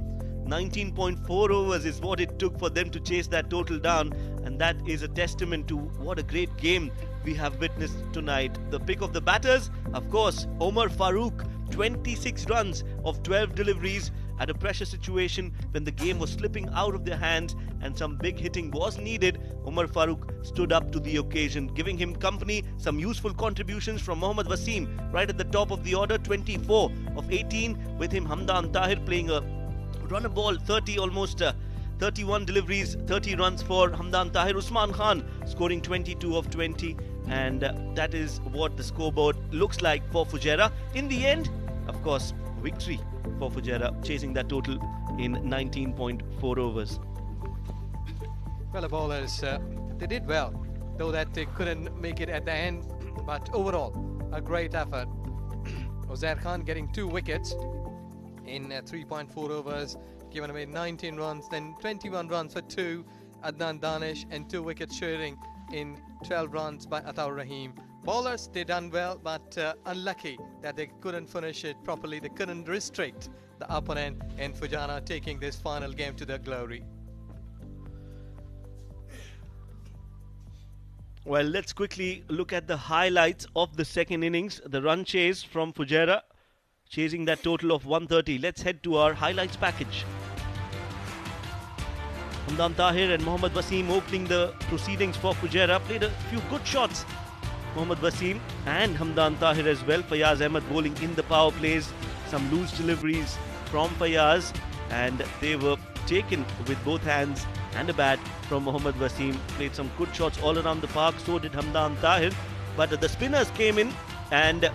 19.4 overs is what it took for them to chase that total down, and that is a testament to what a great game we have witnessed tonight. The pick of the batters, of course, Omar Farooq, 26 runs of 12 deliveries at a pressure situation when the game was slipping out of their hands and some big hitting was needed. Omar Farooq stood up to the occasion, giving him company. Some useful contributions from Mohammad Wasim right at the top of the order, 24 of 18, with him Hamdan Tahir playing a runner ball, 30 almost 31 deliveries, 30 runs for Hamdan Tahir. Usman Khan scoring 22 of 20, and that is what the scoreboard looks like for Fujairah. In the end, of course, victory for Fujairah, chasing that total in 19.4 overs. Well, the bowlers, they did well, though that they couldn't make it at the end, but overall, a great effort. Uzair Khan getting 2 wickets in 3.4 overs, given away 19 runs, then 21 runs for 2, Adnan Danish, and 2 wickets sharing in 12 runs by Ataur Rahim. Bowlers, they done well, but unlucky that they couldn't finish it properly. They couldn't restrict the opponent, and Fujairah taking this final game to their glory. Well, let's quickly look at the highlights of the second innings. The run chase from Fujairah, chasing that total of 130. Let's head to our highlights package. Hamdan Tahir and Mohammad Wasim opening the proceedings for Fujairah. Played a few good shots. Mohammad Wasim and Hamdan Tahir as well. Fayaz Ahmed bowling in the power plays. Some loose deliveries from Fayaz, and they were taken with both hands and a bat from Mohammad Wasim. Played some good shots all around the park. So did Hamdan Tahir. But the spinners came in and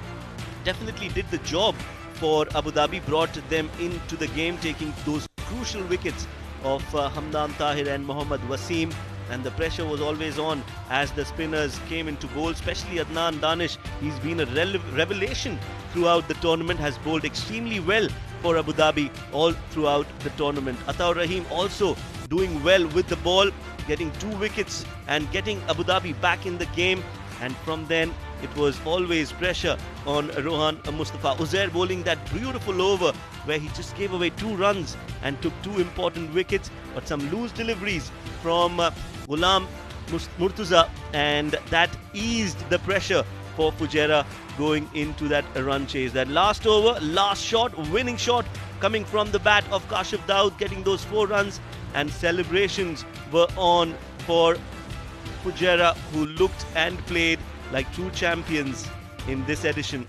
definitely did the job for Abu Dhabi, brought them into the game, taking those crucial wickets of Hamdan Tahir and Mohammad Wasim. And the pressure was always on as the spinners came into bowl, especially Adnan Danish. He's been a revelation throughout the tournament, has bowled extremely well for Abu Dhabi all throughout the tournament. Ataur Rahim also doing well with the ball, getting 2 wickets and getting Abu Dhabi back in the game. And from then, it was always pressure on Rohan Mustafa. Uzair bowling that beautiful over where he just gave away 2 runs and took 2 important wickets, but some loose deliveries from Ghulam Murtuza, and that eased the pressure for Fujairah going into that run chase. That last over, last shot, winning shot coming from the bat of Kashif Daud, getting those 4 runs, and celebrations were on for Fujairah, who looked and played like true champions in this edition.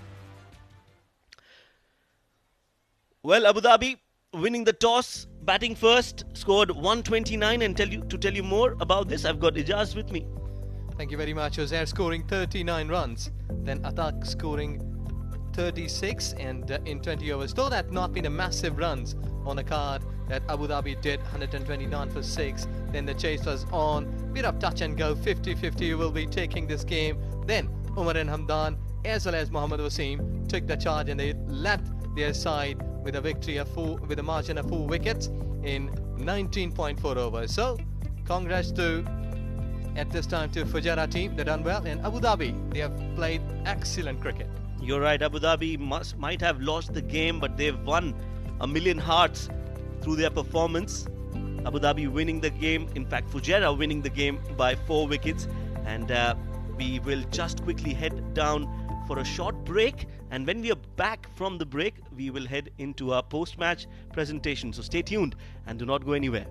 Well, Abu Dhabi winning the toss, batting first, scored 129, and to tell you more about this, I've got Ijaz with me. Thank you very much. Uzair scoring 39 runs, then Atak scoring 36, and in 20 overs. Though that not been a massive runs on a card that Abu Dhabi did 129 for 6. Then the chase was on, bit of touch and go, 50-50 will be taking this game. Then Umar and Hamdan as well as Mohammad Wasim took the charge, and they left their side with a victory with a margin of 4 wickets in 19.4 overs. So congrats to at this time to Fujairah team. They've done well, and Abu Dhabi, they have played excellent cricket. You're right, Abu Dhabi might have lost the game, but they've won a million hearts through their performance. Abu Dhabi winning the game, in fact Fujairah winning the game by 4 wickets. And we will just quickly head down for a short break, and when we are back from the break, we will head into our post-match presentation. So stay tuned and do not go anywhere.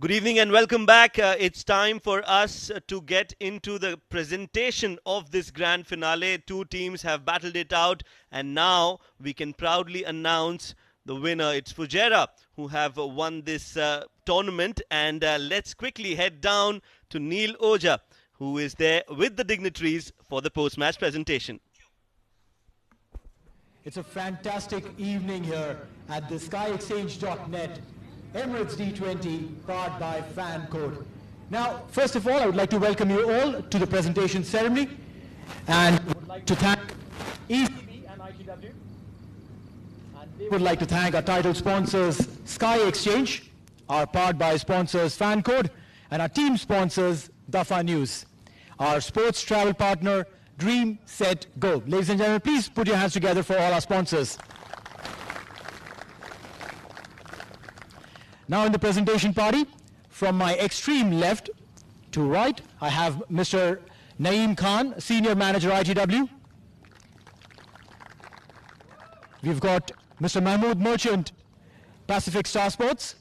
Good evening and welcome back. It's time for us to get into the presentation of this grand finale. Two teams have battled it out, and now we can proudly announce the winner. It's Fujairah who have won this tournament, and let's quickly head down to Neil Oja, who is there with the dignitaries for the post-match presentation. It's a fantastic evening here at the skyexchange.net Emirates D20 powered by Fan Code. Now, first of all, I would like to welcome you all to the presentation ceremony, and would like to thank ECB and ITW. And they would like to thank our title sponsors Sky Exchange, our powered by sponsors Fan Code, and our team sponsors Dafa News, our sports travel partner Dream Set Go. Ladies and gentlemen, please put your hands together for all our sponsors. Now in the presentation party, from my extreme left to right, I have Mr. Naeem Khan, Senior Manager ITW. We've got Mr. Mahmood Merchant, Pacific Star Sports.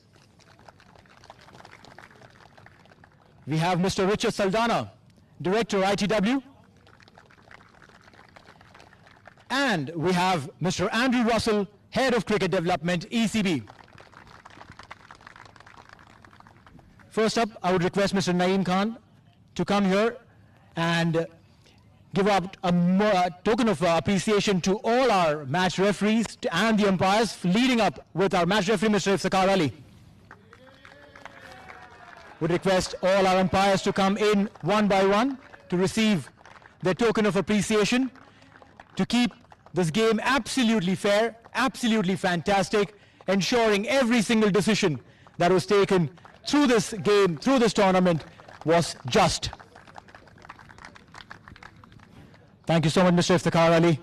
We have Mr. Richard Saldana, Director ITW. And we have Mr. Andrew Russell, Head of Cricket Development, ECB. First up, I would request Mr. Naeem Khan to come here and give up a token of appreciation to all our match referees and the umpires, leading up with our match referee, Mr. Iftikhar Ali. Would request all our umpires to come in one by one to receive their token of appreciation, to keep this game absolutely fair, absolutely fantastic, ensuring every single decision that was taken through this game, through this tournament, was just. Thank you so much, Mr. Iftikhar Ali.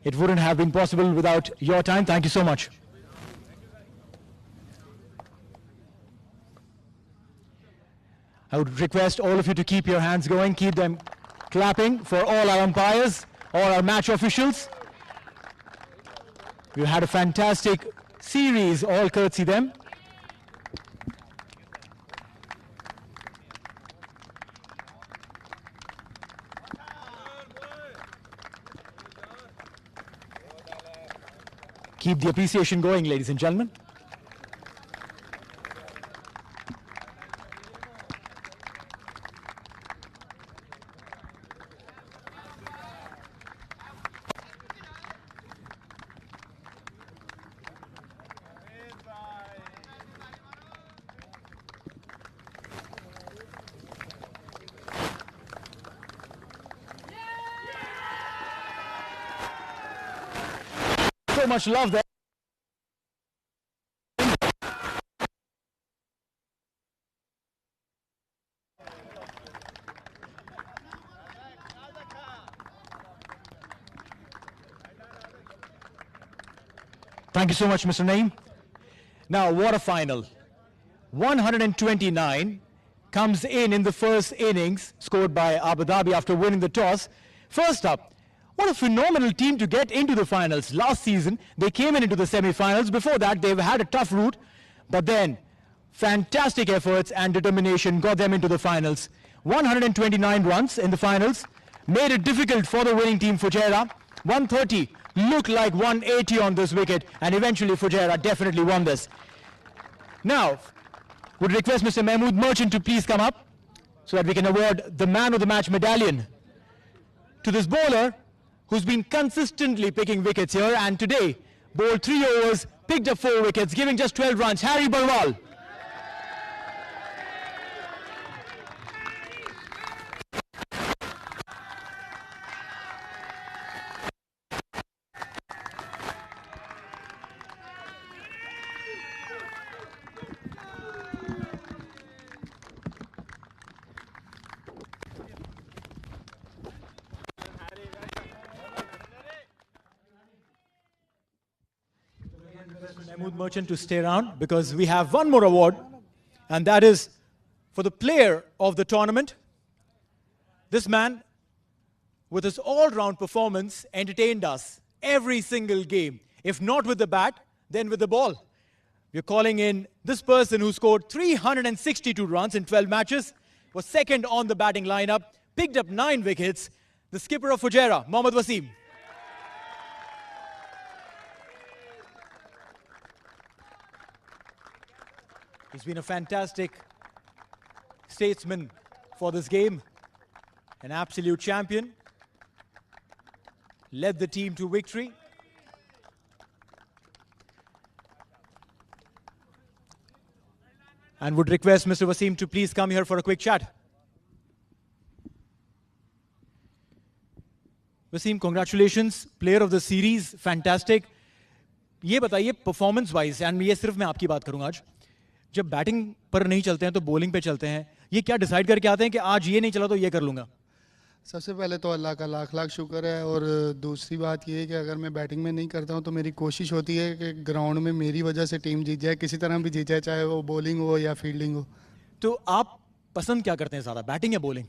It wouldn't have been possible without your time. Thank you so much. I would request all of you to keep your hands going, keep them clapping for all our umpires, all our match officials. We've had a fantastic series, all courtesy them. Keep the appreciation going, ladies and gentlemen. So much love there. Thank you so much, Mr. Naeem. Now, what a final. 129 comes in the first innings, scored by Abu Dhabi after winning the toss. First up, what a phenomenal team to get into the finals. Last season, they came into the semi-finals. Before that, they've had a tough route, but then fantastic efforts and determination got them into the finals. 129 runs in the finals made it difficult for the winning team, Fujairah. 130 looked like 180 on this wicket, and eventually Fujairah definitely won this. Now, would request Mr. Mahmood Merchant to please come up so that we can award the Man of the Match medallion to this bowler who's been consistently picking wickets here, and today bowled 3 overs, picked up 4 wickets, giving just 12 runs. Harry Barwal. Mahmood Merchant to stay around because we have one more award, and that is for the player of the tournament. This man, with his all-round performance, entertained us every single game. If not with the bat, then with the ball. we're calling in this person who scored 362 runs in 12 matches, was second on the batting lineup, picked up 9 wickets, the skipper of Fujairah, Mohammad Wasim. He's been a fantastic statesman for this game, an absolute champion, led the team to victory. And would request Mr. Wasim to please come here for a quick chat. Wasim, congratulations, player of the series, fantastic. ये बताइए performance wise, and ये सिर्फ मैं आपकी बात करूंगा आज. जब बैटिंग पर नहीं चलते हैं तो बॉलिंग पे चलते हैं, ये क्या डिसाइड करके आते हैं कि आज ये नहीं चला तो ये कर लूंगा? सबसे पहले तो अल्लाह का लाख लाख शुक्र है, और दूसरी बात ये है कि अगर मैं बैटिंग में नहीं करता हूँ तो मेरी कोशिश होती है कि ग्राउंड में मेरी वजह से टीम जीत जाए, किसी तरह भी जीत जाए, चाहे वो बॉलिंग हो या फील्डिंग हो. तो आप पसंद क्या करते हैं ज़्यादा, बैटिंग या बॉलिंग?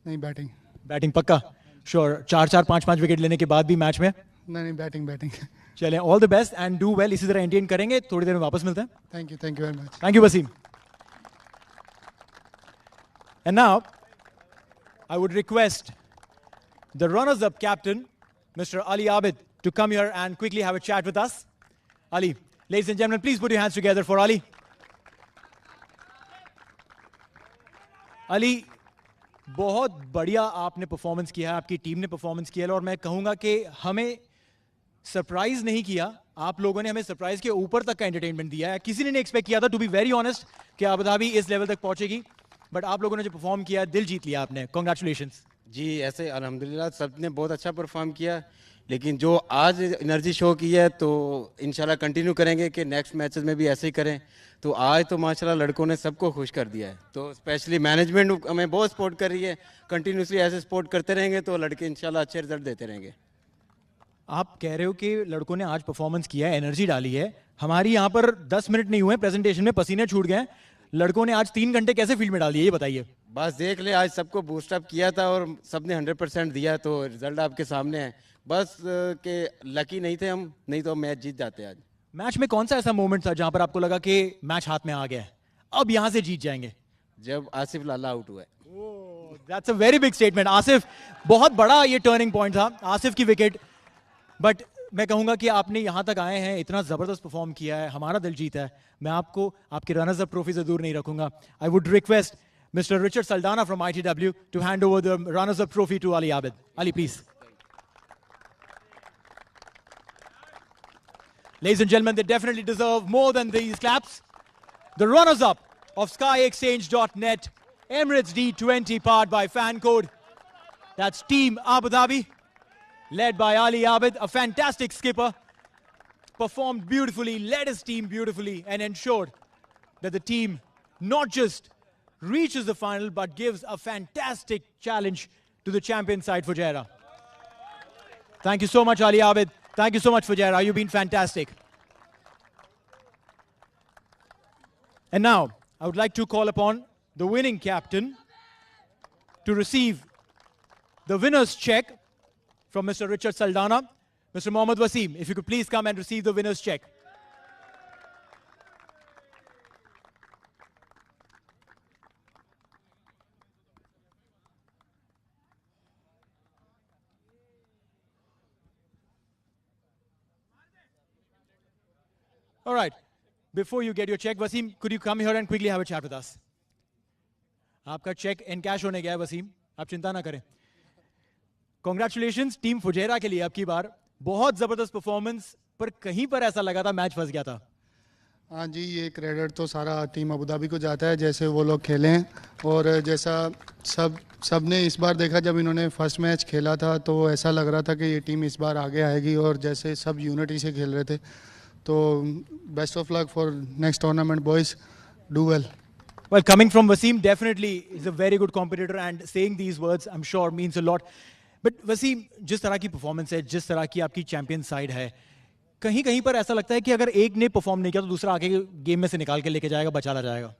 नहीं, बैटिंग. बैटिंग पक्का? श्योर? 4-4 5-5 विकेट लेने के बाद भी मैच में? नहीं, बैटिंग. चलें, all the best and do well. इसी तरह एंटरटेन करेंगे, थोड़ी देर में वापस मिलते हैं. Thank you very much. Thank you, Wasim. And now, I would request the runners-up captain, Mr. Ali Abid, to come here and quickly have a chat with us. Ali, ladies and gentlemen, please put your hands together for Ali. Ali, बहुत बढ़िया आपने performance किया है, आपकी team ने performance किया है, और मैं कहूँगा कि हमें सरप्राइज नहीं किया, आप लोगों ने हमें सरप्राइज के ऊपर तक का एंटरटेनमेंट दिया है. किसी ने नहीं एक्सपेक्ट किया था, टू बी वेरी ऑनेस्ट, कि अबू धाबी इस लेवल तक पहुंचेगी, बट आप लोगों ने जो परफॉर्म किया है, दिल जीत लिया आपने. कांग्रेचुलेशंस. जी, ऐसे अल्हम्दुलिल्लाह सबने बहुत अच्छा परफॉर्म किया, लेकिन जो आज एनर्जी शो की है तो इंशाल्लाह कंटिन्यू करेंगे कि नेक्स्ट मैचेस में भी ऐसे ही करें. तो आज तो माशाल्लाह लड़कों ने सबको खुश कर दिया है, तो स्पेशली मैनेजमेंट हमें बहुत सपोर्ट कर रही है. कंटिन्यूसली ऐसे सपोर्ट करते रहेंगे तो लड़के इंशाल्लाह अच्छे रिजल्ट देते रहेंगे. आप कह रहे हो कि लड़कों ने आज परफॉर्मेंस किया है, एनर्जी डाली है. हमारी यहाँ पर 10 मिनट नहीं हुए प्रेजेंटेशन में, पसीने छूट गए. लड़कों ने आज 3 घंटे कैसे फील्ड में डाली है, ये बताइए. बस देख ले, आज सबको बूस्टअप किया था और सबने 100% दिया, तो रिजल्ट आपके सामने है. बस के लकी नहीं थे हम, नहीं तो मैच जीत जाते. आज मैच में कौन सा ऐसा मोमेंट था जहां पर आपको लगा कि मैच हाथ में आ गया है, अब यहां से जीत जाएंगे? जब आसिफ लाला आउट हुआ. That's a very big statement. Asif, बहुत बड़ा ये टर्निंग पॉइंट था, आसिफ की विकेट. बट मैं कहूंगा कि आपने यहां तक आए हैं, इतना जबरदस्त परफॉर्म किया है, हमारा दिल जीता है. मैं आपको आपके रनर्स अप ट्रॉफी से दूर नहीं रखूंगा. I would request Mr. Richard Saldana from ITW to hand over the runners-up trophy to Ali Abid. Ali, please. Ladies and gentlemen, they definitely deserve more than these claps. The runners-up of SkyExchange.net, Emirates D20 powered by Fan Code. That's Team Abu Dhabi, led by Ali Abid, a fantastic skipper. Performed beautifully, led his team beautifully, and ensured that the team not just reaches the final, but gives a fantastic challenge to the champion side, Fujairah. Thank you so much, Ali Abid. Thank you so much, Fujairah. You've been fantastic. And now, I would like to call upon the winning captain to receive the winner's check from Mr. Richard Saldana. Mr. Mohammad Wasim, if you could please come and receive the winner's check. All right. Before you get your check, Wasim, could you come here and quickly have a chat with us? आपका check in cash होने गया है वसीम, आप चिंता ना करें. Congratulations team Fujairah के लिए आपकी बार. बहुत जबरदस्त परफॉर्मेंस, पर कहीं पर ऐसा लगा था मैच फंस गया था. हाँ जी, ये क्रेडिट तो सारा टीम अबू धाबी को जाता है, जैसे वो लोग खेले हैं, और जैसा सब ने इस बार देखा. जब इन्होंने फर्स्ट मैच खेला था तो ऐसा लग रहा था कि ये टीम इस बार आगे आएगी, और जैसे सब यूनिटी से खेल रहे थे. तो best of luck for next tournament boys, do well. Well, coming from Wasim, definitely is a very good competitor, and saying these words, I'm sure, means a lot. But Wasim, जिस तरह की performance है, जिस तरह की आपकी champion side है, कहीं कहीं पर ऐसा लगता है कि अगर एक ने परफॉर्म नहीं किया तो दूसरा आके गेम में से निकाल के लेके जाएगा, बचा ला जाएगा.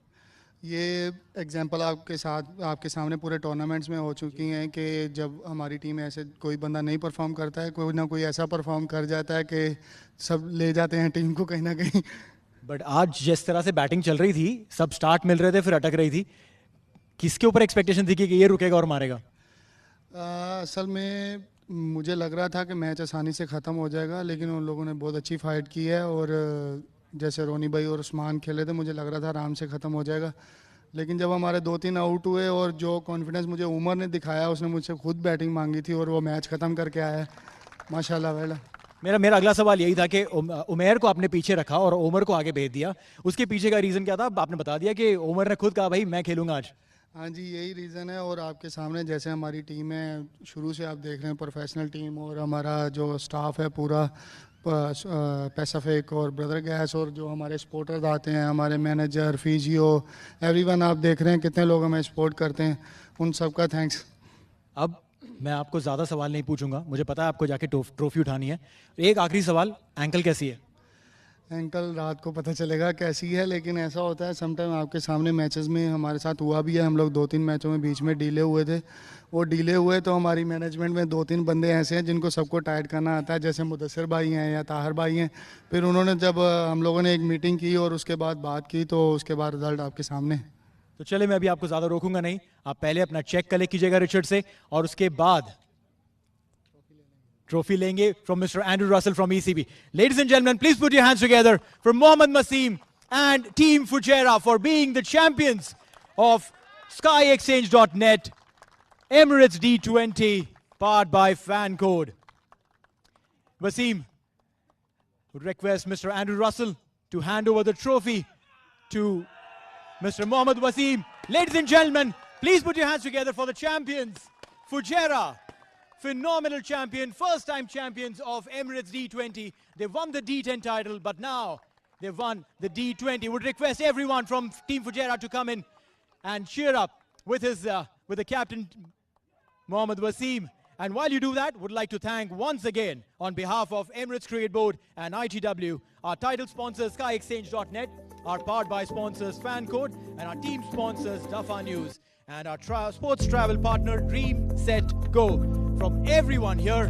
ये एग्जांपल आपके सामने पूरे टूर्नामेंट्स में हो चुकी हैं कि जब हमारी टीम ऐसे कोई बंदा नहीं परफॉर्म करता है, कोई ना कोई ऐसा परफॉर्म कर जाता है कि सब ले जाते हैं टीम को कहीं ना कहीं. बट आज जिस तरह से बैटिंग चल रही थी, सब स्टार्ट मिल रहे थे फिर अटक रही थी, किसके ऊपर एक्सपेक्टेशन थी कि ये रुकेगा और मारेगा? असल में मुझे लग रहा था कि मैच आसानी से ख़त्म हो जाएगा, लेकिन उन लोगों ने बहुत अच्छी फाइट की है और जैसे रोनी भाई और उस्मान खेले थे मुझे लग रहा था आराम से ख़त्म हो जाएगा, लेकिन जब हमारे 2-3 आउट हुए और जो कॉन्फिडेंस मुझे उमर ने दिखाया, उसने मुझसे खुद बैटिंग मांगी थी और वो मैच ख़त्म करके आया है माशाल्लाह। वेला मेरा अगला सवाल यही था कि उमेर को आपने पीछे रखा और उमर को आगे भेज दिया, उसके पीछे का रीज़न क्या था? आपने बता दिया कि उमर ने खुद कहा भाई मैं खेलूंगा आज। हाँ जी, यही रीज़न है। और आपके सामने जैसे हमारी टीम है, शुरू से आप देख रहे हैं प्रोफेशनल टीम, और हमारा जो स्टाफ है पूरा पैसिफिक और ब्रदर गैस, और जो हमारे सपोर्टर्स आते हैं, हमारे मैनेजर, फिजियो, एवरीवन, आप देख रहे हैं कितने लोग हमें सपोर्ट करते हैं, उन सब का थैंक्स। अब मैं आपको ज़्यादा सवाल नहीं पूछूंगा, मुझे पता है आपको जाके ट्रॉफी उठानी है। एक आखिरी सवाल, एंकल कैसी है? एंकल रात को पता चलेगा कैसी है, लेकिन ऐसा होता है समटाइम आपके सामने मैचेस में हमारे साथ हुआ भी है। हम लोग 2-3 मैचों में बीच में डीले हुए थे, वो डीले हुए तो हमारी मैनेजमेंट में 2-3 बंदे ऐसे हैं जिनको सबको टाइट करना आता है, जैसे मुदस्सिर भाई हैं या ताहिर भाई हैं। फिर उन्होंने जब हम लोगों ने एक मीटिंग की और उसके बाद बात की, तो उसके बाद रिजल्ट आपके सामने। तो चले, मैं अभी आपको ज़्यादा रोकूंगा नहीं, आप पहले अपना चेक कलेक्ट कीजिएगा रिचर्ड से, और उसके बाद ट्रॉफी लेंगे from Mr. Andrew Russell from ECB. Ladies and gentlemen, please put your hands together for Mohammad Waseem and Team Fujairah for being the champions of SkyExchange.net Emirates D20 powered by Fan Code. Waseem would request Mr. Andrew Russell to hand over the trophy to Mr. Mohammad Waseem. Ladies and gentlemen, please put your hands together for the champions, Fujairah. Phenomenal champion, first time champions of Emirates D20. They won the D10 title, but now they've won the D20. Would request everyone from Team Fujairah to come in and cheer up with the captain Mohammad Waseem. And while you do that, would like to thank once again on behalf of Emirates Cricket Board and ITW, our title sponsors SkyExchange.net, our powered by sponsors Fan Code, and our team sponsors Dafa News, and our sports travel partner Dream Set Go. From everyone here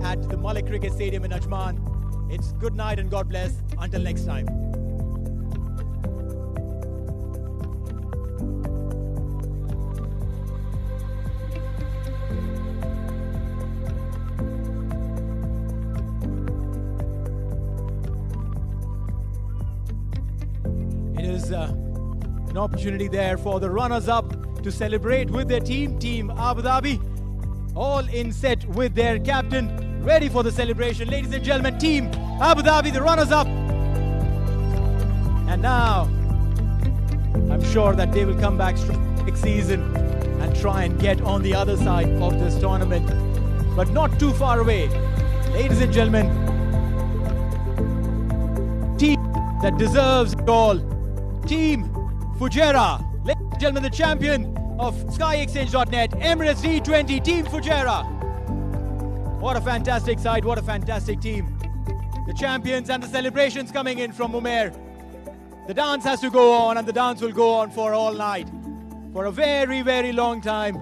at the Malik Cricket Stadium in Ajman, it's good night and God bless. Until next time. It is an opportunity there for the runners-up to celebrate with their team, Team Abu Dhabi. All in set with their captain, ready for the celebration. Ladies and gentlemen, Team Abu Dhabi, the runners-up. And now, I'm sure that they will come back next season and try and get on the other side of this tournament, but not too far away. Ladies and gentlemen, team that deserves it all, Team Fujairah. Ladies and gentlemen, the champion of SkyExchange.net, Emirates D20, Team Fujairah. What a fantastic side, what a fantastic team. The champions and the celebrations coming in from Umair. The dance has to go on, and the dance will go on for all night. For a very, very long time.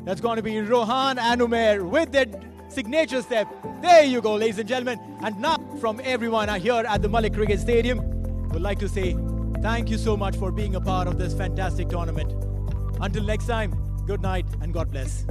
That's going to be Rohan and Umair with their signature step. There you go, ladies and gentlemen. And now from everyone here at the Malik Cricket Stadium, would like to say thank you so much for being a part of this fantastic tournament. Until next time, good night and God bless.